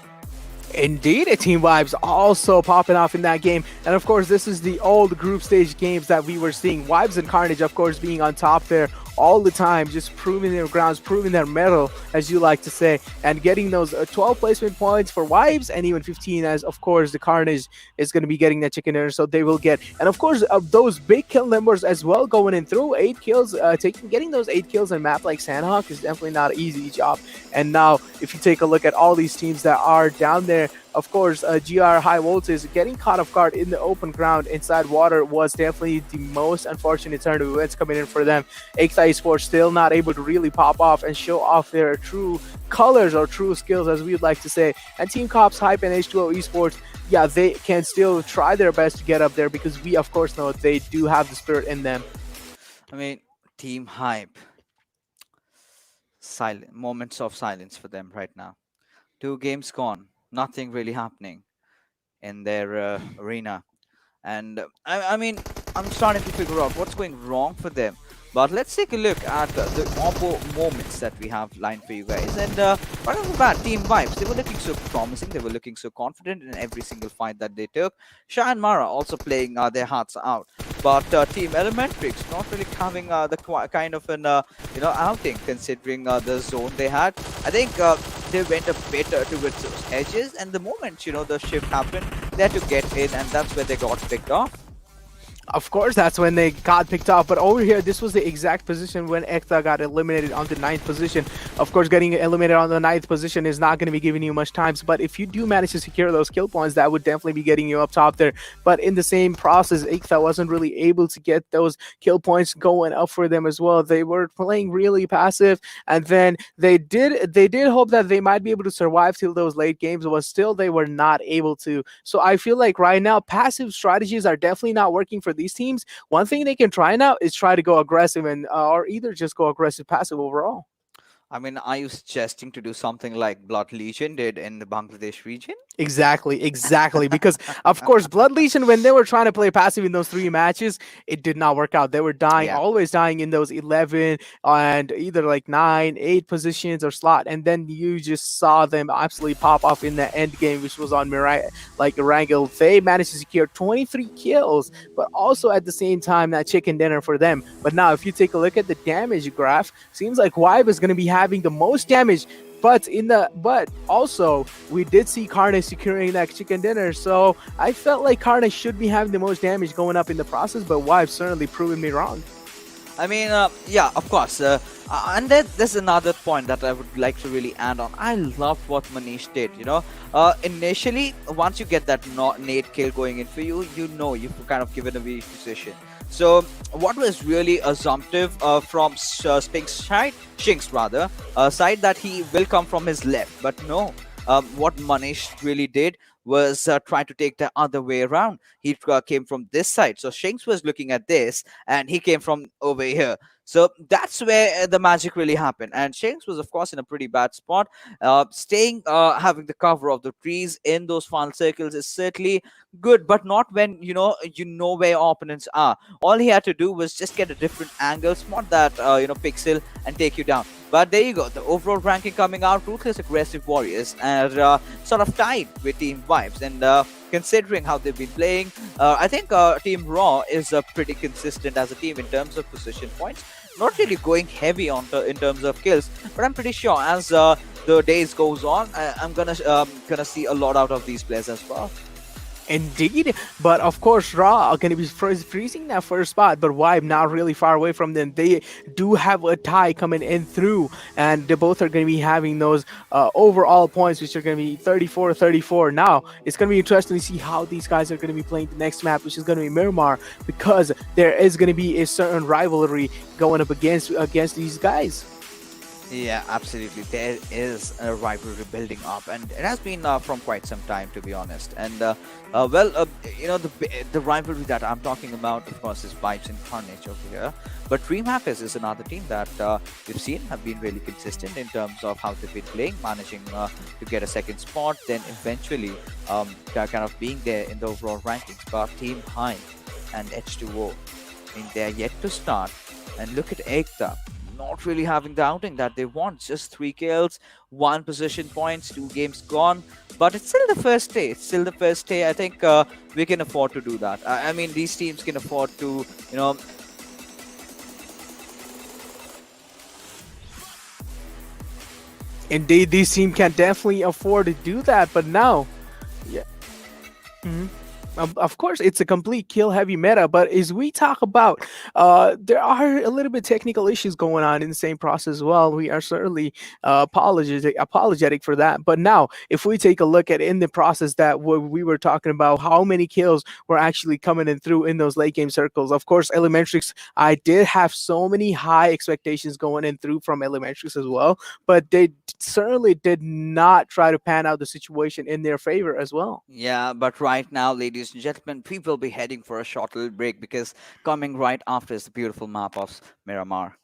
Indeed, a Team Vibes also popping off in that game. And of course, this is the old group stage games that we were seeing. Vibes and Carnage, of course, being on top there all the time, just proving their grounds, proving their mettle, as you like to say, and getting those 12 placement points for Vibes, and even 15 as, of course, the Carnage is going to be getting that chicken dinner, so they will get. And of course, those big kill numbers as well going in through 8 kills, getting those 8 kills in map like Sanhok is definitely not an easy job. And now, if you take a look at all these teams that are down there, of course, GRxHIGHVOLTAGE getting caught off guard in the open ground inside water was definitely the most unfortunate turn of events coming in for them. Ekta Esports still not able to really pop off and show off their true colors or true skills, as we would like to say. And Team Cops, Hype, and H2o Esports, yeah, they can still try their best to get up there, because we, of course, know they do have the spirit in them. I mean, Team Hype, silent moments of silence for them right now. 2 games gone, nothing really happening in their arena. And I mean, I'm starting to figure out what's going wrong for them. But let's take a look at the oppo moments that we have lined for you guys. And right off the bat, Team Vibes, they were looking so promising. They were looking so confident in every single fight that they took. JyanMaara also playing their hearts out. But Team Elementrix not really having the kind of an outing, considering the zone they had. I think they went a bit towards those edges, and the moment the shift happened, they had to get in, and that's where they got picked off. Of course, that's when they got picked off. But over here, this was the exact position when Ekta got eliminated on the 9th position. Of course, getting eliminated on the 9th position is not going to be giving you much time. But if you do manage to secure those kill points, that would definitely be getting you up top there. But in the same process, Ekta wasn't really able to get those kill points going up for them as well. They were playing really passive, and then they did hope that they might be able to survive till those late games, but still they were not able to. So I feel like right now, passive strategies are definitely not working for these teams. One thing they can try now is try to go aggressive, and or either just go aggressive passive overall. I mean, are you suggesting to do something like Blood Legion did in the Bangladesh region? Exactly, exactly. Because of course, Blood Legion, when they were trying to play passive in those 3 matches, it did not work out. They were dying, Yeah. always dying in those 11 and either like 9, 8 positions or slot, and then you just saw them absolutely pop off in the end game, which was on Mirai, like Erangel. They managed to secure 23 kills, but also at the same time that chicken dinner for them. But now, if you take a look at the damage graph, seems like Vibe is going to be having the most damage. But also we did see Carnage securing that chicken dinner, so I felt like Carnage should be having the most damage going up in the process, but Wive certainly proven me wrong. I mean, yeah, of course. And there's another point that I would like to really add on. I loved what Manish did. Initially, once you get that nade kill going in for you, you've kind of given away position. So what was really assumptive from Shinx rather, side that he will come from his left, but no. What Manish really did was try to take the other way around. He came from this side. So Shinx was looking at this and he came from over here. So that's where the magic really happened. And Shinx was, of course, in a pretty bad spot. Having the cover of the trees in those final circles is certainly good, but not when you know where your opponents are. All he had to do was just get a different angle, spot that pixel, and take you down. But there you go, the overall ranking coming out, Ruthless Aggressive Warriors are sort of tied with Team Vibes. And considering how they've been playing, I think Team Raw is pretty consistent as a team in terms of position points. Not really going heavy in terms of kills, but I'm pretty sure as the days goes on, I'm gonna see a lot out of these players as well. Indeed, but of course, Raw are going to be freezing that first spot, but Vibe not really far away from them. They do have a tie coming in through, and they both are going to be having those overall points, which are going to be 34-34. Now, it's going to be interesting to see how these guys are going to be playing the next map, which is going to be Miramar, because there is going to be a certain rivalry going up against these guys. Yeah, absolutely. There is a rivalry building up, and it has been from quite some time, to be honest. And the rivalry that I'm talking about, of course, is Vibes and Carnage over here. But DreamHackers is another team that we've seen have been really consistent in terms of how they've been playing, managing to get a second spot, then eventually kind of being there in the overall rankings. But Team High and H2o, I mean, they're yet to start. And look at Ekta. Not really having the outing that they want. Just 3 kills, 1 position points, 2 games gone. But it's still the first day. I think we can afford to do that. I mean, these teams can afford to, Indeed, these teams can definitely afford to do that, but now, yeah. Mhm. Of course, it's a complete kill-heavy meta, but as we talk about, there are a little bit technical issues going on in the same process as well. We are certainly apologetic for that. But now, if we take a look at in the process that we were talking about, how many kills were actually coming in through in those late game circles. Of course, Elementrix, I did have so many high expectations going in through from Elementrix as well, but they certainly did not try to pan out the situation in their favor as well. yeah. But right now, ladies and gentlemen, we will be heading for a short little break because coming right after is the beautiful map of Miramar.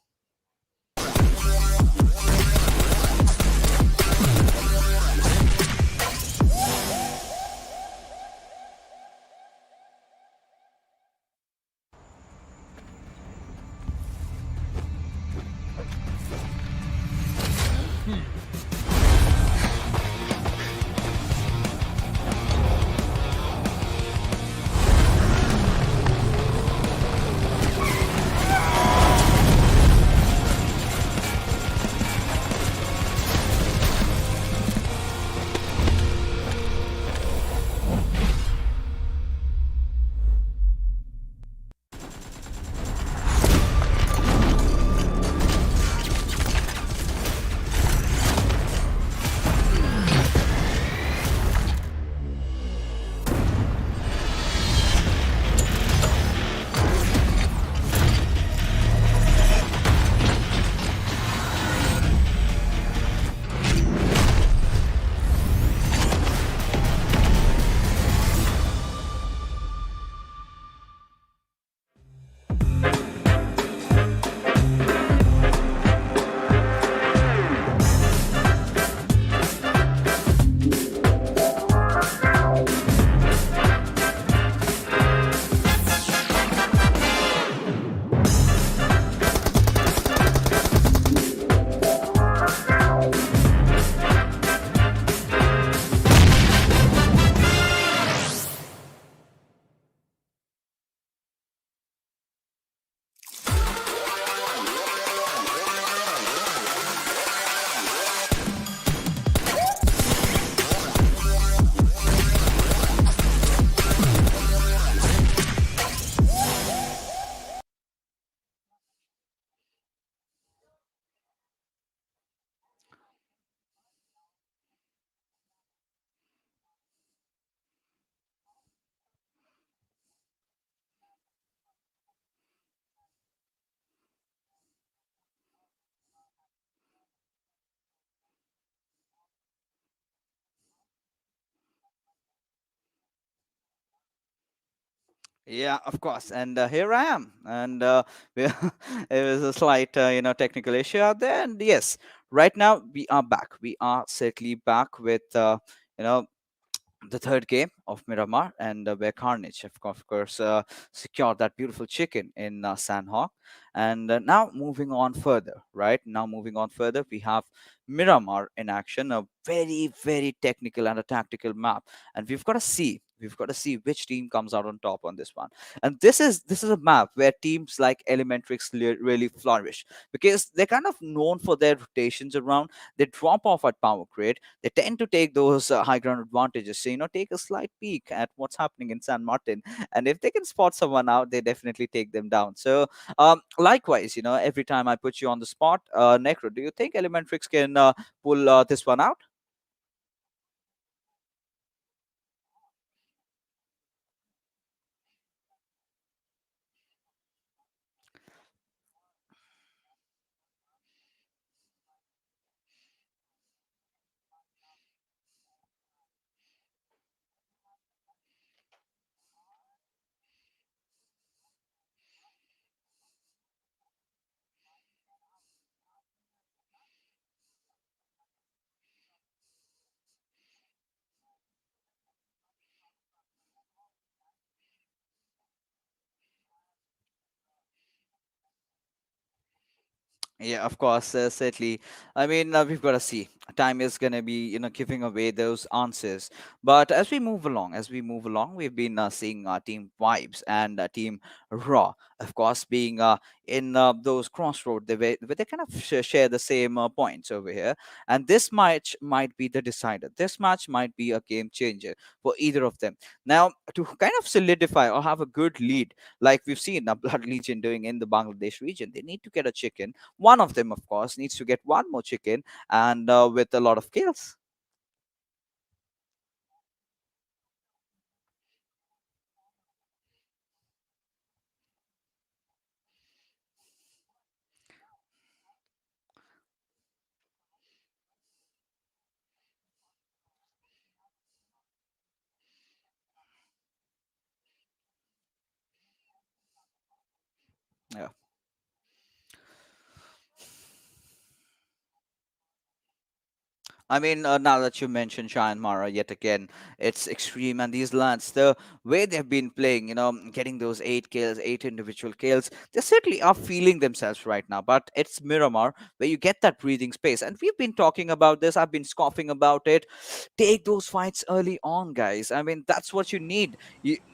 Yeah, of course. And here I am. And we it was a slight, technical issue out there. And yes, right now we are back. We are certainly back with, you know, the third game of Miramar, and where Carnage, of course, secured that beautiful chicken in Sanhok. And now moving on further, right? Now moving on further, we have Miramar in action, a very, very technical and a tactical map, and we've got to see. We've got to see which team comes out on top on this one. And this is a map where teams like Elementrix really flourish because they're kind of known for their rotations around. They drop off at power grid, they tend to take those high ground advantages. So, take a slight peek at what's happening in San Martin. And if they can spot someone out, they definitely take them down. So, likewise, every time I put you on the spot, Necro, do you think Elementrix can pull this one out? Yeah, of course, certainly. I mean, we've got to see. Time is going to be, giving away those answers. But as we move along, we've been seeing Team Vibes and Team Raw, of course, being in those crossroads where they kind of share the same points over here. And this match might be the decider. This match might be a game changer for either of them. Now, to kind of solidify or have a good lead, like we've seen Blood Legion doing in the Bangladesh region, they need to get a chicken. One of them, of course, needs to get one more chicken, and with a lot of kills. Yeah. I mean, now that you mentioned JyanMaara yet again, it's extreme. And these lads, the way they've been playing, getting those 8 kills, 8 individual kills, they certainly are feeling themselves right now. But it's Miramar where you get that breathing space. And we've been talking about this, I've been scoffing about it. Take those fights early on, guys. I mean, that's what you need.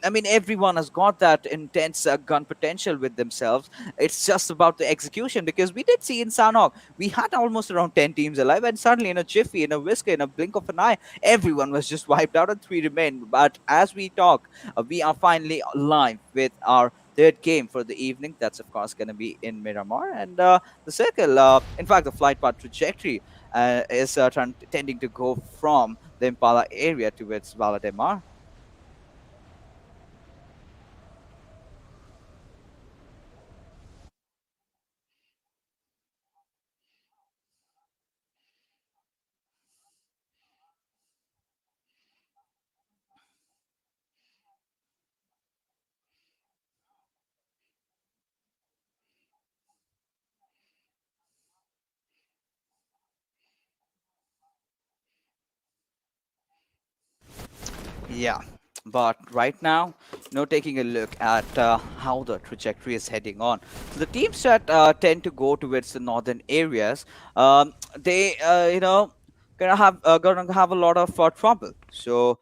I mean, everyone has got that intense gun potential with themselves. It's just about the execution because we did see in Sanhok we had almost around 10 teams alive, and suddenly, in a jiffy, in a whisker, in a blink of an eye, everyone was just wiped out and three remained. But as we talk, we are finally live with our third game for the evening. That's, of course, going to be in Miramar. And the circle, in fact, the flight path trajectory is tending to go from the Impala area towards Valademar. Yeah, but right now, taking a look at how the trajectory is heading on. So the teams that tend to go towards the northern areas, they, gonna have a lot of trouble. So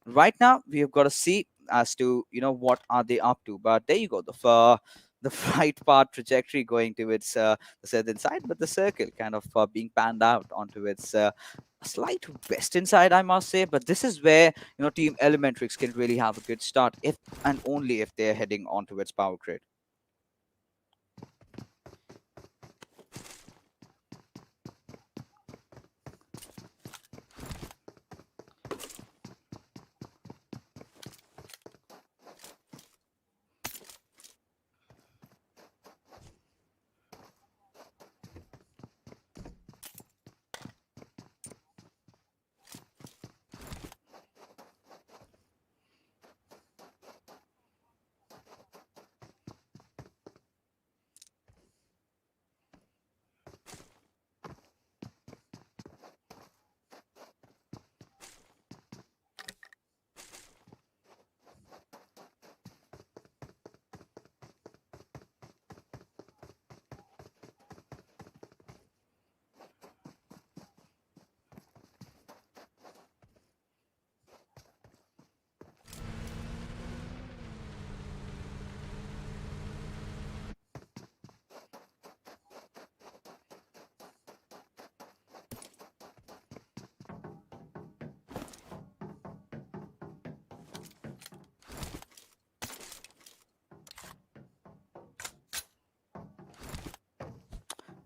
right now, we have got to see as to what are they up to. But there you go, the flight path trajectory going towards the southern side, but the circle kind of being panned out onto its a slight western side, I must say. But this is where Team Elementrix can really have a good start, if and only if they're heading on towards power grid.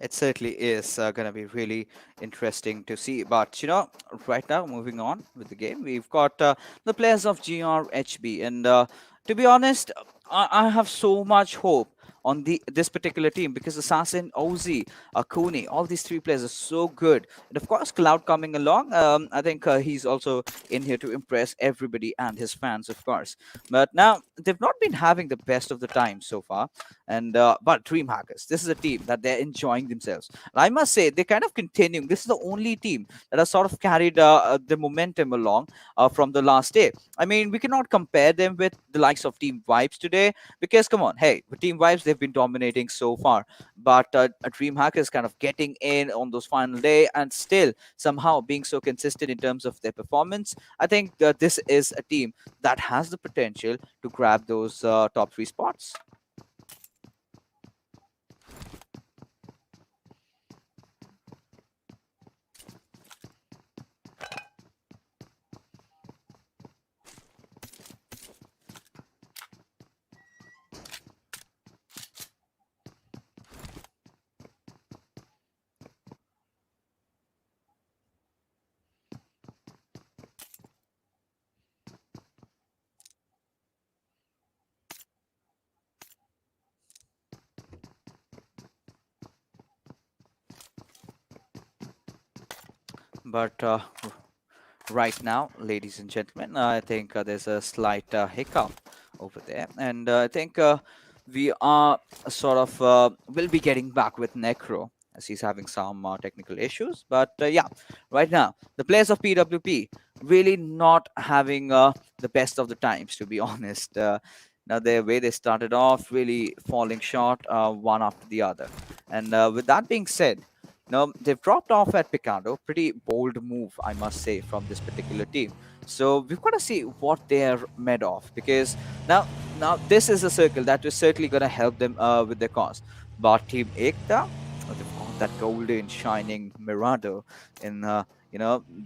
It certainly is going to be really interesting to see. But, right now, moving on with the game, we've got the players of GRHB. And to be honest, I have so much hope on this particular team because Assassin, Ozzy, Kuni, all these three players are so good. And of course, Cloud coming along, I think he's also in here to impress everybody and his fans, of course. But now, they've not been having the best of the time so far. And but DreamHackers, this is a team that they're enjoying themselves. And I must say, they're kind of continuing. This is the only team that has sort of carried the momentum along from the last day. I mean, we cannot compare them with the likes of Team Vibes today because, come on, hey, with Team Vibes, they've been dominating so far. But DreamHackers kind of getting in on those final day and still somehow being so consistent in terms of their performance. I think this is a team that has the potential to grab those top three spots. But right now, ladies and gentlemen, I think there's a slight hiccup over there, and I think we are sort of will be getting back with Necro as he's having some technical issues. But yeah, right now the players of PWP really not having the best of the times, to be honest. Now the way they started off, really falling short one after the other, and with that being said. Now they've dropped off at Picado. Pretty bold move, I must say, from this particular team. So we've got to see what they're made of because now, now this is a circle that is certainly going to help them with their cause. But Team Ekta, they've got that golden shining Mirado in the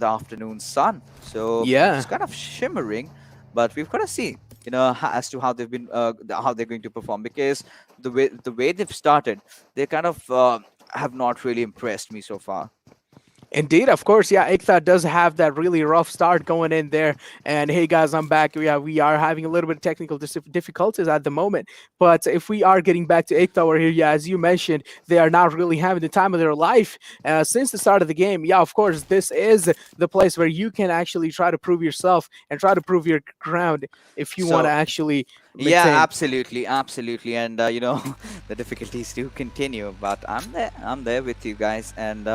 afternoon sun. So Yeah. it's kind of shimmering, but we've got to see. As to how they've been, how they're going to perform, because the way they've started, they kind of have not really impressed me so far. Indeed, of course, yeah. Ekta does have that really rough start going in there. And hey, guys, I'm back. Yeah, we are having a little bit of technical difficulties at the moment. But if we are getting back to Ekta over here, yeah, as you mentioned, they are not really having the time of their life since the start of the game. Yeah, of course, this is the place where you can actually try to prove yourself and try to prove your ground if you want to So actually yeah, maintain. absolutely, absolutely, and the difficulties do continue, but I'm there with you guys, and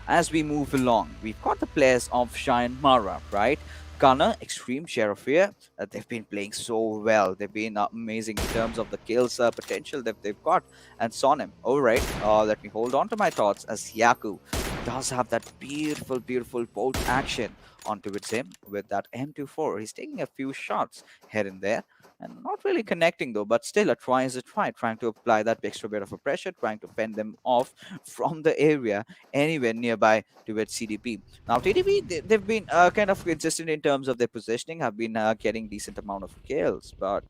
as we move along, we've got the players of JyanMaara, right? Gunner, Extreme, Sheriffia, they've been playing so well. They've been amazing in terms of the kills potential that they've got. And Sonim, all right, let me hold on to my thoughts as Yaku does have that beautiful, beautiful bolt action onto its him with that M24. He's taking a few shots here and there and not really connecting though, but still a try is a try, trying to apply that extra bit of a pressure, trying to fend them off from the area anywhere nearby towards CDP. Now, TDP, they've been kind of consistent in terms of their positioning, have been getting decent amount of kills, but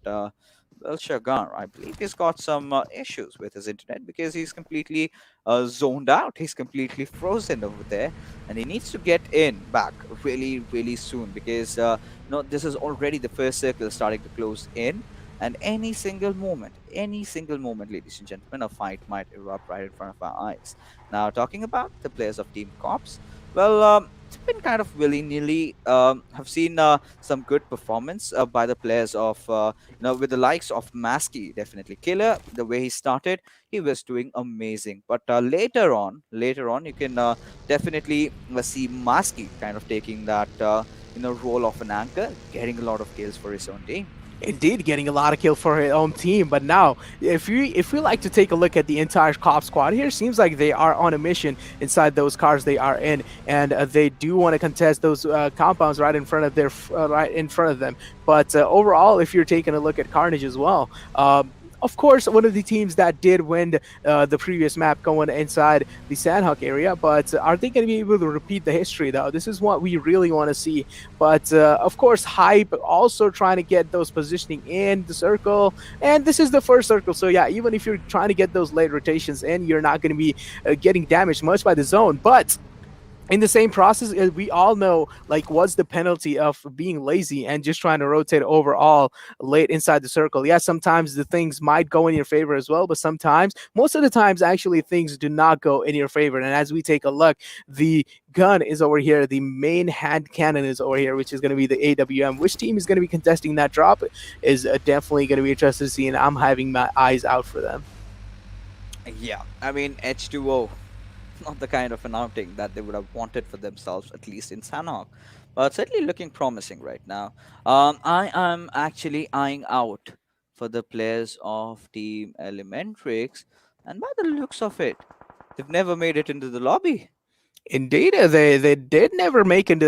well, Shagar, I believe he's got some issues with his internet because he's completely zoned out. He's completely frozen over there, and he needs to get in back really, really soon because this is already the first circle starting to close in. And any single moment, ladies and gentlemen, a fight might erupt right in front of our eyes. Now, talking about the players of Team Cops, well, it's been kind of willy-nilly. Have seen some good performance by the players of, with the likes of Maskey, definitely Killer. The way he started, he was doing amazing. But later on, you can definitely see Maskey kind of taking that, role of an anchor, getting a lot of kills for his own team. Indeed, getting a lot of kills for his own team. But now, if we like to take a look at the entire cop squad here, seems like they are on a mission inside those cars they are in, and they do want to contest those compounds right in front of right in front of them. But overall, if you're taking a look at Carnage as well. Of course, one of the teams that did win the previous map going inside the Sanhok area, but are they going to be able to repeat the history though? This is what we really want to see. But of course, Hype also trying to get those positioning in the circle, and this is the first circle. So yeah, even if you're trying to get those late rotations in, you're not going to be getting damaged much by the zone. But in the same process, we all know like what's the penalty of being lazy and just trying to rotate overall late inside the circle. Yeah, sometimes the things might go in your favor as well, but sometimes, most of the times, actually things do not go in your favor. And as we take a look, the gun is over here, the main hand cannon is over here, which is going to be the AWM. Which team is going to be contesting that drop is definitely going to be interested to see, and I'm having my eyes out for them. Yeah, I mean H2o, not the kind of an outing that they would have wanted for themselves, at least in Sanhok. But certainly looking promising right now. I am actually eyeing out for the players of Team Elementrix, and by the looks of it, they've never made it into the lobby. Indeed, they did never make it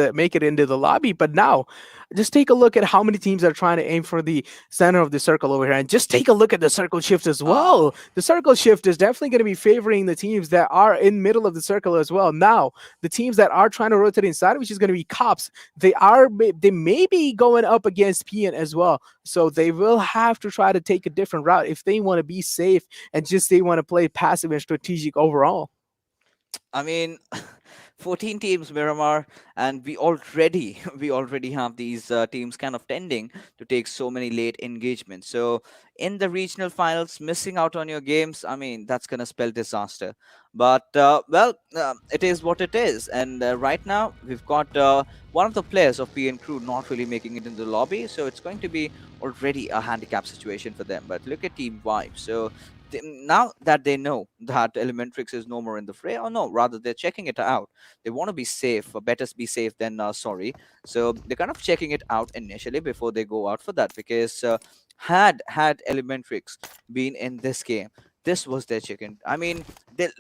into the lobby, but now just take a look at how many teams are trying to aim for the center of the circle over here, and just take a look at the circle shift as well. Oh, The circle shift is definitely going to be favoring the teams that are in middle of the circle as well. Now, the teams that are trying to rotate inside, which is going to be cops, they may be going up against PN as well, so they will have to try to take a different route if they want to be safe and just they want to play passive and strategic overall. I mean, 14 teams Miramar, and we already have these teams kind of tending to take so many late engagements. So in the regional finals, missing out on your games, I mean, that's gonna spell disaster. But well, it is what it is. And right now we've got one of the players of PN crew not really making it in the lobby, so it's going to be already a handicap situation for them. But look at Team Vibe. So now that they know that Elementrix is no more in the fray, or no, rather they're checking it out. They want to be safe, or better be safe than sorry. So they're kind of checking it out initially before they go out for that, because had Elementrix been in this game, this was their chicken. I mean,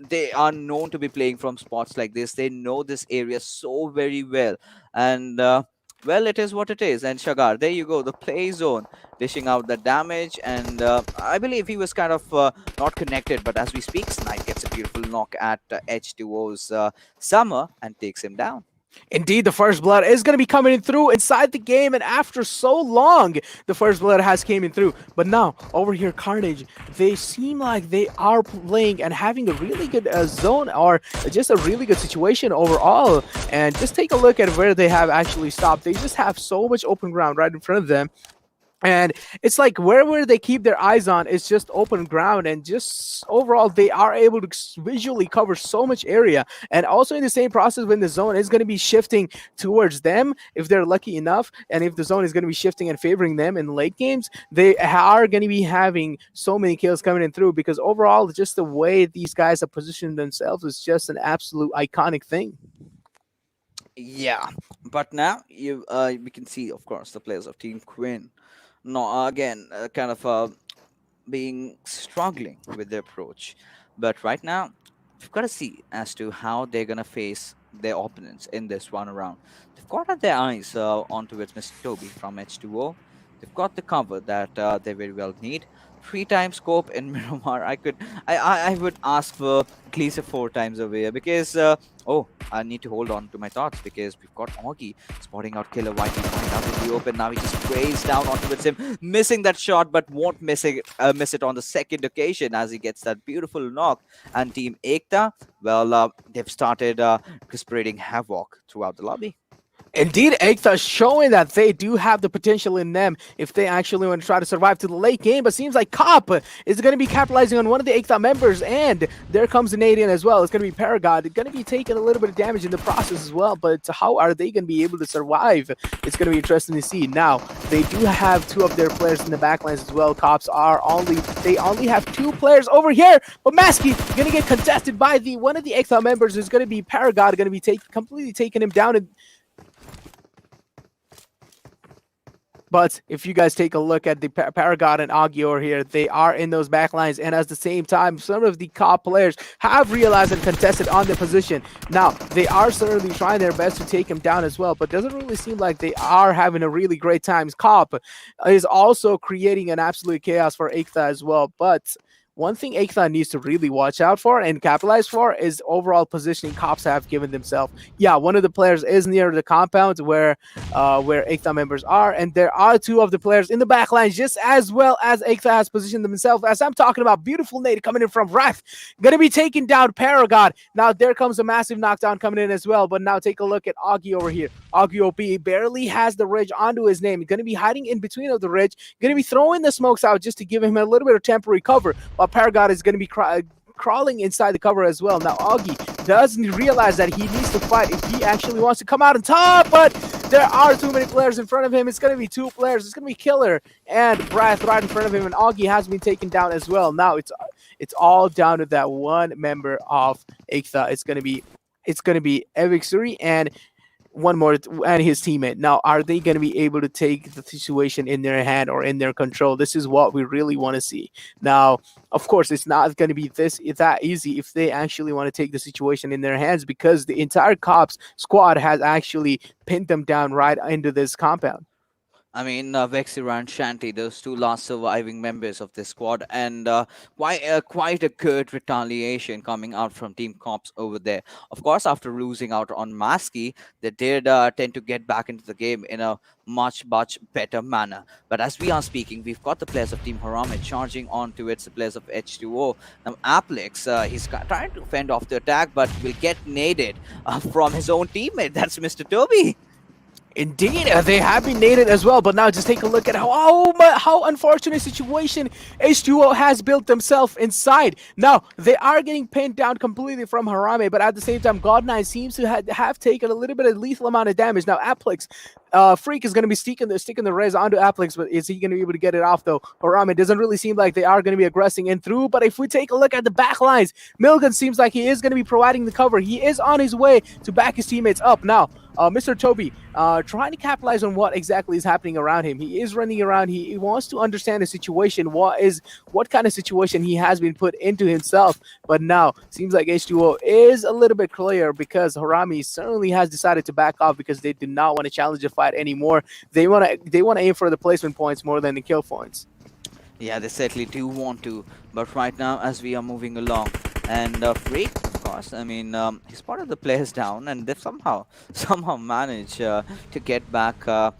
they are known to be playing from spots like this. They know this area so very well, and well, it is what it is. And Shagar, there you go, the play zone dishing out the damage, and I believe he was kind of not connected, but as we speak, Snipe gets a beautiful knock at H2O's Summer and takes him down. Indeed, the first blood is going to be coming in through inside the game, and after so long, the first blood has came in through. But now, over here, Carnage, they seem like they are playing and having a really good zone, or just a really good situation overall. And just take a look at where they have actually stopped. They just have so much open ground right in front of them. And it's like wherever they keep their eyes on, it's just open ground, and just overall they are able to visually cover so much area. And also in the same process, when the zone is going to be shifting towards them, if they're lucky enough, and if the zone is going to be shifting and favoring them in late games, they are going to be having so many kills coming in through, because overall just the way these guys have positioned themselves is just an absolute iconic thing. Yeah, but now you we can see, of course, the players of Team KWIN. No, again, kind of being struggling with their approach. But right now, we've got to see as to how they're gonna face their opponents in this one around. They've got their eyes onto it, Mr. Toby from H2O. They've got the cover that they very well need. 3 times scope in Miramar. I would ask for at least a 4 times over here, because oh, I need to hold on to my thoughts, because we've got Augie spotting out Killer Whitey coming out in the open. Now he just sprays down onto him, missing that shot, but won't miss it on the second occasion as he gets that beautiful knock. And Team Ekta, well, they've started spreading havoc throughout the lobby. Indeed, Ekta showing that they do have the potential in them if they actually want to try to survive to the late game. But seems like Cop is going to be capitalizing on one of the Ekta members, and there comes an Canadian as well. It's going to be Paragon. It's going to be taking a little bit of damage in the process as well. But how are they going to be able to survive? It's going to be interesting to see. Now, they do have 2 of their players in the backlines as well. Cops are they only have 2 players over here. But Maskey going to get contested by one of the Ekta members. Is going to be Paragon, going to be completely taking him down. But if you guys take a look at the Paragon and Agior here, they are in those backlines, and at the same time, some of the COP players have realized and contested on their position. Now, they are certainly trying their best to take him down as well, but doesn't really seem like they are having a really great time. COP is also creating an absolute chaos for Ekta as well, but one thing Ekta needs to really watch out for and capitalize for is overall positioning cops have given themselves. Yeah, one of the players is near the compound where Ekta members are, and there are two of the players in the back lines just as well as Ekta has positioned themselves. As I'm talking about, beautiful nade coming in from Wrath, gonna be taking down Paragon. Now there comes a massive knockdown coming in as well, but now take a look at Augie over here. Augie OP barely has the ridge onto his name. He's gonna be hiding in between of the ridge, gonna be throwing the smokes out just to give him a little bit of temporary cover, while Paragon is gonna be crawling inside the cover as well. Now Augie doesn't realize that he needs to fight if he actually wants to come out on top, but there are too many players in front of him. It's going to be two players. It's going to be Killer and Wrath right in front of him, and Augie has been taken down as well. Now it's all down to that one member of Ekta. It's going to be Evixuri and one more and his teammate. Now, are they going to be able to take the situation in their hand or in their control? This is what we really want to see. Now, of course, it's not going to be that easy if they actually want to take the situation in their hands, because the entire cops squad has actually pinned them down right into this compound. I mean, Vexira and Shanti, those two last surviving members of this squad, and quite a good retaliation coming out from Team Cops over there. Of course, after losing out on Maski, they did tend to get back into the game in a much better manner. But as we are speaking, we've got the players of Team Harame charging on towards the players of H2o. Now, Applix, he's trying to fend off the attack, but will get naded from his own teammate. That's Mr. Toby. Indeed, they have been naded as well, but now just take a look at how unfortunate situation H2o has built themselves inside. Now, they are getting pinned down completely from Harame, but at the same time, God9 seems to have taken a little bit of lethal amount of damage. Now, Applix, Freak is going to be sticking the res onto Applix, but is he going to be able to get it off, though? Harame doesn't really seem like they are going to be aggressing in through, but if we take a look at the back lines, Milgan seems like he is going to be providing the cover. He is on his way to back his teammates up. Now, Mr. Toby trying to capitalize on what exactly is happening around him. He is running around. He wants to understand the situation, what kind of situation he has been put into himself. But now, seems like H2o is a little bit clear, because Harame certainly has decided to back off because they do not want to challenge the fight anymore. They want to aim for the placement points more than the kill points. Yeah, they certainly do want to, but right now, as we are moving along, and Freak, of course, I mean, he spotted the players down, and they've somehow managed to get back the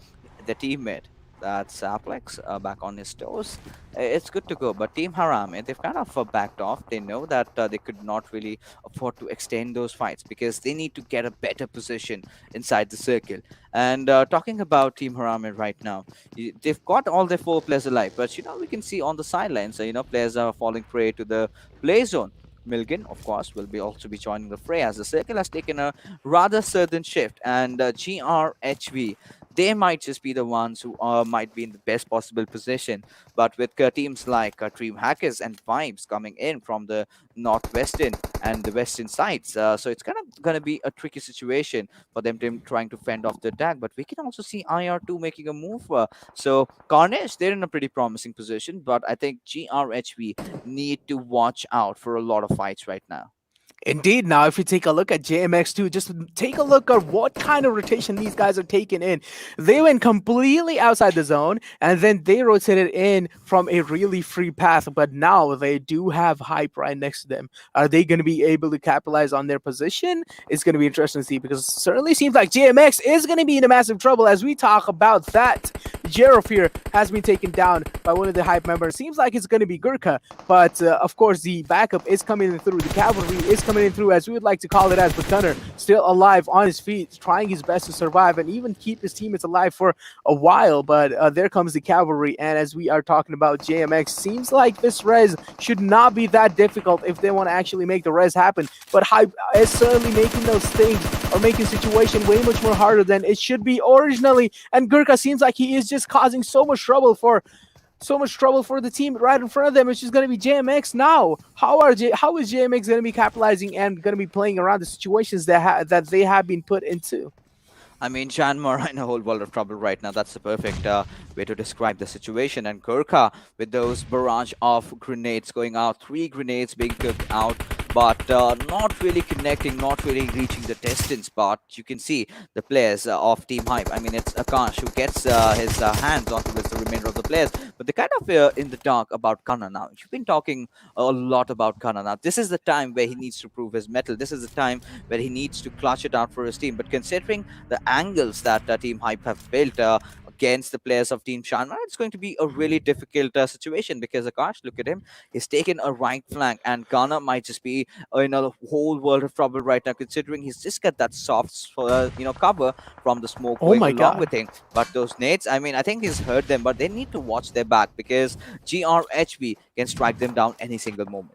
teammate. That's Applex back on his toes. It's good to go, but Team Harame, they've kind of backed off. They know that they could not really afford to extend those fights because they need to get a better position inside the circle. And talking about Team Harame right now, they've got all their 4 players alive, but we can see on the sidelines, players are falling prey to the play zone. Milgen, of course, will also be joining the fray as the circle has taken a rather sudden shift, and GRHV, they might just be the ones who might be in the best possible position. But with teams like DreamHackers and Vibes coming in from the northwestern and the western sides, so it's kind of going to be a tricky situation for them trying to fend off the attack. But we can also see IR2 making a move. So Carnage, they're in a pretty promising position, but I think GRHV need to watch out for a lot of fights right now. Indeed. Now, if you take a look at JMX2, just take a look at what kind of rotation these guys are taking in. They went completely outside the zone, and then they rotated in from a really free path, but now they do have hype right next to them. Are they going to be able to capitalize on their position? It's going to be interesting to see, because it certainly seems like JMX is going to be in a massive trouble as we talk about that. Jerov here has been taken down by one of the hype members. Seems like it's going to be Gurkha, but of course the backup is coming in through. The cavalry is coming in through, as we would like to call it, as but Gunner still alive on his feet, trying his best to survive and even keep his teammates alive for a while. But there comes the cavalry, and as we are talking about JMX, seems like this res should not be that difficult if they want to actually make the res happen. But hype is certainly making those things, or making the situation way much more harder than it should be originally. And Gurkha seems like he is just causing so much trouble for the team right in front of them, which is going to be JMX now. How is JMX going to be capitalizing and going to be playing around the situations that they have been put into? I mean, JyanMaara in a whole world of trouble right now. That's the perfect way to describe the situation. And Gurkha with those barrage of grenades going out, 3 grenades being cooked out, but not really connecting, not really reaching the distance. But you can see the players of Team Hype. I mean, it's Akash who gets his hands onto with the remainder of the players. But they're kind of in the dark about Kana now. You've been talking a lot about Kana now. This is the time where he needs to prove his mettle. This is the time where he needs to clutch it out for his team. But considering the angles that Team Hype have built against the players of Team Shanghai, it's going to be a really difficult situation because Akash, look at him, he's taken a right flank, and Ghana might just be in a whole world of trouble right now, considering he's just got that soft, cover from the smoke Oh going my along god. with him. But those nades, I mean, I think he's hurt them, but they need to watch their back because GRHV can strike them down any single moment.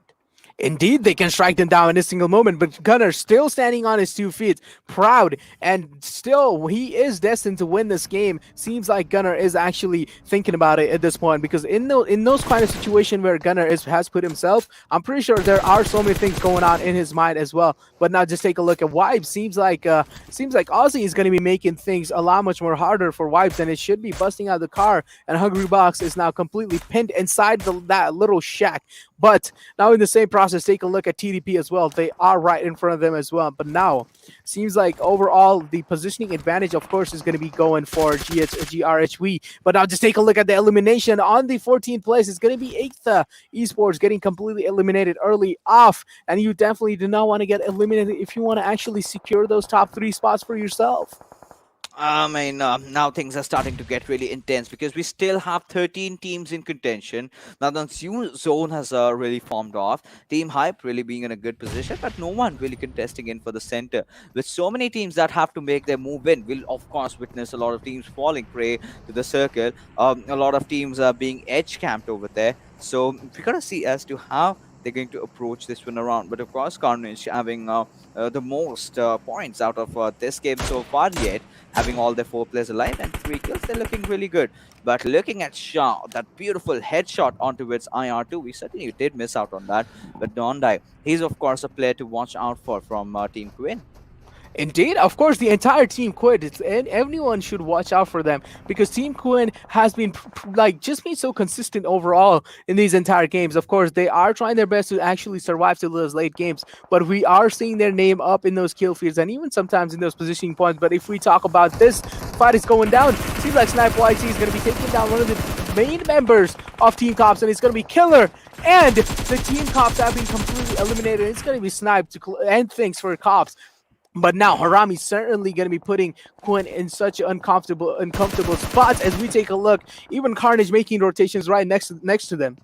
Indeed, they can strike them down in a single moment, but Gunnar still standing on his 2 feet, proud, and still he is destined to win this game. Seems like Gunnar is actually thinking about it at this point, because in those kind of situation where Gunnar has put himself, I'm pretty sure there are so many things going on in his mind as well. But now just take a look at Vibes. Seems like Aussie is going to be making things a lot much more harder for Vibes than it should be, busting out the car, and Hungry Box is now completely pinned inside that little shack. But now in the same process, take a look at TDP as well. They are right in front of them as well. But now, seems like overall the positioning advantage, of course, is going to be going for GRHV. But now just take a look at the elimination on the 14th place. It's going to be Ekta Esports getting completely eliminated early off. And you definitely do not want to get eliminated if you want to actually secure those top 3 spots for yourself. I mean, now things are starting to get really intense because we still have 13 teams in contention. Now, the zone has really formed off. Team Hype really being in a good position, but no one really contesting in for the center. With so many teams that have to make their move in, we'll of course witness a lot of teams falling prey to the circle. A lot of teams are being edge camped over there. So we gotta see as to how they're going to approach this one around. But of course, Carnage having the most points out of this game so far yet, having all their 4 players alive and 3 kills, they're looking really good. But looking at Shah, that beautiful headshot onto its IR2, we certainly did miss out on that. But don't die. He's of course a player to watch out for from Team KWIN. Indeed, of course, the entire team quit. And everyone should watch out for them, because Team Quinn has been just been so consistent overall in these entire games. Of course, they are trying their best to actually survive to those late games, but we are seeing their name up in those kill fields and even sometimes in those positioning points. But if we talk about this fight is going down, seems like Snipe YT is going to be taking down one of the main members of Team Cops, and it's going to be Killer. And the Team Cops have been completely eliminated. It's going to be Snipe to end things for Cops. But now Harame certainly going to be putting Quinn in such uncomfortable spots as we take a look. Even Carnage making rotations right next to them.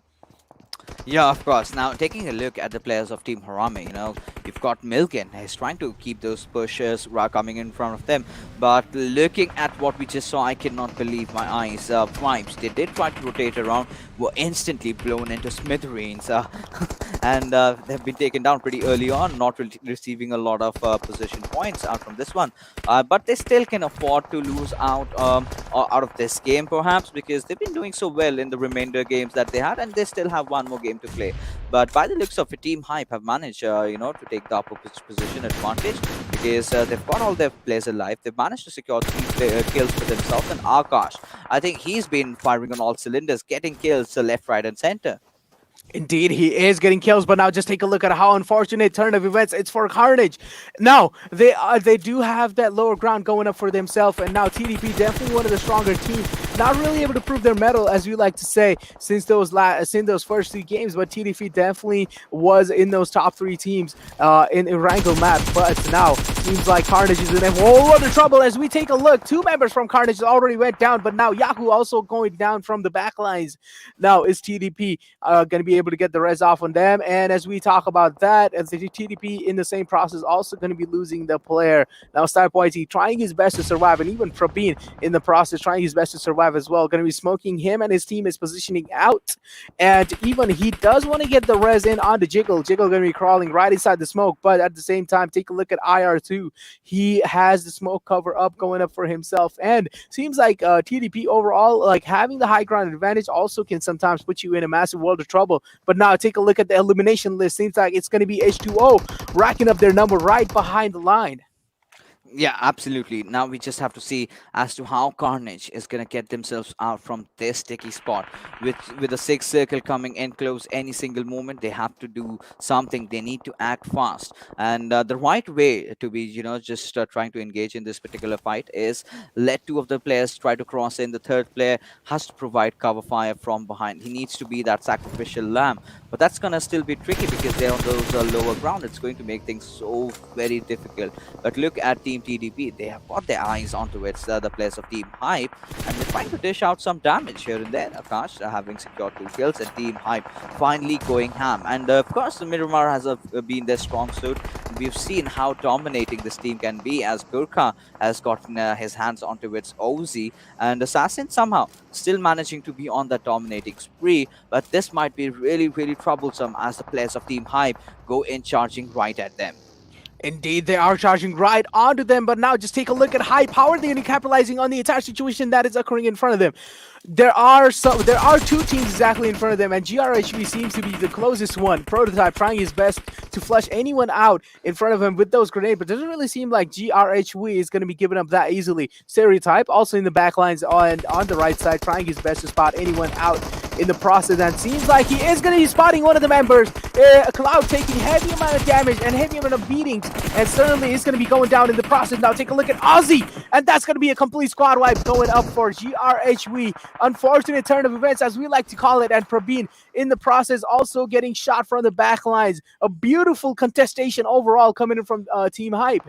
Yeah, of course. Now, taking a look at the players of Team Harame, you've got Milken. He's trying to keep those pushes coming in front of them. But looking at what we just saw, I cannot believe my eyes. Vibes, they did try to rotate around, were instantly blown into smithereens. And they've been taken down pretty early on, not receiving a lot of position points out from this one. But they still can afford to lose out of this game, perhaps, because they've been doing so well in the remainder games that they had, and they still have one more game to play. But by the looks of it, Team Hype have managed, to take the upper position advantage, because they've got all their players alive. They've managed to secure 3 kills for themselves. And Akash, I think he's been firing on all cylinders, getting kills left, right, and center. Indeed, he is getting kills, but now just take a look at how unfortunate turn of events it's for Carnage. Now, they do have that lower ground going up for themselves, and now TDP definitely one of the stronger teams. Not really able to prove their mettle, as we like to say, since those first 3 games, but TDP definitely was in those top 3 teams in Erangel map. But now, seems like Carnage is in a whole lot of trouble as we take a look. 2 members from Carnage already went down, but now Yahoo also going down from the back lines. Now, is TDP going to be able to get the res off on them? And as we talk about that, as the TDP in the same process also going to be losing the player. Now Snipe YT trying his best to survive, and even Prabeen in the process trying his best to survive as well. Going to be smoking him, and his team is positioning out, and even he does want to get the res in on the Jiggle. Jiggle going to be crawling right inside the smoke, but at the same time, take a look at IR2. He has the smoke cover up going up for himself, and seems like TDP overall, like having the high ground advantage also can sometimes put you in a massive world of trouble. But now take a look at the elimination list. Seems like it's going to be H2o racking up their number right behind the line. Yeah, absolutely. Now we just have to see as to how Carnage is gonna get themselves out from this sticky spot. With a six circle coming in close any single moment, they have to do something. They need to act fast, and the right way to be, just trying to engage in this particular fight is let two of the players try to cross in. The third player has to provide cover fire from behind. He needs to be that sacrificial lamb, but that's gonna still be tricky because they're on those lower ground. It's going to make things so very difficult. But look at Team TDP. They have got their eyes onto it. The players of Team Hype, and they're trying to dish out some damage here and there. Akash having secured two kills, and Team Hype finally going ham. And of course, the Miramar has been their strong suit. We've seen how dominating this team can be as Gurkha has gotten his hands onto its OZ, and Assassin somehow still managing to be on that dominating spree. But this might be really, really troublesome as the players of Team Hype go in charging right at them. Indeed, they are charging right onto them, but now just take a look at Hype. How are they capitalizing on the entire situation that is occurring in front of them? There are two teams exactly in front of them, and GRHV seems to be the closest one. Prototype trying his best to flush anyone out in front of him with those grenades, but doesn't really seem like GRHV is going to be given up that easily. Stereotype also in the backlines on the right side, trying his best to spot anyone out in the process, and seems like he is going to be spotting one of the members. Cloud taking heavy amount of damage and heavy amount of beatings, and certainly is going to be going down in the process. Now take a look at Ozzy, and that's going to be a complete squad wipe going up for GRHV. Unfortunate turn of events, as we like to call it, and Prabin in the process also getting shot from the back lines. A beautiful contestation overall coming in from Team Hype.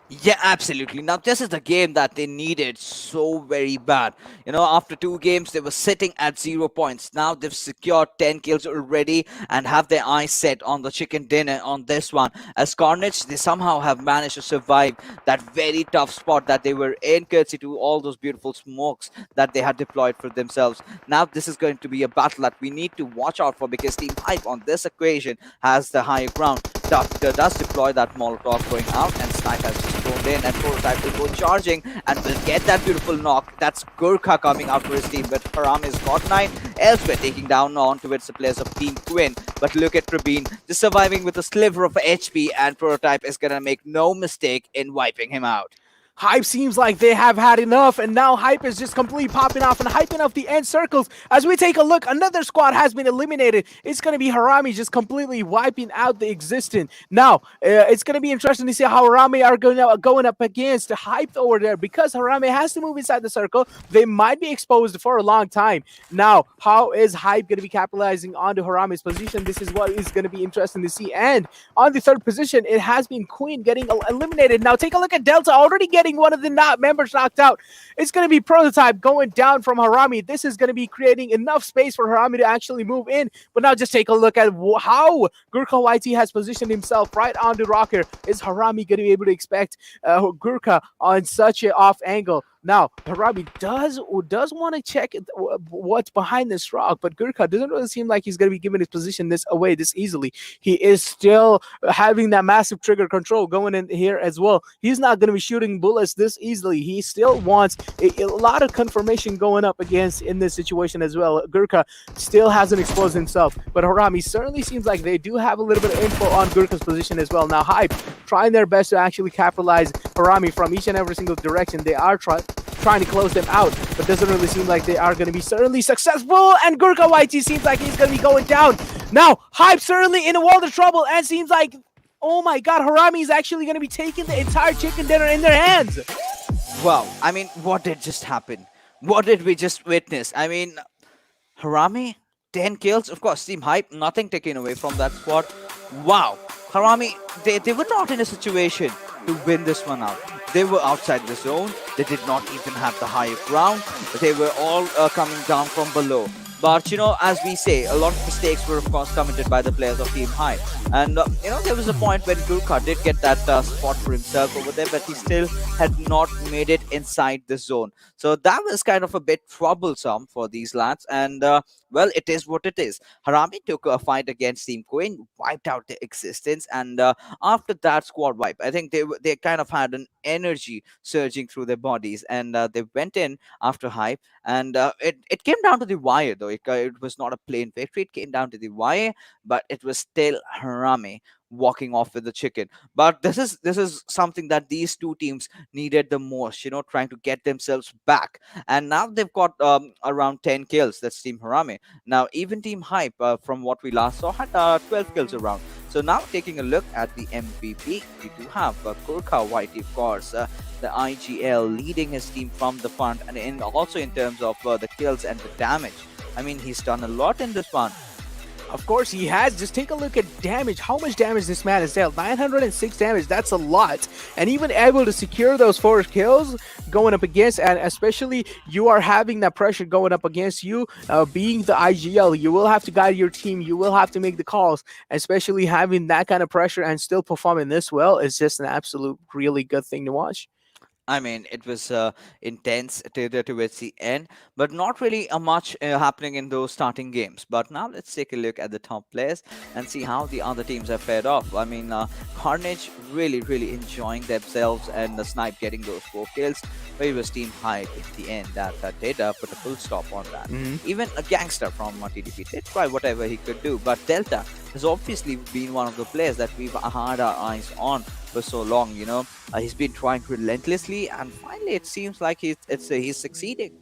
Yeah, absolutely. Now, this is the game that they needed so very bad. After two games, they were sitting at 0 points. Now they've secured 10 kills already and have their eyes set on the chicken dinner on this one. As Carnage, they somehow have managed to survive that very tough spot that they were in, courtesy to all those beautiful smokes that they had deployed for themselves. Now, this is going to be a battle that we need to watch out for because Team Hype on this equation has the higher ground. Does deploy that Molotov going out, and Snipe has just thrown in, and Prototype will go charging and will get that beautiful knock. That's Gurkha coming out for his team, but Harame has got 9. Elsewhere, taking down on towards the players of Team KWIN. But look at Prabin, just surviving with a sliver of HP, and Prototype is going to make no mistake in wiping him out. Hype seems like they have had enough, and now Hype is just completely popping off and hyping up the end circles. As we take a look, another squad has been eliminated. It's going to be Harame just completely wiping out the existing. Now, it's going to be interesting to see how Harame are going up against the Hype over there, because Harame has to move inside the circle. They might be exposed for a long time. Now, how is Hype going to be capitalizing onto Harame's position? This is what is going to be interesting to see. And on the third position, it has been KWIN getting eliminated. Now, take a look at Delta already getting one of the members knocked out. It's going to be Prototype going down from Harame. This is going to be creating enough space for Harame to actually move in. But now just take a look at how Gurkha YT has positioned himself right on the rocker. Is Harame going to be able to expect Gurkha on such an off angle? Now, Harame does want to check what's behind this rock, but Gurkha doesn't really seem like he's going to be giving his position this away this easily. He is still having that massive trigger control going in here as well. He's not going to be shooting bullets this easily. He still wants a lot of confirmation going up against in this situation as well. Gurkha still hasn't exposed himself, but Harame certainly seems like they do have a little bit of info on Gurkha's position as well. Now, Hype trying their best to actually capitalize Harame from each and every single direction. They are trying to close them out, but doesn't really seem like they are going to be certainly successful. And Gurkha YT seems like he's going to be going down. Now, Hype certainly in a world of trouble, and seems like, oh my god, Harame is actually going to be taking the entire chicken dinner in their hands. Wow, I mean, what did just happen? What did we just witness? I mean, Harame, 10 kills. Of course, Team Hype, nothing taken away from that squad. Wow, Harame, they were not in a situation to win this one out. They were outside the zone. They did not even have the higher ground. They were all coming down from below. But, as we say, a lot of mistakes were, of course, committed by the players of Team High. And, there was a point when Gurkha did get that spot for himself over there, but he still had not made it inside the zone. So that was kind of a bit troublesome for these lads. And, well, it is what it is. Harame took a fight against Team KWIN, wiped out their existence. And after that squad wipe, I think they kind of had an energy surging through their bodies. And they went in after Hype. And it came down to the wire, though. It was not a plain victory. It came down to the wire, but it was still Harame walking off with the chicken. But this is something that these two teams needed the most, trying to get themselves back. And now they've got around 10 kills. That's Team Harame. Now, even Team Hype, from what we last saw, had 12 kills around. So now taking a look at the MVP, we do have Kurka Whitey, of course, the IGL leading his team from the front, and also in terms of the kills and the damage. I mean, he's done a lot in this one. Of course, he has. Just take a look at damage. How much damage this man has dealt. 906 damage. That's a lot. And even able to secure those 4 kills going up against, and especially you are having that pressure going up against you, being the IGL. You will have to guide your team. You will have to make the calls. Especially having that kind of pressure and still performing this well is just an absolute really good thing to watch. I mean, it was intense towards the end, but not really much happening in those starting games. But now let's take a look at the top players and see how the other teams have fared off. I mean, Carnage really enjoying themselves, and the Snipe getting those 4 kills. But it was Team Hype in the end that did put a full stop on that. Even a gangster from TDP did try whatever he could do, but Delta has obviously been one of the players that we've had our eyes on for so long. He's been trying relentlessly, and finally it seems like he's succeeding.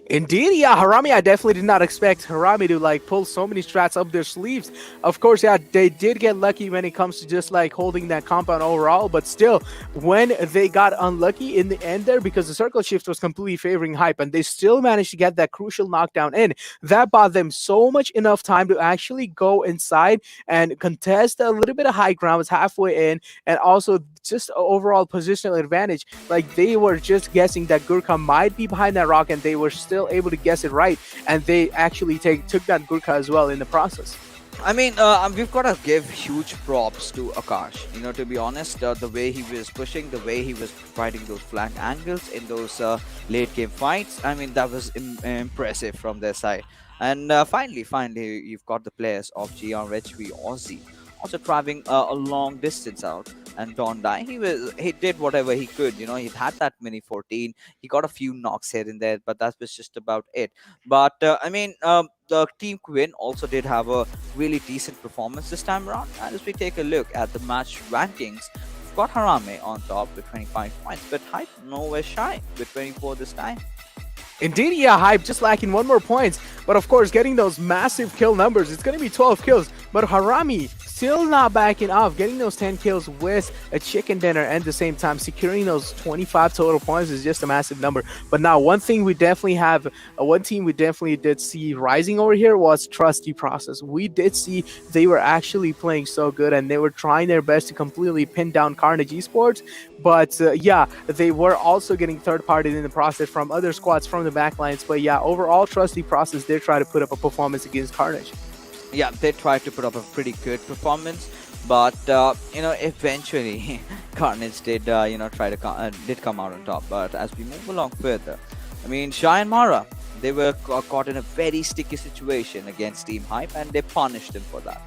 Indeed, yeah, Harame, I definitely did not expect Harame to like pull so many strats up their sleeves. Of course, yeah, they did get lucky when it comes to just like holding that compound overall, but still, when they got unlucky in the end there, because the circle shift was completely favoring Hype, and they still managed to get that crucial knockdown in, that bought them so much enough time to actually go inside and contest a little bit of high ground, was halfway in, and also just overall positional advantage. Like, they were just guessing that Gurkha might be behind that rock, and they were still able to guess it right, and they actually took that Gurkha as well in the process. I mean, we've got to give huge props to Akash. To be honest, the way he was pushing, the way he was providing those flank angles in those late game fights, I mean, that was impressive from their side. And finally, you've got the players of GRHV Aussie also traveling a long distance out. And Don Die, he did whatever he could. He had that mini 14. He got a few knocks here and there, but that was just about it. But I mean, the Team KWIN also did have a really decent performance this time around. And as we take a look at the match rankings, we've got Harame on top with 25 points, but Hype nowhere shy with 24 this time. Indeed, yeah, Hype just lacking 1 more points, but of course getting those massive kill numbers. It's going to be 12 kills, but Harame still not backing off, getting those 10 kills with a chicken dinner, and at the same time securing those 25 total points is just a massive number. But now one team we definitely did see rising over here was Trusty Process. We did see they were actually playing so good, and they were trying their best to completely pin down Carnage Esports. But yeah, they were also getting third-partied in the process from other squads from the backlines. But yeah, overall, Trusty Process did try to put up a performance against Carnage. Yeah, they tried to put up a pretty good performance, but eventually Carnage did did come out on top. But as we move along further, I mean, JyanMaara, they were caught in a very sticky situation against Team Hype, and they punished them for that.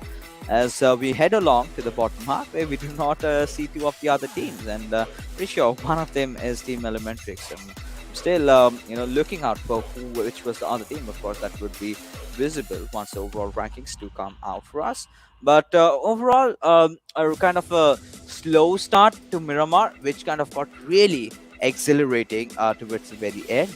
As we head along to the bottom halfway, we do not see 2 of the other teams, and pretty sure one of them is Team Elementrix. And still, looking out for which was the other team. Of course, that would be visible once the overall rankings do come out for us. But overall, a kind of a slow start to Miramar, which kind of got really exhilarating towards the very end.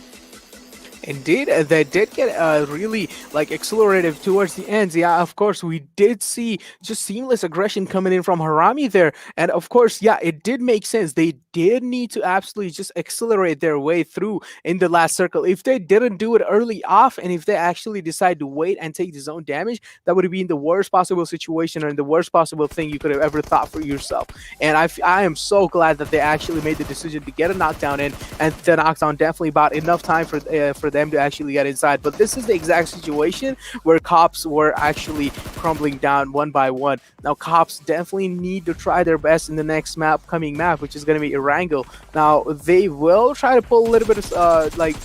Indeed, they did get really like accelerated towards the end. Yeah, of course, we did see just seamless aggression coming in from Harame there. And of course, yeah, it did make sense. They did need to absolutely just accelerate their way through in the last circle. If they didn't do it early off, and if they actually decide to wait and take the zone damage, that would have been the worst possible situation, and the worst possible thing you could have ever thought for yourself. And I am so glad that they actually made the decision to get a knockdown in, and the knockdown definitely bought enough time for them to actually get inside. But this is the exact situation where Cops were actually crumbling down one by one. Now Cops definitely need to try their best in the next upcoming map, which is going to be Erangel. Now they will try to pull a little bit of like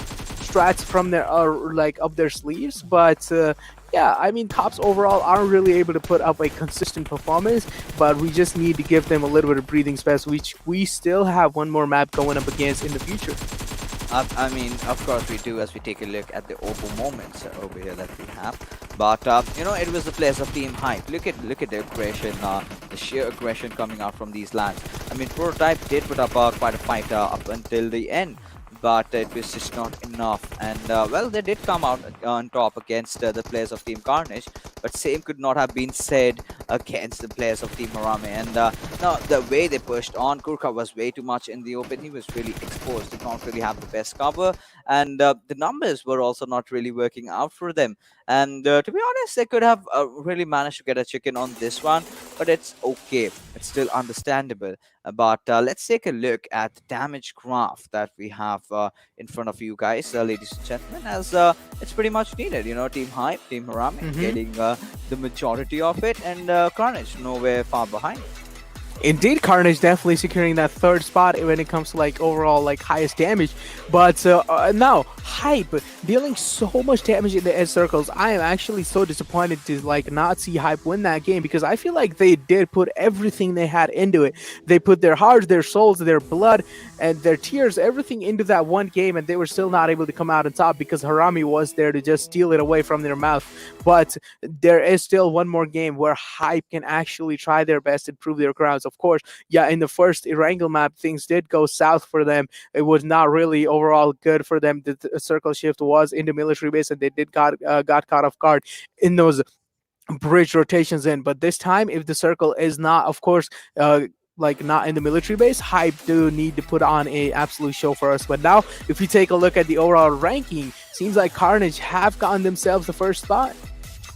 strats from their like up their sleeves, but yeah, I mean, Cops overall aren't really able to put up a consistent performance, but we just need to give them a little bit of breathing space, which we still have one more map going up against in the future. I mean, of course we do as we take a look at the Oppo moments over here that we have. But it was the players of Team Hype. Look at the aggression, the sheer aggression coming out from these lads. I mean, Prototype did put up quite a fight up until the end, but it was just not enough. And well, they did come out on top against the players of Team Carnage, but same could not have been said against the players of Team Harame. And now the way they pushed on, Kurka was way too much in the open. He was really exposed, did not really have the best cover, and the numbers were also not really working out for them. And to be honest, they could have really managed to get a chicken on this one, but it's okay. It's still understandable. But let's take a look at the damage graph that we have in front of you guys, ladies and gentlemen, as it's pretty much needed. Team Hype, Team Harame Hmm. getting the majority of it, and Carnage nowhere far behind. Indeed, Carnage definitely securing that third spot when it comes to like overall like highest damage. But now Hype dealing so much damage in the edge circles. I am actually so disappointed to like not see Hype win that game, because I feel like they did put everything they had into it. They put their hearts, their souls, their blood, and their tears, everything into that one game, and they were still not able to come out on top because Harame was there to just steal it away from their mouth. But there is still one more game where Hype can actually try their best and prove their crowns. Of course, yeah, in the first Erangel map, things did go south for them. It was not really overall good for them. The circle shift was in the military base, and they did got caught off guard in those bridge rotations in. But this time, if the circle is not, of course, like not in the military base, Hype do need to put on a absolute show for us. But now, if we take a look at the overall ranking, seems like Carnage have gotten themselves the first spot.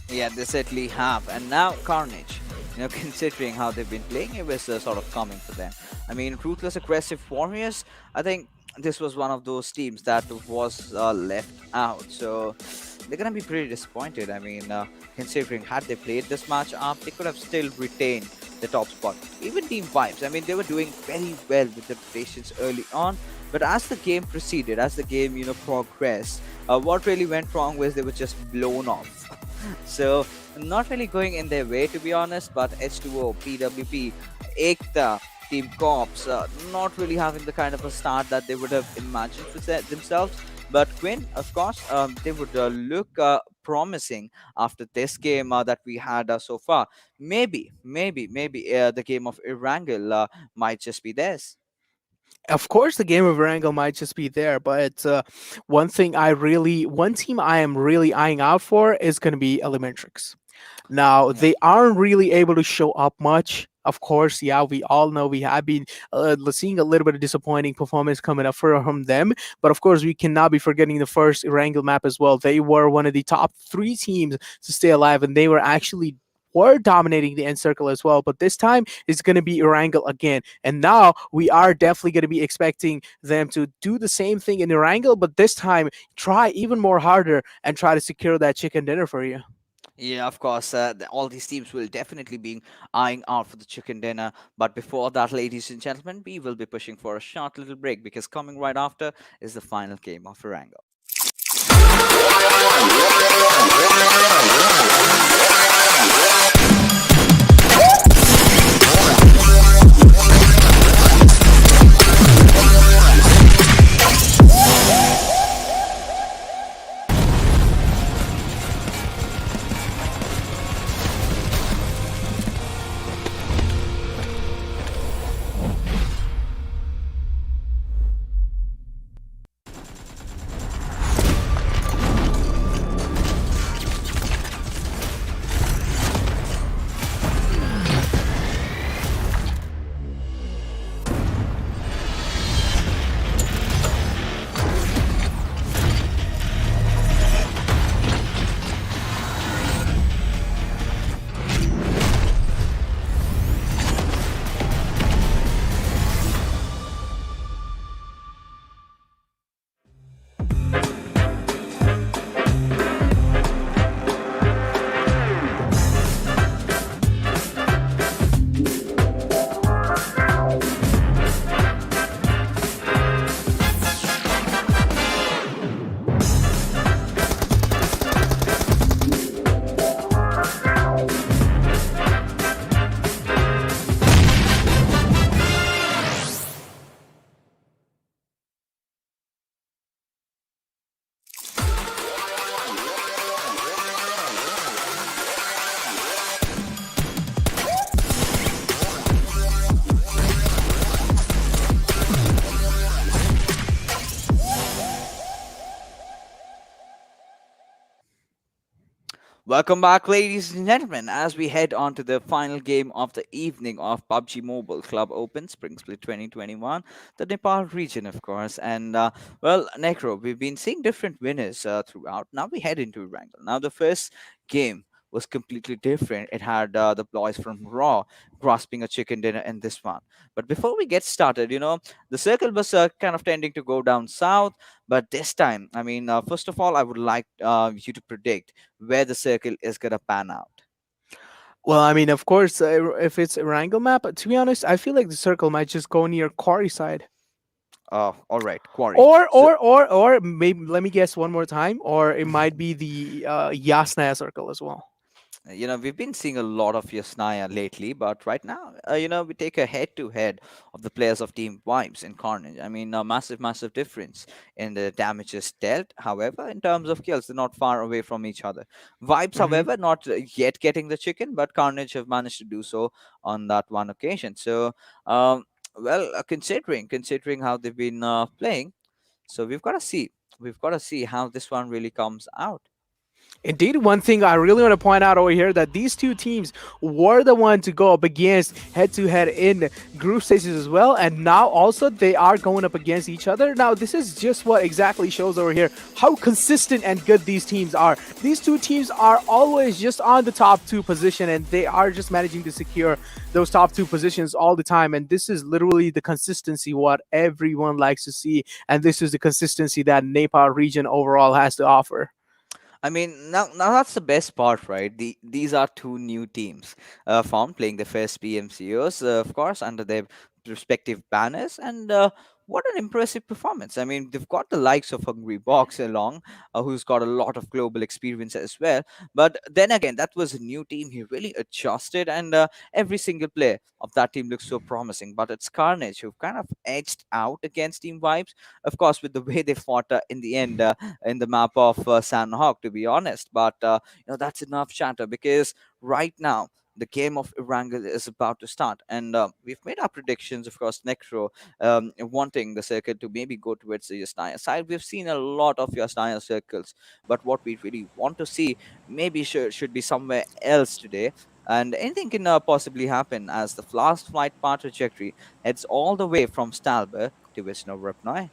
Yeah, they certainly have. And now Carnage, considering how they've been playing, it was sort of coming for them. I mean, Ruthless Aggressive Warriors, I think this was one of those teams that was left out. So they're going to be pretty disappointed. I mean, considering had they played this match up, they could have still retained the top spot. Even Team Vibes, I mean, they were doing very well with the rotations early on. But as the game proceeded, as the game, progressed, what really went wrong was they were just blown off. So, not really going in their way, to be honest, but H2o, PWP, Ekta, Team Corps, not really having the kind of a start that they would have imagined for themselves. But KWIN, of course, they would look promising after this game that we had so far. Maybe the game of Erangel might just be theirs. Of course, the game of Erangel might just be there, but one team I am really eyeing out for is going to be Elementrix. Now, Yeah. they aren't really able to show up much. Of course, yeah, we all know we have been seeing a little bit of disappointing performance coming up from them. But of course, we cannot be forgetting the first Erangel map as well. They were one of the top three teams to stay alive, and they were dominating the end circle as well. But this time it's going to be Erangel again. And now we are definitely going to be expecting them to do the same thing in Erangel, but this time try even more harder and try to secure that chicken dinner for you. Yeah, of course. All these teams will definitely be eyeing out for the chicken dinner. But before that, ladies and gentlemen, we will be pushing for a short little break because coming right after is the final game of Erangel. Welcome back, ladies and gentlemen, as we head on to the final game of the evening of PUBG Mobile Club Open Spring Split 2021, the Nepal region, of course. And well, Necro, we've been seeing different winners throughout. Now we head into Erangel. Now the first game was completely different. It had the boys from Raw grasping a chicken dinner in this one. But before we get started, the circle was kind of tending to go down south. But this time, I mean, first of all, I would like you to predict where the circle is gonna pan out. Well, I mean, of course, if it's a Erangel map, to be honest, I feel like the circle might just go near Quarry side. All right, Quarry. Or, So or, or, or maybe, let me guess one more time, or it might be the Yasnaya circle as well. we've been seeing a lot of Yasnaya lately, but right now, we take a head-to-head of the players of Team Vibes in Carnage. I mean, a massive, massive difference in the damages dealt. However, in terms of kills, they're not far away from each other. Vibes, Hmm. however, not yet getting the chicken, but Carnage have managed to do so on that one occasion. So, well, considering how they've been playing, so we've got to see how this one really comes out. Indeed, one thing I really want to point out over here that these two teams were the one to go up against head to head in group stages as well, and now also they are going up against each other. Now, this is just what exactly shows over here how consistent and good these teams are. These two teams are always just on the top two position, and they are just managing to secure those top two positions all the time. And this is literally the consistency what everyone likes to see, and this is the consistency that Nepal region overall has to offer. I mean, now that's the best part, right? These are two new teams formed, playing the first PMCOs, of course, under their respective banners, and what an impressive performance! I mean, they've got the likes of Hungry Box along, who's got a lot of global experience as well. But then again, that was a new team. He really adjusted, and every single player of that team looks so promising. But it's Carnage who've kind of edged out against Team Vibes, of course, with the way they fought in the end. In the map of Sanhok, to be honest. But that's enough chatter because right now the game of Erangel is about to start, and we've made our predictions. Of course, Necro wanting the circle to maybe go towards the Yasnaya side. We've seen a lot of Yasnaya circles, but what we really want to see maybe should be somewhere else today. And anything can possibly happen as the last flight path trajectory heads all the way from Stalber to Vishnurupnoy.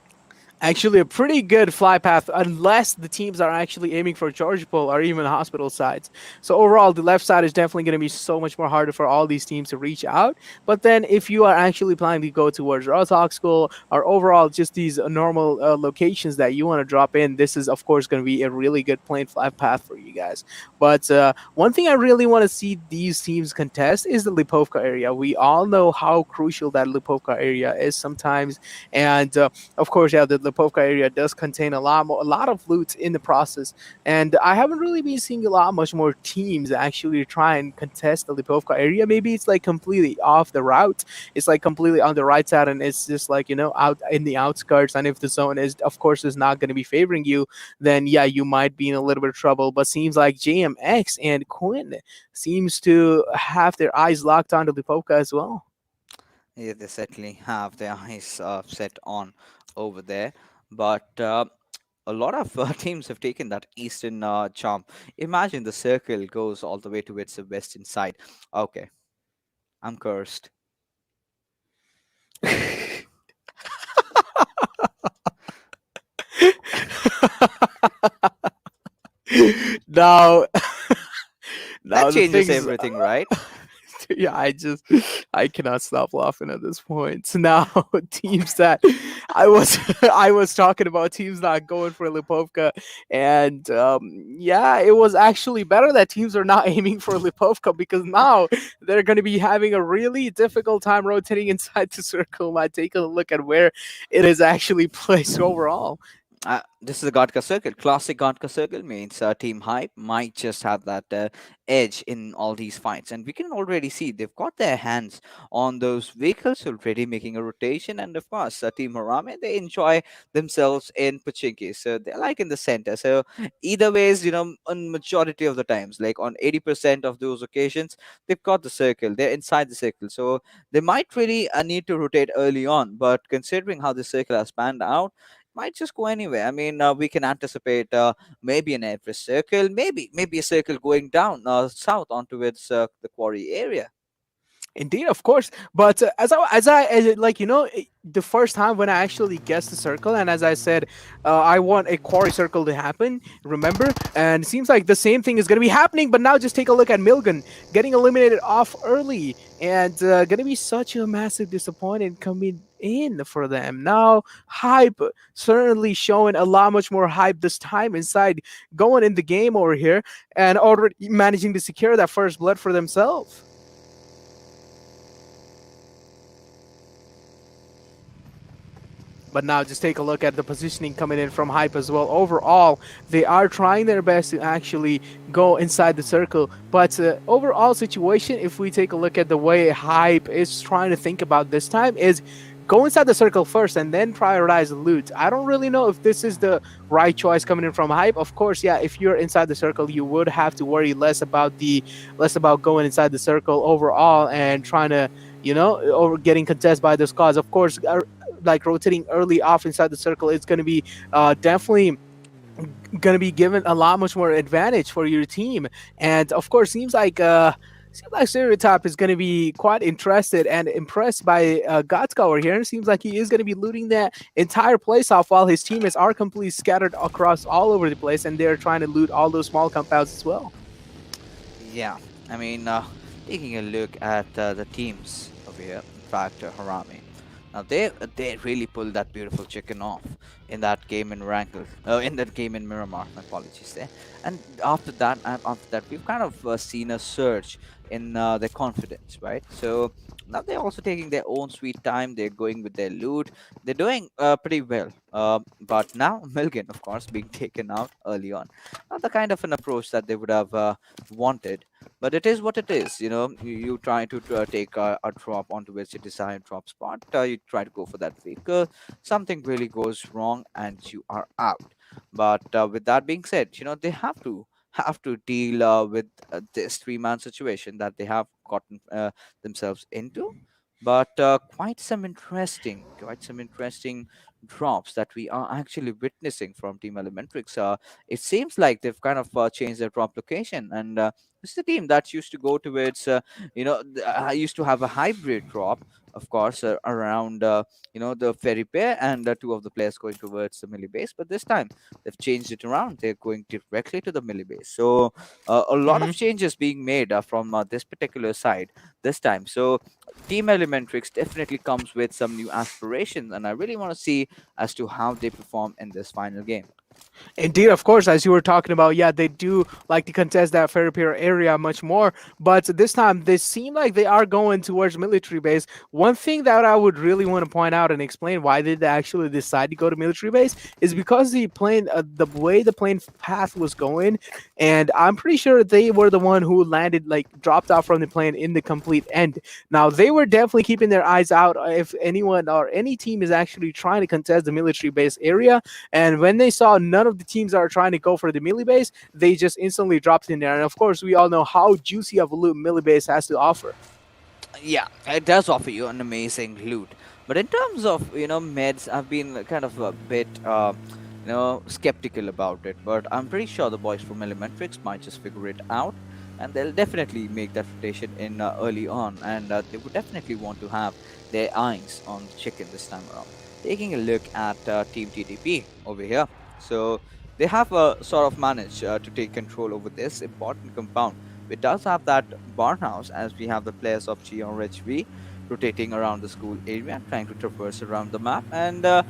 Actually a pretty good fly path unless the teams are actually aiming for charge pull or even hospital sides. So overall the left side is definitely going to be so much more harder for all these teams to reach out. But then if you are actually planning to go towards Rotok school or overall just these normal locations that you want to drop in, this is of course going to be a really good plain flat path for you guys. But one thing I really want to see these teams contest is the Lipovka area. We all know how crucial that Lipovka area is sometimes, and of course, yeah, the Lipovka area does contain a lot of loot in the process, and I haven't really been seeing a lot much more teams actually try and contest the Lipovka area. Maybe it's like completely off the route. It's like completely on the right side, and it's just like out in the outskirts. And if the zone is, of course, is not going to be favoring you, then yeah, you might be in a little bit of trouble. But seems like JMX and KWIN seems to have their eyes locked onto Lipovka as well. Yeah, they certainly have their eyes set on over there. But a lot of teams have taken that eastern charm. Imagine the circle goes all the way to its western side. Okay, I'm cursed. now, That now the changes things everything, right? yeah, I cannot stop laughing at this point. So now teams that I was talking about teams not going for Lipovka, and yeah, it was actually better that teams are not aiming for Lipovka because now they're going to be having a really difficult time rotating inside the circle by taking a look at where it is actually placed overall. This is a Godka circle. Classic Godka circle means Team Hype might just have that edge in all these fights. And we can already see they've got their hands on those vehicles already making a rotation. And of course, Team Harame, they enjoy themselves in Pachinki. So they're like in the center. So either ways, on majority of the times, like on 80% of those occasions, they've got the circle. They're inside the circle. So they might really need to rotate early on. But considering how the circle has panned out, might just go anywhere. I mean, we can anticipate maybe an every circle, maybe a circle going down south onto its the quarry area. Indeed, of course. But like, the first time when I actually guessed the circle, and as I said, I want a quarry circle to happen. Remember, and it seems like the same thing is going to be happening. But now just take a look at Milgan getting eliminated off early, and going to be such a massive disappointment coming in for them. Now, hype certainly showing a lot much more hype this time inside, going in the game over here, and already managing to secure that first blood for themselves. But now just take a look at the positioning coming in from Hype as well. Overall, they are trying their best to actually go inside the circle. But overall situation, if we take a look at the way Hype is trying to think about this time, is go inside the circle first and then prioritize the loot. I don't really know if this is the right choice coming in from Hype. Of course, yeah, if you're inside the circle, you would have to worry less about going inside the circle overall and trying to, over getting contested by this cause. Of course, like rotating early off inside the circle, it's going to be definitely going to be given a lot much more advantage for your team. And of course, seems like Stereotype is going to be quite interested and impressed by Gotska over here. It seems like he is going to be looting that entire place off while his teammates are completely scattered across all over the place, and they're trying to loot all those small compounds as well. Yeah, I mean, taking a look at the teams over here, in fact, Harame. Now they really pulled that beautiful chicken off in that game in Erangel, in that game in Miramar. My apologies there. And after that, we've kind of seen a surge in their confidence, right? So now they're also taking their own sweet time. They're going with their loot. They're doing pretty well. But now Milgen, of course, being taken out early on. Not the kind of an approach that they would have wanted. But it is what it is. You try to take a drop onto which you desired drop spot. You try to go for that vehicle. Something really goes wrong, and you are out. But with that being said, they have to deal with this three-man situation that they have gotten themselves into. But quite some interesting drops that we are actually witnessing from Team Elementrix. It seems like they've kind of changed their drop location, and this is a team that used to go towards, used to have a hybrid drop, of course, around the ferry pair and two of the players going towards the melee base. But this time they've changed it around. They're going directly to the melee base. So a lot of Mhm. changes being made from this particular side this time. So Team Elementrix definitely comes with some new aspirations, and I really want to see as to how they perform in this final game. Indeed, of course, as you were talking about, yeah, they do like to contest that fair repair area much more. But this time, they seem like they are going towards military base. One thing that I would really want to point out and explain why did they actually decide to go to military base is because the way the plane path was going, and I'm pretty sure they were the one who landed, like dropped off from the plane in the complete end. Now they were definitely keeping their eyes out if anyone or any team is actually trying to contest the military base area, and when they saw none of the teams that are trying to go for the melee base, they just instantly dropped in there. And of course, we all know how juicy of a loot melee base has to offer. Yeah, it does offer you an amazing loot. But in terms of meds, I've been kind of a bit skeptical about it. But I'm pretty sure the boys from Elementrix might just figure it out, and they'll definitely make that rotation in early on, and they would definitely want to have their eyes on the chicken this time around. Taking a look at Team TTP over here, so they have sort of managed to take control over this important compound. It does have that barn house, as we have the players of GRHV rotating around the school area, trying to traverse around the map. And well,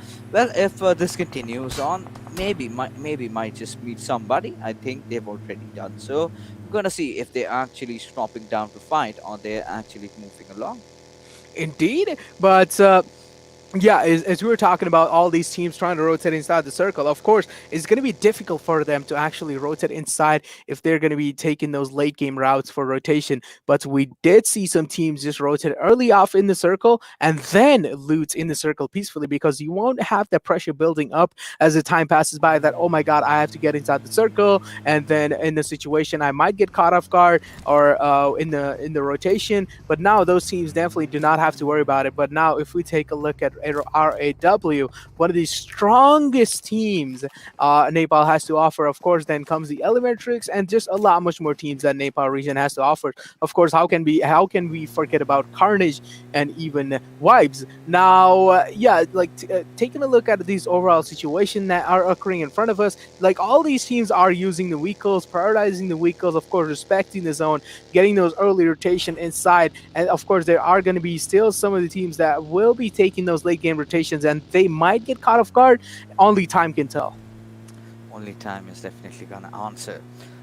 if this continues on, maybe might just meet somebody. I think they've already done so. We're gonna see if they're actually stopping down to fight or they're actually moving along. Indeed, but yeah, as we were talking about all these teams trying to rotate inside the circle, of course, it's going to be difficult for them to actually rotate inside if they're going to be taking those late game routes for rotation. But we did see some teams just rotate early off in the circle and then loot in the circle peacefully, because you won't have the pressure building up as the time passes by that, oh my god, I have to get inside the circle, and then in the situation I might get caught off guard or in the rotation. But now those teams definitely do not have to worry about it. But now if we take a look at RAW, one of the strongest teams Nepal has to offer. Of course, then comes the Elementrix and just a lot much more teams that Nepal region has to offer. Of course, how can we forget about Carnage and even Vibes? Now, yeah, like taking a look at these overall situation that are occurring in front of us, like all these teams are using the vehicles, prioritizing the vehicles, of course, respecting the zone, getting those early rotation inside, and of course, there are going to be still some of the teams that will be taking those late game rotations, and they might get caught off guard. Only time can tell. Only time is definitely gonna answer.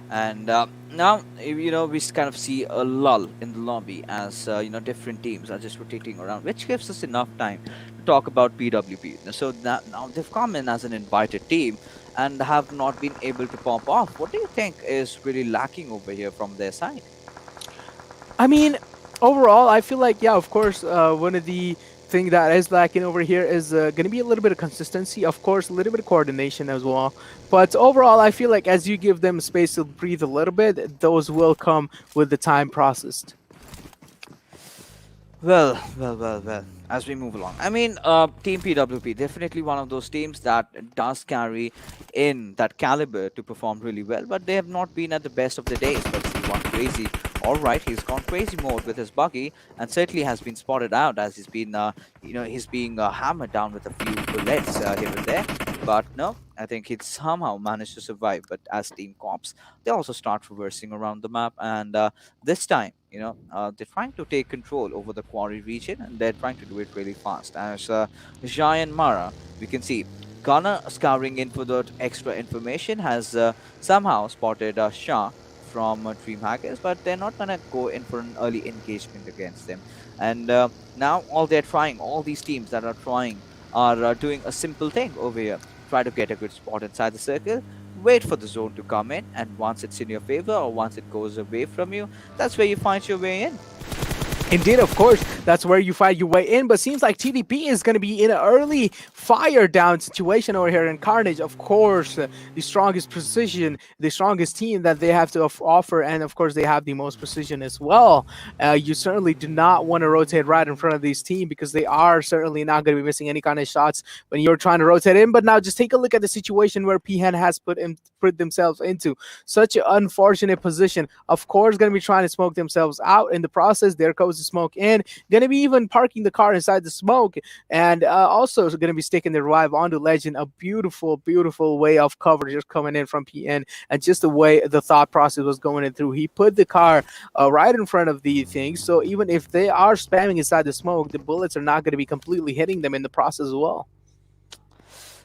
And now, we kind of see a lull in the lobby as different teams are just rotating around, which gives us enough time to talk about PWP. So now they've come in as an invited team and have not been able to pop off. What do you think is really lacking over here from their side? I mean, overall, I feel like, yeah, of course, one of the thing that is lacking over here is going to be a little bit of consistency, of course, a little bit of coordination as well. But overall, I feel like as you give them space to breathe a little bit, those will come with the time processed. Well. As we move along, I mean, Team PWP definitely one of those teams that does carry in that caliber to perform really well, but they have not been at the best of the days. Let's see one crazy. All right, he's gone crazy mode with his buggy, and certainly has been spotted out as he's being hammered down with a few bullets here and there. But no, I think he somehow managed to survive. But as Team Cops, they also start reversing around the map, and this time, they're trying to take control over the quarry region, and they're trying to do it really fast. As JyanMaara, we can see Gunner scouring in for that extra information has somehow spotted Shah from DreamHackers, but they're not gonna go in for an early engagement against them. And now all these teams that are trying are doing a simple thing over here. Try to get a good spot inside the circle, wait for the zone to come in, and once it's in your favor or once it goes away from you, that's where you find your way in. Indeed, of course, that's where you find your way in. But seems like TDP is going to be in an early fire down situation over here in Carnage. Of course, the strongest precision, the strongest team that they have to offer, and of course, they have the most precision as well. You certainly do not want to rotate right in front of this team because they are certainly not going to be missing any kind of shots when you're trying to rotate in. But now just take a look at the situation where PHEN has put themselves into such an unfortunate position. Of course, going to be trying to smoke themselves out in the process. There goes the smoke in. Going to be even parking the car inside the smoke, and also going to be sticking the revive onto Legend. A beautiful, beautiful way of cover just coming in from PN, and just the way the thought process was going in through. He put the car right in front of the thing, so even if they are spamming inside the smoke, the bullets are not going to be completely hitting them in the process as well.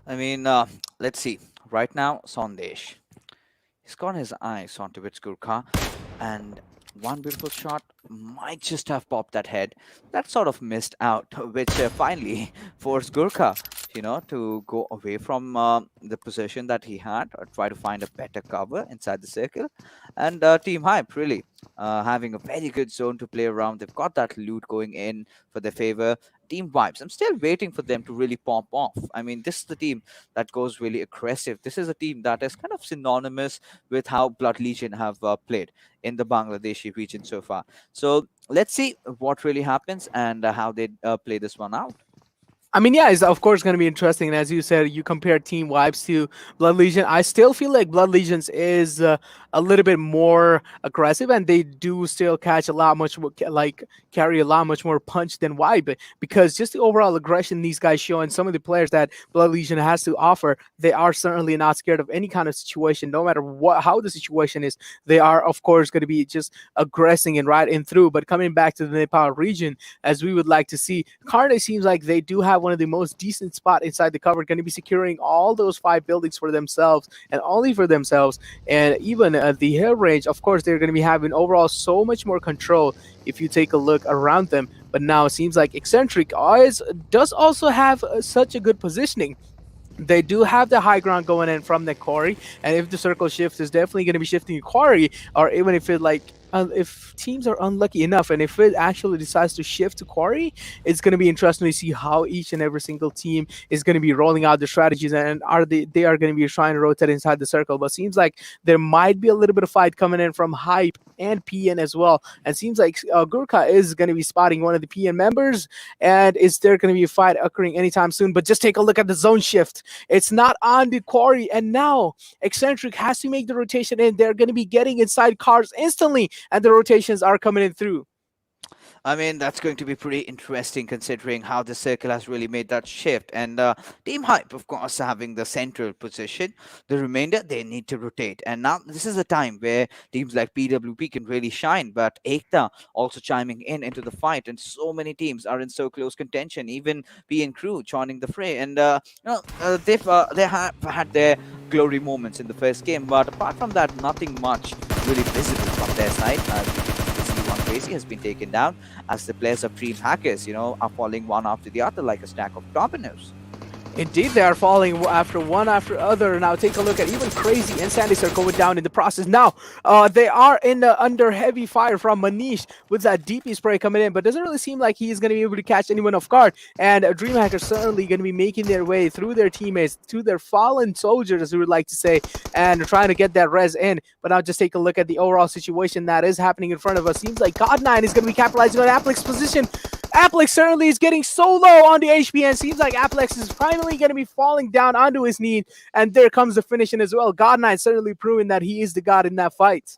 I mean, let's see. Right now, Sandesh, he's got his eyes onto its Gurkha, and one beautiful shot might just have popped that head. That sort of missed out, which finally forced Gurkha, to go away from the position that he had, or try to find a better cover inside the circle. And Team Hype really having a very good zone to play around. They've got that loot going in for their favor. Team Vibes, I'm still waiting for them to really pop off. I mean, this is the team that goes really aggressive. This is a team that is kind of synonymous with how Blood Legion have played in the Bangladeshi region so far. So let's see what really happens and how they play this one out. I mean, yeah, it's of course going to be interesting. And as you said, you compare Team Wipes to Blood Legion. I still feel like Blood Legions is a little bit more aggressive, and they do still catch a lot much, like carry a lot much more punch than Wipe, because just the overall aggression these guys show and some of the players that Blood Legion has to offer, they are certainly not scared of any kind of situation, no matter how the situation is. They are, of course, going to be just aggressing and right in through. But coming back to the Nepal region, as we would like to see, Carnage seems like they do have one of the most decent spot inside the cover, going to be securing all those 5 buildings for themselves and only for themselves. And even the hill range, of course, they're going to be having overall so much more control if you take a look around them. But now it seems like Eccentric does also have such a good positioning. They do have the high ground going in from the quarry, and if the circle shift is definitely going to be shifting the quarry, or even if it like if teams are unlucky enough, and if it actually decides to shift to quarry, it's going to be interesting to see how each and every single team is going to be rolling out their strategies, and are they are going to be trying to rotate inside the circle. But seems like there might be a little bit of fight coming in from Hype and PN as well. And seems like Gurkha is going to be spotting one of the PN members, and is there going to be a fight occurring anytime soon? But just take a look at the zone shift. It's not on the quarry, and now Eccentric has to make the rotation in. They're going to be getting inside cars instantly, and the rotations are coming in through. I mean, that's going to be pretty interesting considering how the circle has really made that shift. And Team Hype, of course, having the central position. The remainder, they need to rotate. And now this is a time where teams like PWP can really shine. But Ekta also chiming in into the fight. And so many teams are in so close contention. Even P and Crew joining the fray. And, they have had their glory moments in the first game. But apart from that, nothing much really visible from their side. One Crazy has been taken down as the players of DreamHackers, are falling one after the other like a stack of dominoes. Indeed, they are falling after one after other. Now take a look at even Crazy and Sandy Sir going down in the process. Now they are under heavy fire from Manish with that DP spray coming in, but doesn't really seem like he is going to be able to catch anyone off guard. And DreamHackers certainly going to be making their way through their teammates, to their fallen soldiers, as we would like to say, and trying to get that res in. But now just take a look at the overall situation that is happening in front of us. Seems like God9 is going to be capitalizing on Applex's position. Applex certainly is getting so low on the HP, and seems like Applex is finally going to be falling down onto his knee, and there comes the finishing as well. God9 certainly proving that he is the god in that fight.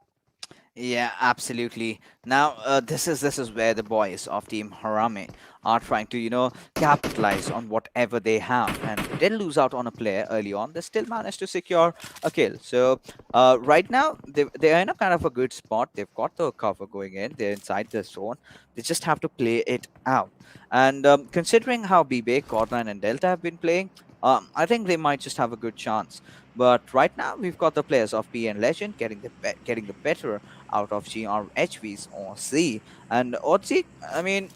Yeah, absolutely. Now, this is where the boys of Team Harame are trying to, capitalize on whatever they have, and they did lose out on a player early on. They still managed to secure a kill. So, right now they are in a kind of a good spot. They've got the cover going in. They're inside the zone. They just have to play it out. And considering how BB, God9, and Delta have been playing, I think they might just have a good chance. But right now, we've got the players of PN Legend getting the better out of GRHV's OC. And OC, I mean,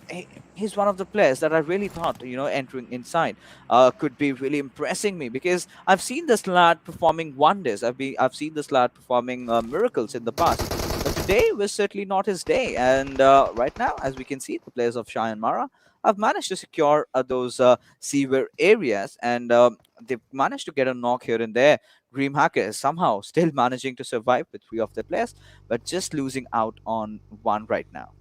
he's one of the players that I really thought, entering inside could be really impressing me, because I've seen this lad performing wonders. I've seen this lad performing miracles in the past. But today was certainly not his day. And right now, as we can see, the players of JyanMaara have managed to secure those severe areas, and they've managed to get a knock here and there. DreamHackers somehow still managing to survive with three of their players, but just losing out on one right now.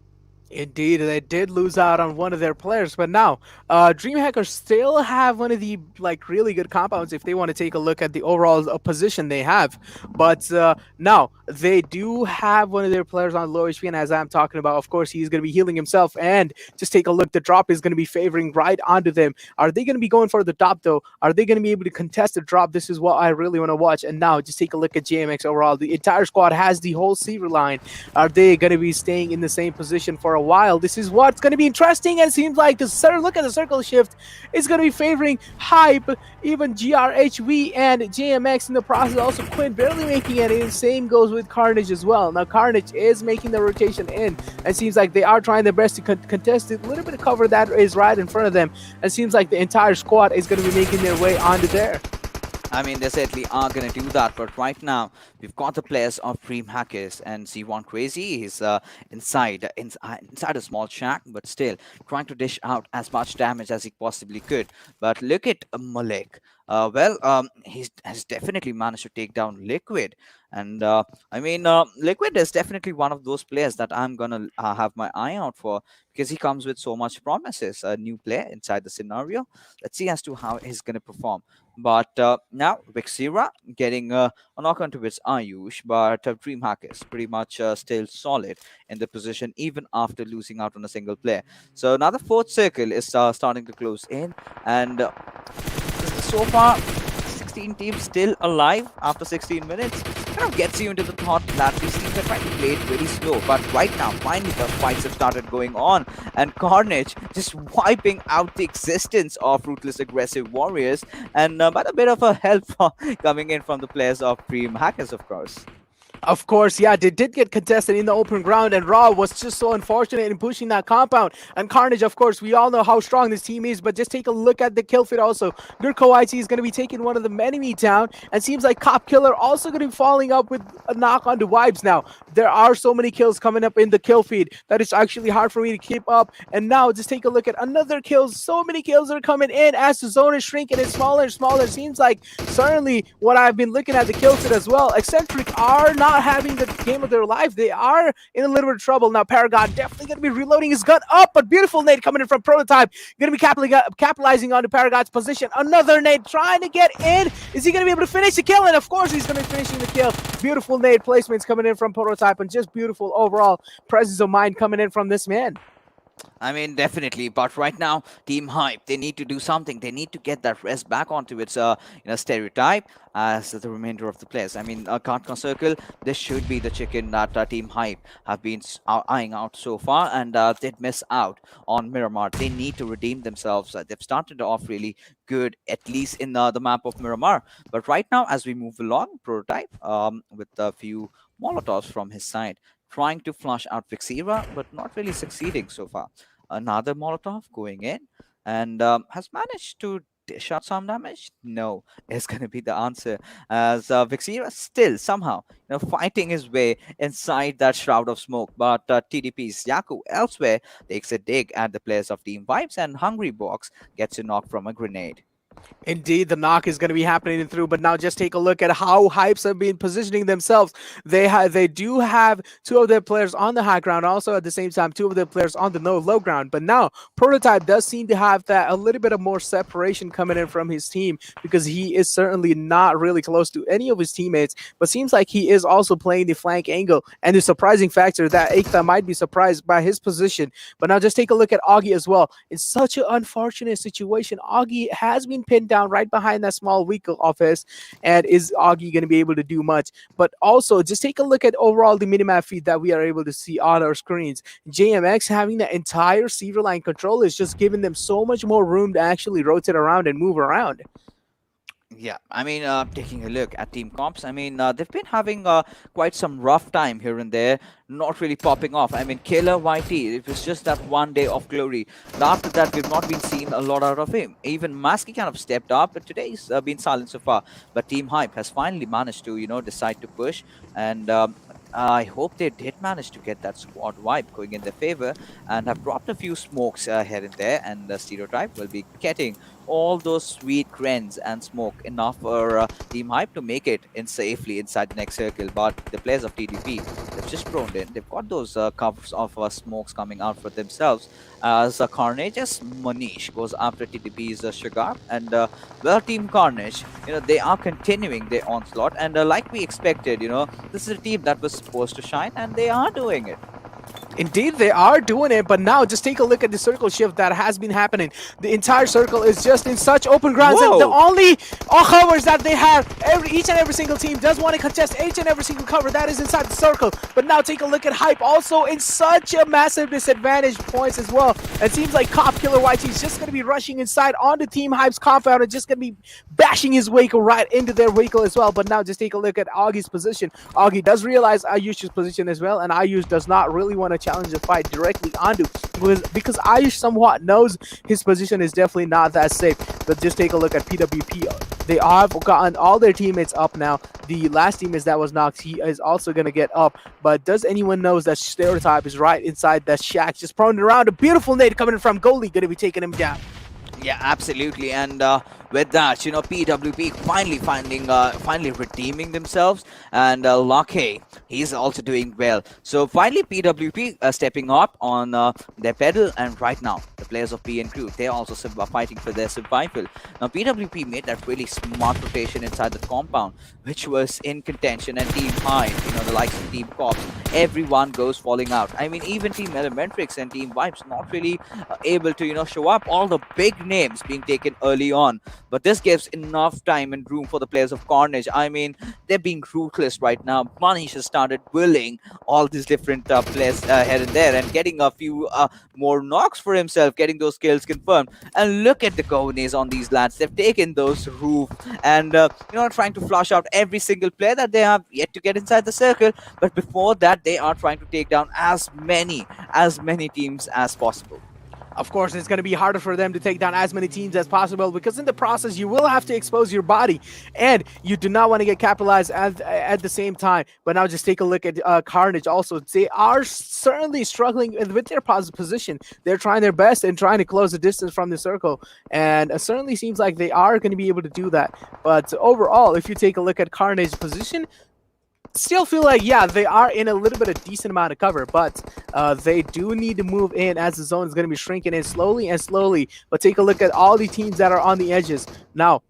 Indeed, they did lose out on one of their players, but now DreamHackers still have one of the really good compounds if they want to take a look at the overall position they have. But now they do have one of their players on low HP, and as I'm talking about, of course, he's going to be healing himself. And just take a look, the drop is going to be favoring right onto them. Are they going to be going for the top though? Are they going to be able to contest the drop? This is what I really want to watch. And now just take a look at JMX overall. The entire squad has the whole Seaver line. Are they going to be staying in the same position for a while? This is what's going to be interesting, and it seems like look at the circle shift is going to be favoring Hype, even GRHV and JMX in the process. Also KWIN barely making it in. Same goes with Carnage as well. Now Carnage is making the rotation in, and seems like they are trying their best to contest it. A little bit of cover that is right in front of them, and seems like the entire squad is going to be making their way onto there. I mean, they certainly are going to do that, but right now we've got the players of DreamHackers, and C1 Crazy is inside a small shack, but still trying to dish out as much damage as he possibly could. But look at Malik. He has definitely managed to take down Liquid, and Liquid is definitely one of those players that I'm gonna have my eye out for, because he comes with so much promises. A new player inside the scenario. Let's see as to how he's gonna perform. But now Vixira getting a knock onto its Ayush, but DreamHackers pretty much still solid in the position even after losing out on a single player. So now the fourth circle is starting to close in, and so far 16 teams still alive after 16 minutes. Kind of gets you into the thought that these teams are trying to play it really slow, but right now finally the fights have started going on, and Carnage just wiping out the existence of Ruthless aggressive warriors, and but a bit of a help coming in from the players of DreamHackers, of course. Of course, yeah, they did get contested in the open ground, and Raw was just so unfortunate in pushing that compound. And Carnage, of course, we all know how strong this team is, but just take a look at the kill feed also. GRxHIGHVOLTAGE is going to be taking one of the enemy down, and seems like Cop Killer also going to be falling up with a knock on the vibes now. There are so many kills coming up in the kill feed that it's actually hard for me to keep up. And now just take a look at another kills. So many kills are coming in as the zone is shrinking and smaller and smaller. Seems like certainly what I've been looking at the kill feed as well. Eccentric are not having the game of their life. They are in a little bit of trouble now. Paragon definitely going to be reloading his gun up, but beautiful nade coming in from Prototype. Going to be capitalizing on the Paragon's position. Another nade trying to get in. Is he going to be able to finish the kill? And of course he's going to be finishing the kill. Beautiful nade placements coming in from Prototype, and just beautiful overall presence of mind coming in from this man. I mean, definitely. But right now, Team Hype, they need to do something. They need to get that rest back onto its, stereotype as the remainder of the players. I mean, Kartka Circle, this should be the chicken that Team Hype have been eyeing out so far, and they'd miss out on Miramar. They need to redeem themselves. They've started off really good, at least in the map of Miramar. But right now, as we move along, Prototype, with a few Molotovs from his side, trying to flush out Vixira, but not really succeeding so far. Another Molotov going in, and has managed to dish out some damage. No, is going to be the answer, as Vixira still somehow fighting his way inside that shroud of smoke. But TDP's Yaku elsewhere takes a dig at the players of Team Vibes, and Hungry Box gets a knock from a grenade. Indeed, the knock is going to be happening through, but now just take a look at how Hypes have been positioning themselves. They do have two of their players on the high ground, also at the same time two of their players on the low ground. But now Prototype does seem to have that a little bit of more separation coming in from his team, because he is certainly not really close to any of his teammates, but seems like he is also playing the flank angle. And the surprising factor that Ekta might be surprised by his position. But now just take a look at Augie as well. In such an unfortunate situation, Augie has been pinned down right behind that small vehicle of his, and is Augie going to be able to do much? But also just take a look at overall the minimap feed that we are able to see on our screens. JMX having the entire Seaver line control is just giving them so much more room to actually rotate around and move around. Yeah, I mean, taking a look at Team Comps, I mean, they've been having quite some rough time here and there, not really popping off. I mean, Killer YT, it was just that one day of glory. And after that, we've not been seeing a lot out of him. Even Masky kind of stepped up, but today's been silent so far. But Team Hype has finally managed to, decide to push, and I hope they did manage to get that squad vibe going in their favor, and have dropped a few smokes here and there, and the Stereotype will be getting all those sweet grens and smoke enough for Team Hype to make it in safely inside the next circle. But the players of TDP, they've just thrown in. They've got those covers of smokes coming out for themselves, as Carnage's Manish goes after TDP's Sugar, and well, Team Carnage, they are continuing their onslaught, and like we expected, this is a team that was supposed to shine, and they are doing it. Indeed, they are doing it, but now just take a look at the circle shift that has been happening. The entire circle is just in such open grounds, and the only covers that they have, each and every single team does want to contest each and every single cover that is inside the circle. But now take a look at Hype, also in such a massive disadvantage points as well. It seems like Cop Killer YT is just going to be rushing inside onto Team Hype's compound and just going to be bashing his vehicle right into their vehicle as well. But now just take a look at Augie's position. Augie does realize Ayush's position as well, and Ayush does not really want to challenge the fight directly onto, because Ayush somewhat knows his position is definitely not that safe. But just take a look at PWP. They have gotten all their teammates up now. The last teammate that was knocked, he is also going to get up. But does anyone knows that Stereotype is right inside that shack, just prone around? A beautiful nade coming in from goalie, going to be taking him down. Yeah, absolutely. And with that, PWP finally redeeming themselves, and Lucky, he's also doing well. So finally, PWP stepping up on their pedal, and right now, the players of P and Crew, they're also fighting for their survival. Now, PWP made that really smart rotation inside the compound, which was in contention, and Team High, the likes of Team Cops, everyone goes falling out. I mean, even Team Elementrix and Team Vibes not really able to, show up. All the big names being taken early on, but this gives enough time and room for the players of Carnage. I mean, they're being ruthless right now. Manish has started willing all these different players here and there and getting a few more knocks for himself, getting those kills confirmed. And look at the cojones on these lads. They've taken those roof and trying to flush out every single player that they have yet to get inside the circle. But before that, they are trying to take down as many teams as possible. Of course, it's going to be harder for them to take down as many teams as possible, because in the process, you will have to expose your body, and you do not want to get capitalized at the same time. But now just take a look at Carnage also. They are certainly struggling with their position. They're trying their best and trying to close the distance from the circle, and it certainly seems like they are going to be able to do that. But overall, if you take a look at Carnage's position, still feel like, yeah, they are in a little bit of decent amount of cover, but they do need to move in, as the zone is going to be shrinking in slowly and slowly. But take a look at all the teams that are on the edges now.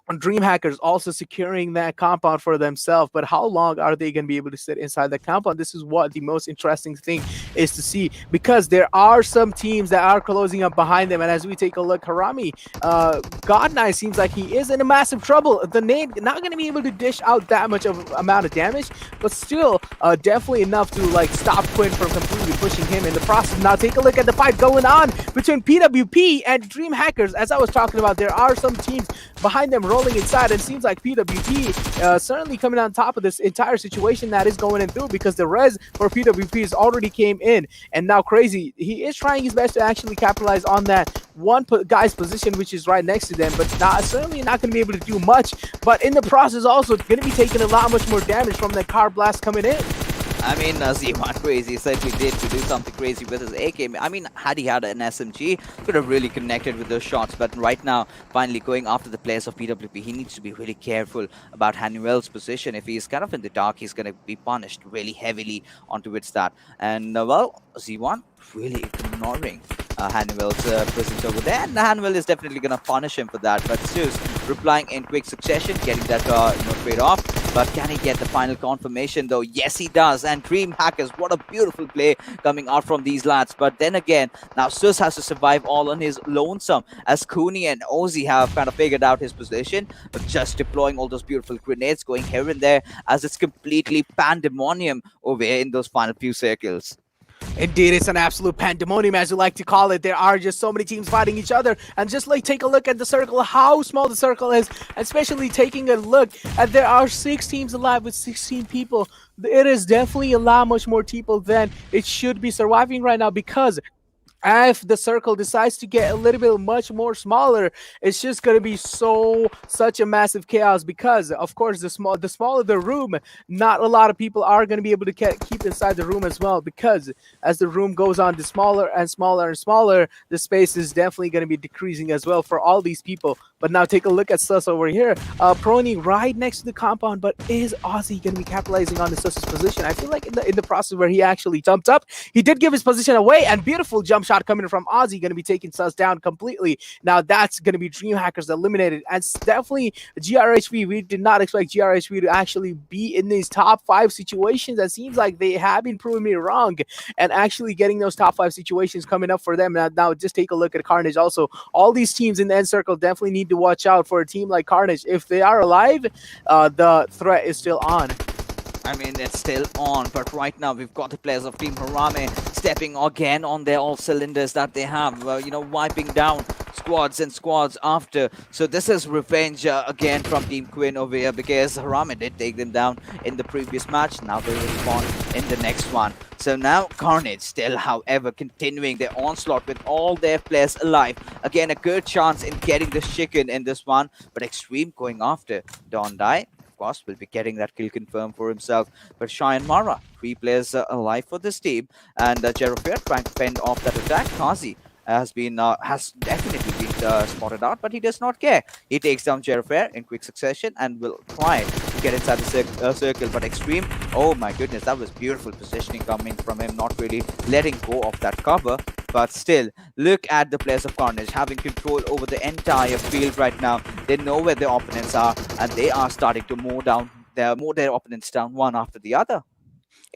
DreamHackers also securing that compound for themselves, but how long are they going to be able to sit inside the compound? This is what the most interesting thing is to see, because there are some teams that are closing up behind them. And as we take a look, Harame, God9 seems like he is in a massive trouble. The nade not going to be able to dish out that much of amount of damage, but still definitely enough to like stop KWIN from completely pushing him in the process. Now take a look at the fight going on between PWP and DreamHackers. As I was talking about, there are some teams behind them rolling inside, and it seems like PWP certainly coming on top of this entire situation that is going in through, because the res for PWP has already came in. And now Crazy, he is trying his best to actually capitalize on that one guy's position, which is right next to them, but certainly not going to be able to do much. But in the process, also going to be taking a lot much more damage from that car blast coming in. I mean, Z1 Crazy certainly did to do something crazy with his AK. I mean, had he had an SMG, could have really connected with those shots. But right now, finally going after the players of PWP, he needs to be really careful about Hanuel's position. If he's kind of in the dark, he's going to be punished really heavily onto its that. And, well, Z1 really ignoring Hanuel's presence over there. And Hanuel is definitely going to punish him for that. But Zeus replying in quick succession, getting that trade off. But can he get the final confirmation though? Yes, he does. And DreamHackers, what a beautiful play coming out from these lads. But then again, now Sus has to survive all on his lonesome, as Cooney and Ozzy have kind of figured out his position, but just deploying all those beautiful grenades going here and there, as it's completely pandemonium over here in those final few circles. Indeed, it's an absolute pandemonium, as you like to call it. There are just so many teams fighting each other. And just like take a look at the circle, how small the circle is, especially taking a look at there are 6 teams alive with 16 people. It is definitely a lot much more people than it should be surviving right now, because if the circle decides to get a little bit much more smaller, it's just going to be such a massive chaos, because of course the smaller the room, not a lot of people are going to be able to keep inside the room as well, because as the room goes on to smaller and smaller and smaller, the space is definitely going to be decreasing as well for all these people. But now take a look at Sus over here, proning right next to the compound. But is Ozzy going to be capitalizing on the Sus's position? I feel like in the process where he actually jumped up, he did give his position away, and beautiful jump shot coming from Ozzy, going to be taking Sus down completely. Now that's going to be DreamHackers eliminated, and it's definitely GRHV. We did not expect GRHV to actually be in these top 5 situations. It seems like they have been proving me wrong, and actually getting those top 5 situations coming up for them. Now just take a look at Carnage also. All these teams in the end circle definitely need to watch out for a team like Carnage. If they are alive, the threat is still on. I mean, it's still on, but right now we've got the players of Team Harame stepping again on their all cylinders that they have, wiping down squads and squads after. So this is revenge again from Team KWIN over here, because Harame did take them down in the previous match. Now they will respond in the next one. So now Carnage still, however, continuing their onslaught with all their players alive. Again, a good chance in getting the chicken in this one, but Extreme going after Don Dai. Of course, will be getting that kill confirmed for himself. But JyanMaara, 3 players alive for this team, and Jerofir trying to fend off that attack. Kazi has definitely been spotted out, but he does not care. He takes down Jerofir in quick succession and will try to get inside the circle. But Extreme, oh my goodness, that was beautiful positioning coming from him, not really letting go of that cover. But still, look at the players of Carnage having control over the entire field right now. They know where their opponents are, and they are starting to mow their opponents down one after the other.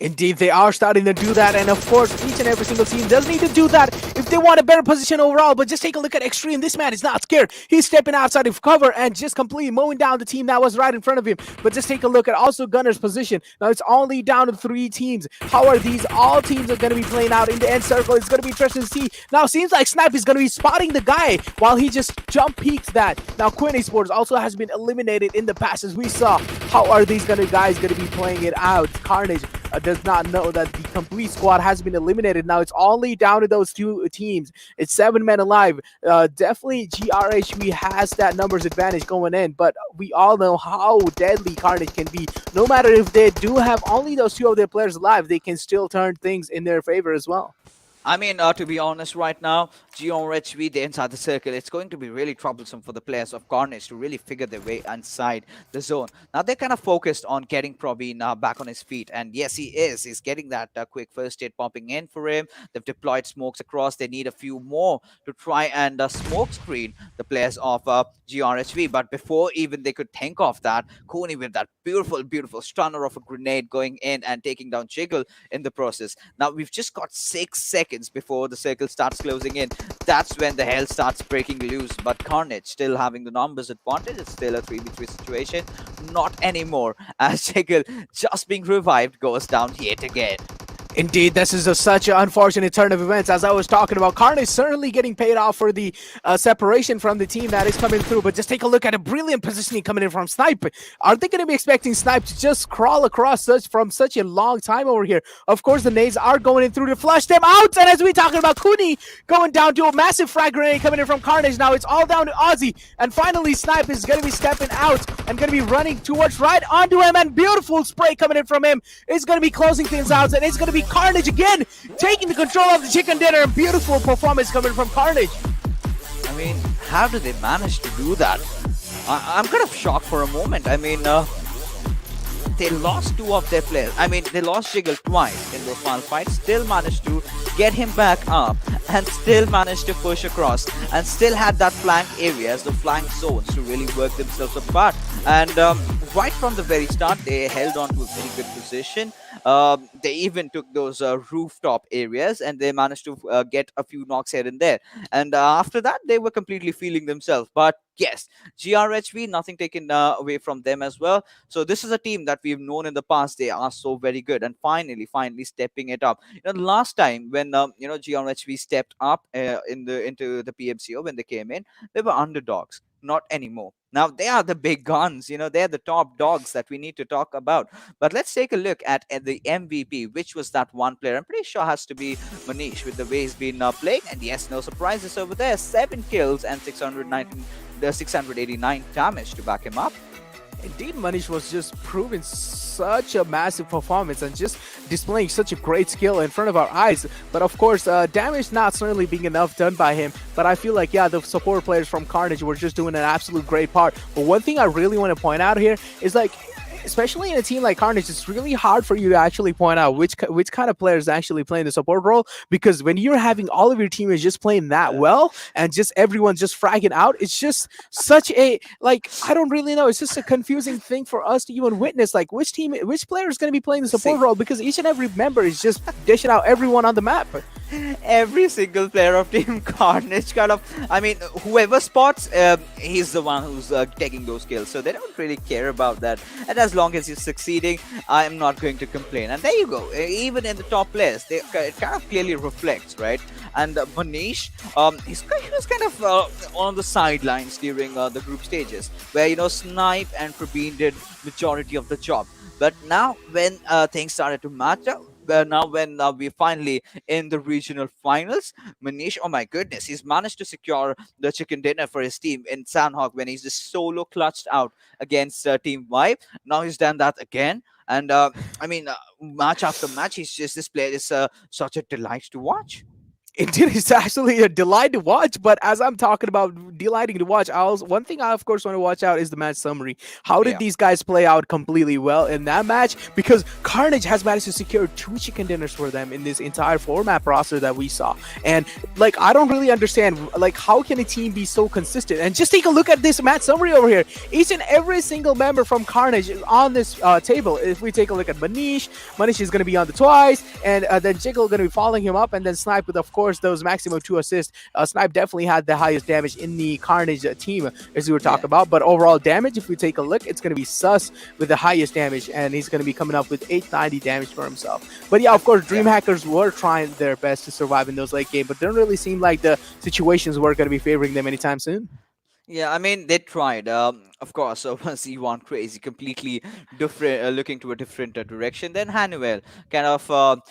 Indeed, they are starting to do that, and of course, each and every single team does need to do that if they want a better position overall. But just take a look at Extreme. This man is not scared. He's stepping outside of cover and just completely mowing down the team that was right in front of him. But just take a look at also Gunner's position. Now it's only down to 3 teams. How are these all teams are going to be playing out in the end circle? It's going to be interesting to see. Now seems like Snipe is going to be spotting the guy while he just jump peeks that. Now KWIN Esports also has been eliminated in the past, as we saw. How are these guys going to be playing it out? Carnage does not know that the complete squad has been eliminated. Now it's only down to those 2 teams. It's 7 men alive. Definitely GRHV has that numbers advantage going in, but we all know how deadly Carnage can be. No matter if they do have only those 2 of their players alive, they can still turn things in their favor as well. I mean, to be honest, right now, GRHV, they're inside the circle. It's going to be really troublesome for the players of Carnage to really figure their way inside the zone. Now, they're kind of focused on getting Probeen back on his feet. And yes, he is. He's getting that quick first aid popping in for him. They've deployed smokes across. They need a few more to try and smoke screen the players of GRHV. But before even they could think of that, Kony with that beautiful, beautiful stunner of a grenade going in and taking down Jiggle in the process. Now, we've just got 6 seconds before the circle starts closing in. That's when the hell starts breaking loose. But Carnage still having the numbers advantage. It's still a 3v3 situation. Not anymore, as Jiggle, just being revived, goes down yet again. Indeed, this is such an unfortunate turn of events. As I was talking about, Carnage certainly getting paid off for the separation from the team that is coming through. But just take a look at a brilliant positioning coming in from Snipe. Are they going to be expecting Snipe to just crawl across from such a long time over here? Of course, the nades are going in through to flush them out. And as we talking about, Kuni going down to a massive frag grenade coming in from Carnage. Now it's all down to Ozzy. And finally, Snipe is going to be stepping out and going to be running towards right onto him. And beautiful spray coming in from him. It's going to be closing things out. And it's going to be Carnage again taking the control of the chicken dinner. Beautiful performance coming from Carnage. I mean, how did they manage to do that? I'm kind of shocked for a moment. I mean, they lost 2 of their players. I mean, they lost Jiggle twice in those final fights, still managed to get him back up and still managed to push across and still had that flank areas, the flank zones to really work themselves apart. And right from the very start, they held on to a very good position. They even took those rooftop areas and they managed to get a few knocks here and there. And after that, they were completely feeling themselves. But yes, GRHV, nothing taken away from them as well. So this is a team that we've known in the past. They are so very good, and finally stepping it up. You know, the last time when GRHV stepped up into the PMCO when they came in, they were underdogs. Not anymore. Now they are the big guns. You know, they're the top dogs that we need to talk about. But let's take a look at the MVP, which was that one player. I'm pretty sure has to be Manish with the way he's been playing. And yes, no surprises over there. 7 kills and 689 damage to back him up. Indeed, Manish was just proving such a massive performance and just displaying such a great skill in front of our eyes. But of course, damage not certainly being enough done by him. But I feel like, yeah, the support players from Carnage were just doing an absolute great part. But one thing I really want to point out here is, like, especially in a team like Carnage, it's really hard for you to actually point out which kind of player is actually playing the support role, because when you're having all of your teammates just playing that well and just everyone just fragging out, it's just such a, like, I don't really know. It's just a confusing thing for us to even witness, like which player is going to be playing the support role, because each and every member is just dishing out everyone on the map. Every single player of Team Carnage kind of, I mean, whoever spots, he's the one who's taking those kills. So they don't really care about that. And as long as he's succeeding, I'm not going to complain. And there you go. Even in the top players, it kind of clearly reflects, right? And Manish, he was kind of on the sidelines during the group stages, where, you know, Snipe and Praveen did majority of the job. But now when things started to matter, now when we're finally in the regional finals, Manish, oh my goodness, he's managed to secure the chicken dinner for his team in Sanhok when he's just solo clutched out against Team Vibe. Now he's done that again. And I mean, match after match, he's just, this player is such a delight to watch. Indeed, it's actually a delight to watch. But as I'm talking about delighting to watch, I also, one thing I of course want to watch out is the match summary. How did Yeah. these guys play out completely well in that match? Because Carnage has managed to secure 2 chicken dinners for them in this entire 4 map roster that we saw. And like, I don't really understand, like, how can a team be so consistent? And just take a look at this match summary over here. Each and every single member from Carnage is on this table. If we take a look at Manish is going to be on the twice, and then Jiggle going to be following him up, and then Snipe with, of course, those maximum 2 assists. Snipe definitely had the highest damage in the Carnage team, as we were Yeah. talking about. But overall damage, if we take a look, it's going to be Sus with the highest damage, and he's going to be coming up with 890 damage for himself. But yeah, of course, Yeah. DreamHackers were trying their best to survive in those late game, but didn't really seem like the situations were going to be favoring them anytime soon. Yeah, I mean they tried. Of course, once he went crazy, completely different, looking to a different direction. Then Hanuel kind of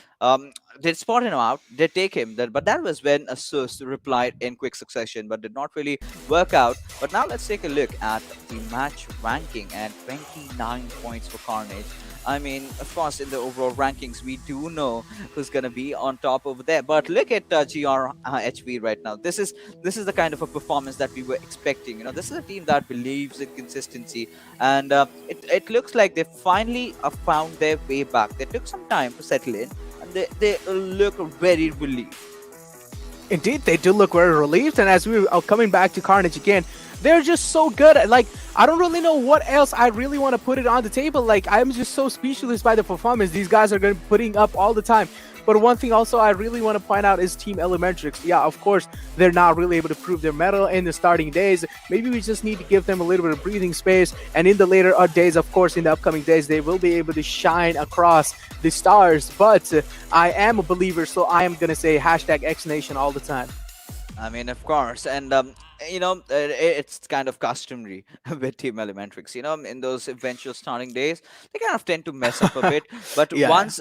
did spot him out, did take him. But that was when Asus replied in quick succession, but did not really work out. But now let's take a look at the match ranking and 29 points for Carnage. I mean, of course, in the overall rankings, we do know who's gonna be on top over there. But look at GRHV right now. This is the kind of a performance that we were expecting. This is a team that believes in consistency, and it looks like they finally found their way back. They took some time to settle in, and they look very relieved. Indeed, they do look very relieved. And as we are coming back to Carnage again, they're just so good. Like, I don't really know what else I really want to put it on the table. Like, I'm just so speechless by the performance these guys are going to be putting up all the time. But one thing also I really want to point out is Team Elementrix. Yeah, of course, they're not really able to prove their mettle in the starting days. Maybe we just need to give them a little bit of breathing space. And in the later days, of course, in the upcoming days, they will be able to shine across the stars. But I am a believer, so I am going to say hashtag X Nation all the time. I mean, of course, and it's kind of customary with Team Elementrix. In those eventual starting days, they kind of tend to mess up a bit. But Yeah. once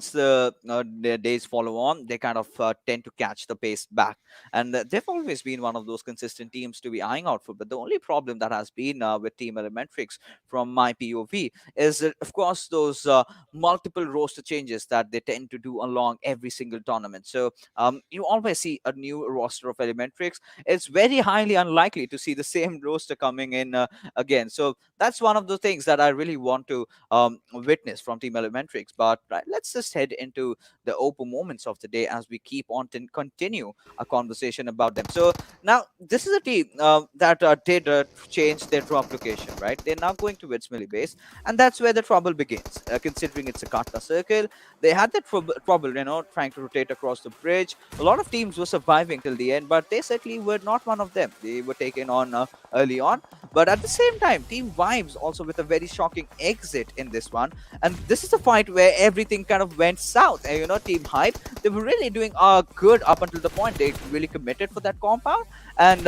the days follow on, they kind of tend to catch the pace back. And they've always been one of those consistent teams to be eyeing out for. But the only problem that has been with Team Elementrix, from my POV, is that, of course, those multiple roster changes that they tend to do along every single tournament. So you always see a new roster of Elementrix. It's very highly unlikely to see the same roster coming in again. So that's one of the things that I really want to witness from Team Elementrix. But right, let's just head into the open moments of the day as we keep on to continue a conversation about them. So now this is a team that did change their drop location, right? They're now going towards Millie base, and that's where the trouble begins. Considering it's a Kata circle, they had that trouble, trying to rotate across the bridge. A lot of teams were surviving till the end, but they certainly were not one of them. They were taken on early on. But at the same time, Team Vibes also with a very shocking exit in this one. And this is a fight where everything kind of went south. And, Team Hype, they were really doing good up until the point they really committed for that compound. And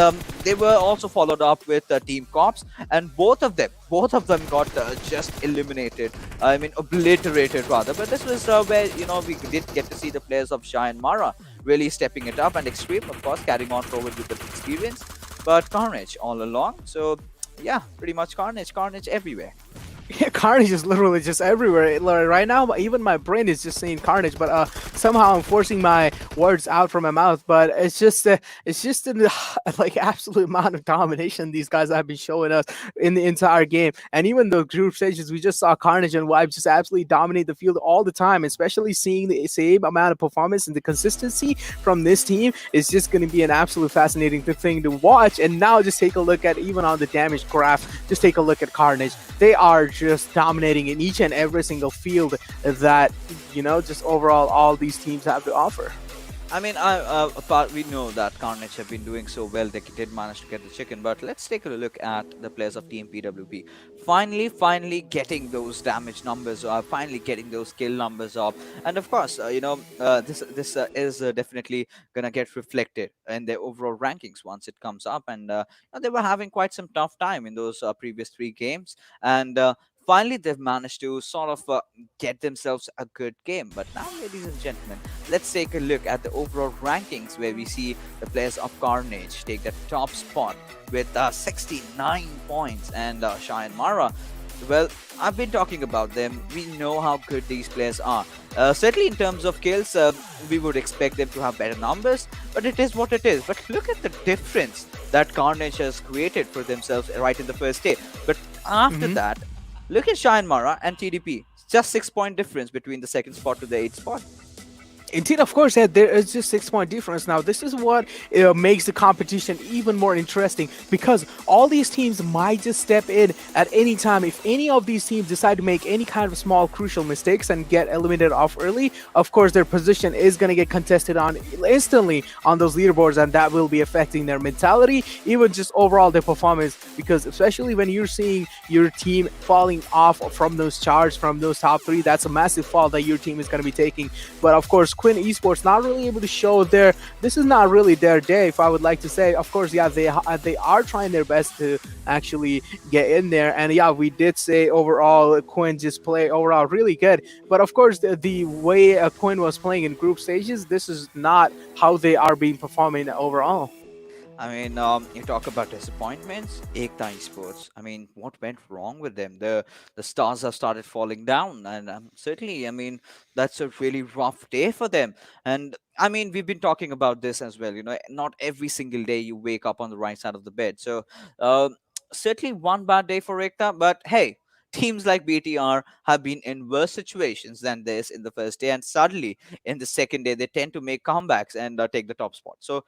they were also followed up with Team Cops. And both of them got just eliminated. I mean, obliterated rather. But this was where, we did get to see the players of JyanMaara really stepping it up, and Extreme, of course, carrying on forward with the experience. But Carnage all along. So, yeah, pretty much Carnage everywhere. Yeah, Carnage is literally just everywhere. Right now, even my brain is just saying Carnage, but somehow I'm forcing my words out from my mouth. But it's just the like absolute amount of domination these guys have been showing us in the entire game. And even the group stages, we just saw Carnage and Vibe just absolutely dominate the field all the time. Especially seeing the same amount of performance and the consistency from this team is just going to be an absolute fascinating thing to watch. And now just take a look at, even on the damage graph, just take a look at Carnage. They are just dominating in each and every single field that, just overall all these teams have to offer. I mean, we know that Carnage have been doing so well. They did manage to get the chicken, but let's take a look at the players of Team PWP. Finally getting those damage numbers, finally getting those kill numbers up, and of course, this is definitely gonna get reflected in their overall rankings once it comes up. And they were having quite some tough time in those previous 3 games, and finally they've managed to sort of get themselves a good game. But now, ladies and gentlemen, let's take a look at the overall rankings, where we see the players of Carnage take the top spot with 69 points, and JyanMaara Well, I've been talking about them. We know how good these players are. Certainly, in terms of kills, we would expect them to have better numbers, but it is what it is. But look at the difference that Carnage has created for themselves right in the first day. But after Mhm. that, look at JyanMaara and TDP. Just 6 point difference between the second spot to the eighth spot. Indeed, of course, yeah, there is just 6 point difference. Now, this is what makes the competition even more interesting because all these teams might just step in at any time. If any of these teams decide to make any kind of small crucial mistakes and get eliminated off early, of course, their position is going to get contested on instantly on those leaderboards, and that will be affecting their mentality, even just overall their performance. Because especially when you're seeing your team falling off from those charts, from those top three, that's a massive fall that your team is going to be taking. But of course, KWIN Esports not really able to show their. This is not really their day, if I would like to say. Of course, yeah, they are trying their best to actually get in there, and yeah, we did say overall KWIN just play overall really good. But of course, the way KWIN was playing in group stages, this is not how they are being performing overall. I mean, you talk about disappointments. Ekta Esports. I mean, what went wrong with them? The stars have started falling down, and certainly, I mean, that's a really rough day for them. And I mean, we've been talking about this as well. You know, not every single day you wake up on the right side of the bed. So, certainly one bad day for Ekta. But hey. Teams like BTR have been in worse situations than this in the first day, and suddenly in the second day they tend to make comebacks and take the top spot. So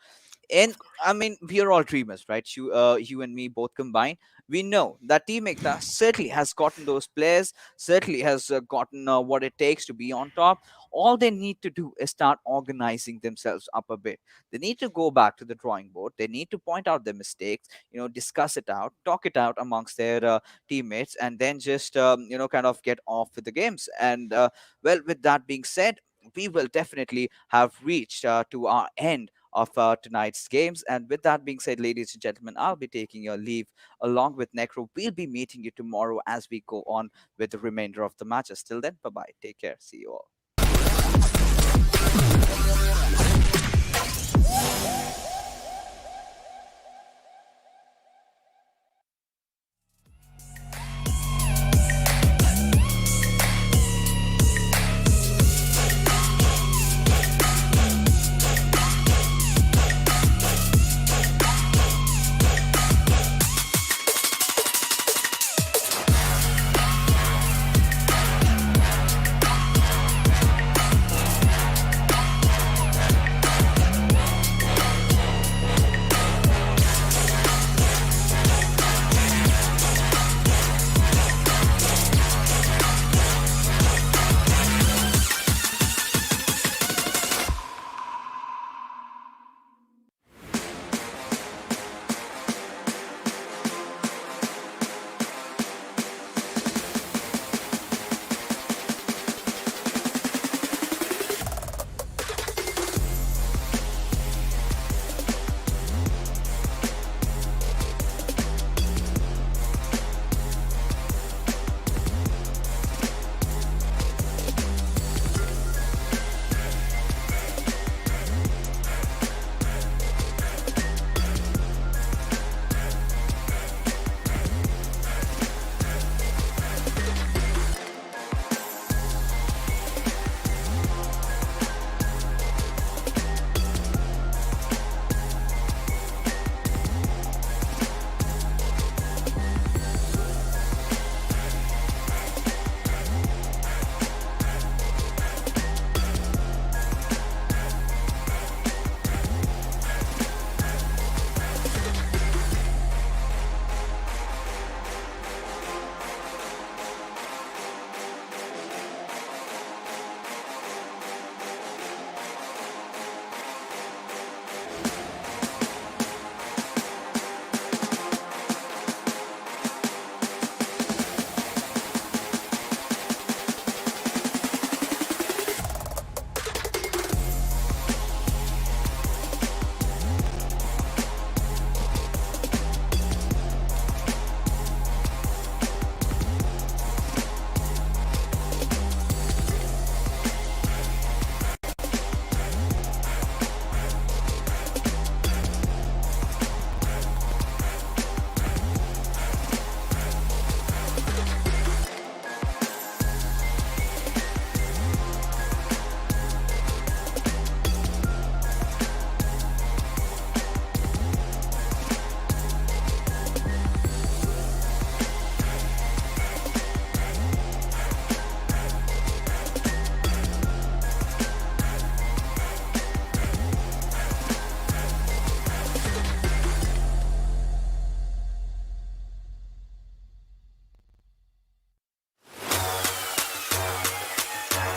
and I mean, we are all dreamers, right? You and me both combined. We know that Team Ekta certainly has gotten those players, certainly has gotten what it takes to be on top. All they need to do is start organizing themselves up a bit. They need to go back to the drawing board. They need to point out their mistakes, discuss it out, talk it out amongst their teammates, and then just, kind of get off with the games. And, well, with that being said, we will definitely have reached to our end of tonight's games. And with that being said, ladies and gentlemen, I'll be taking your leave along with Necro. We'll be meeting you tomorrow as we go on with the remainder of the matches. Till then, bye bye. Take care. See you all.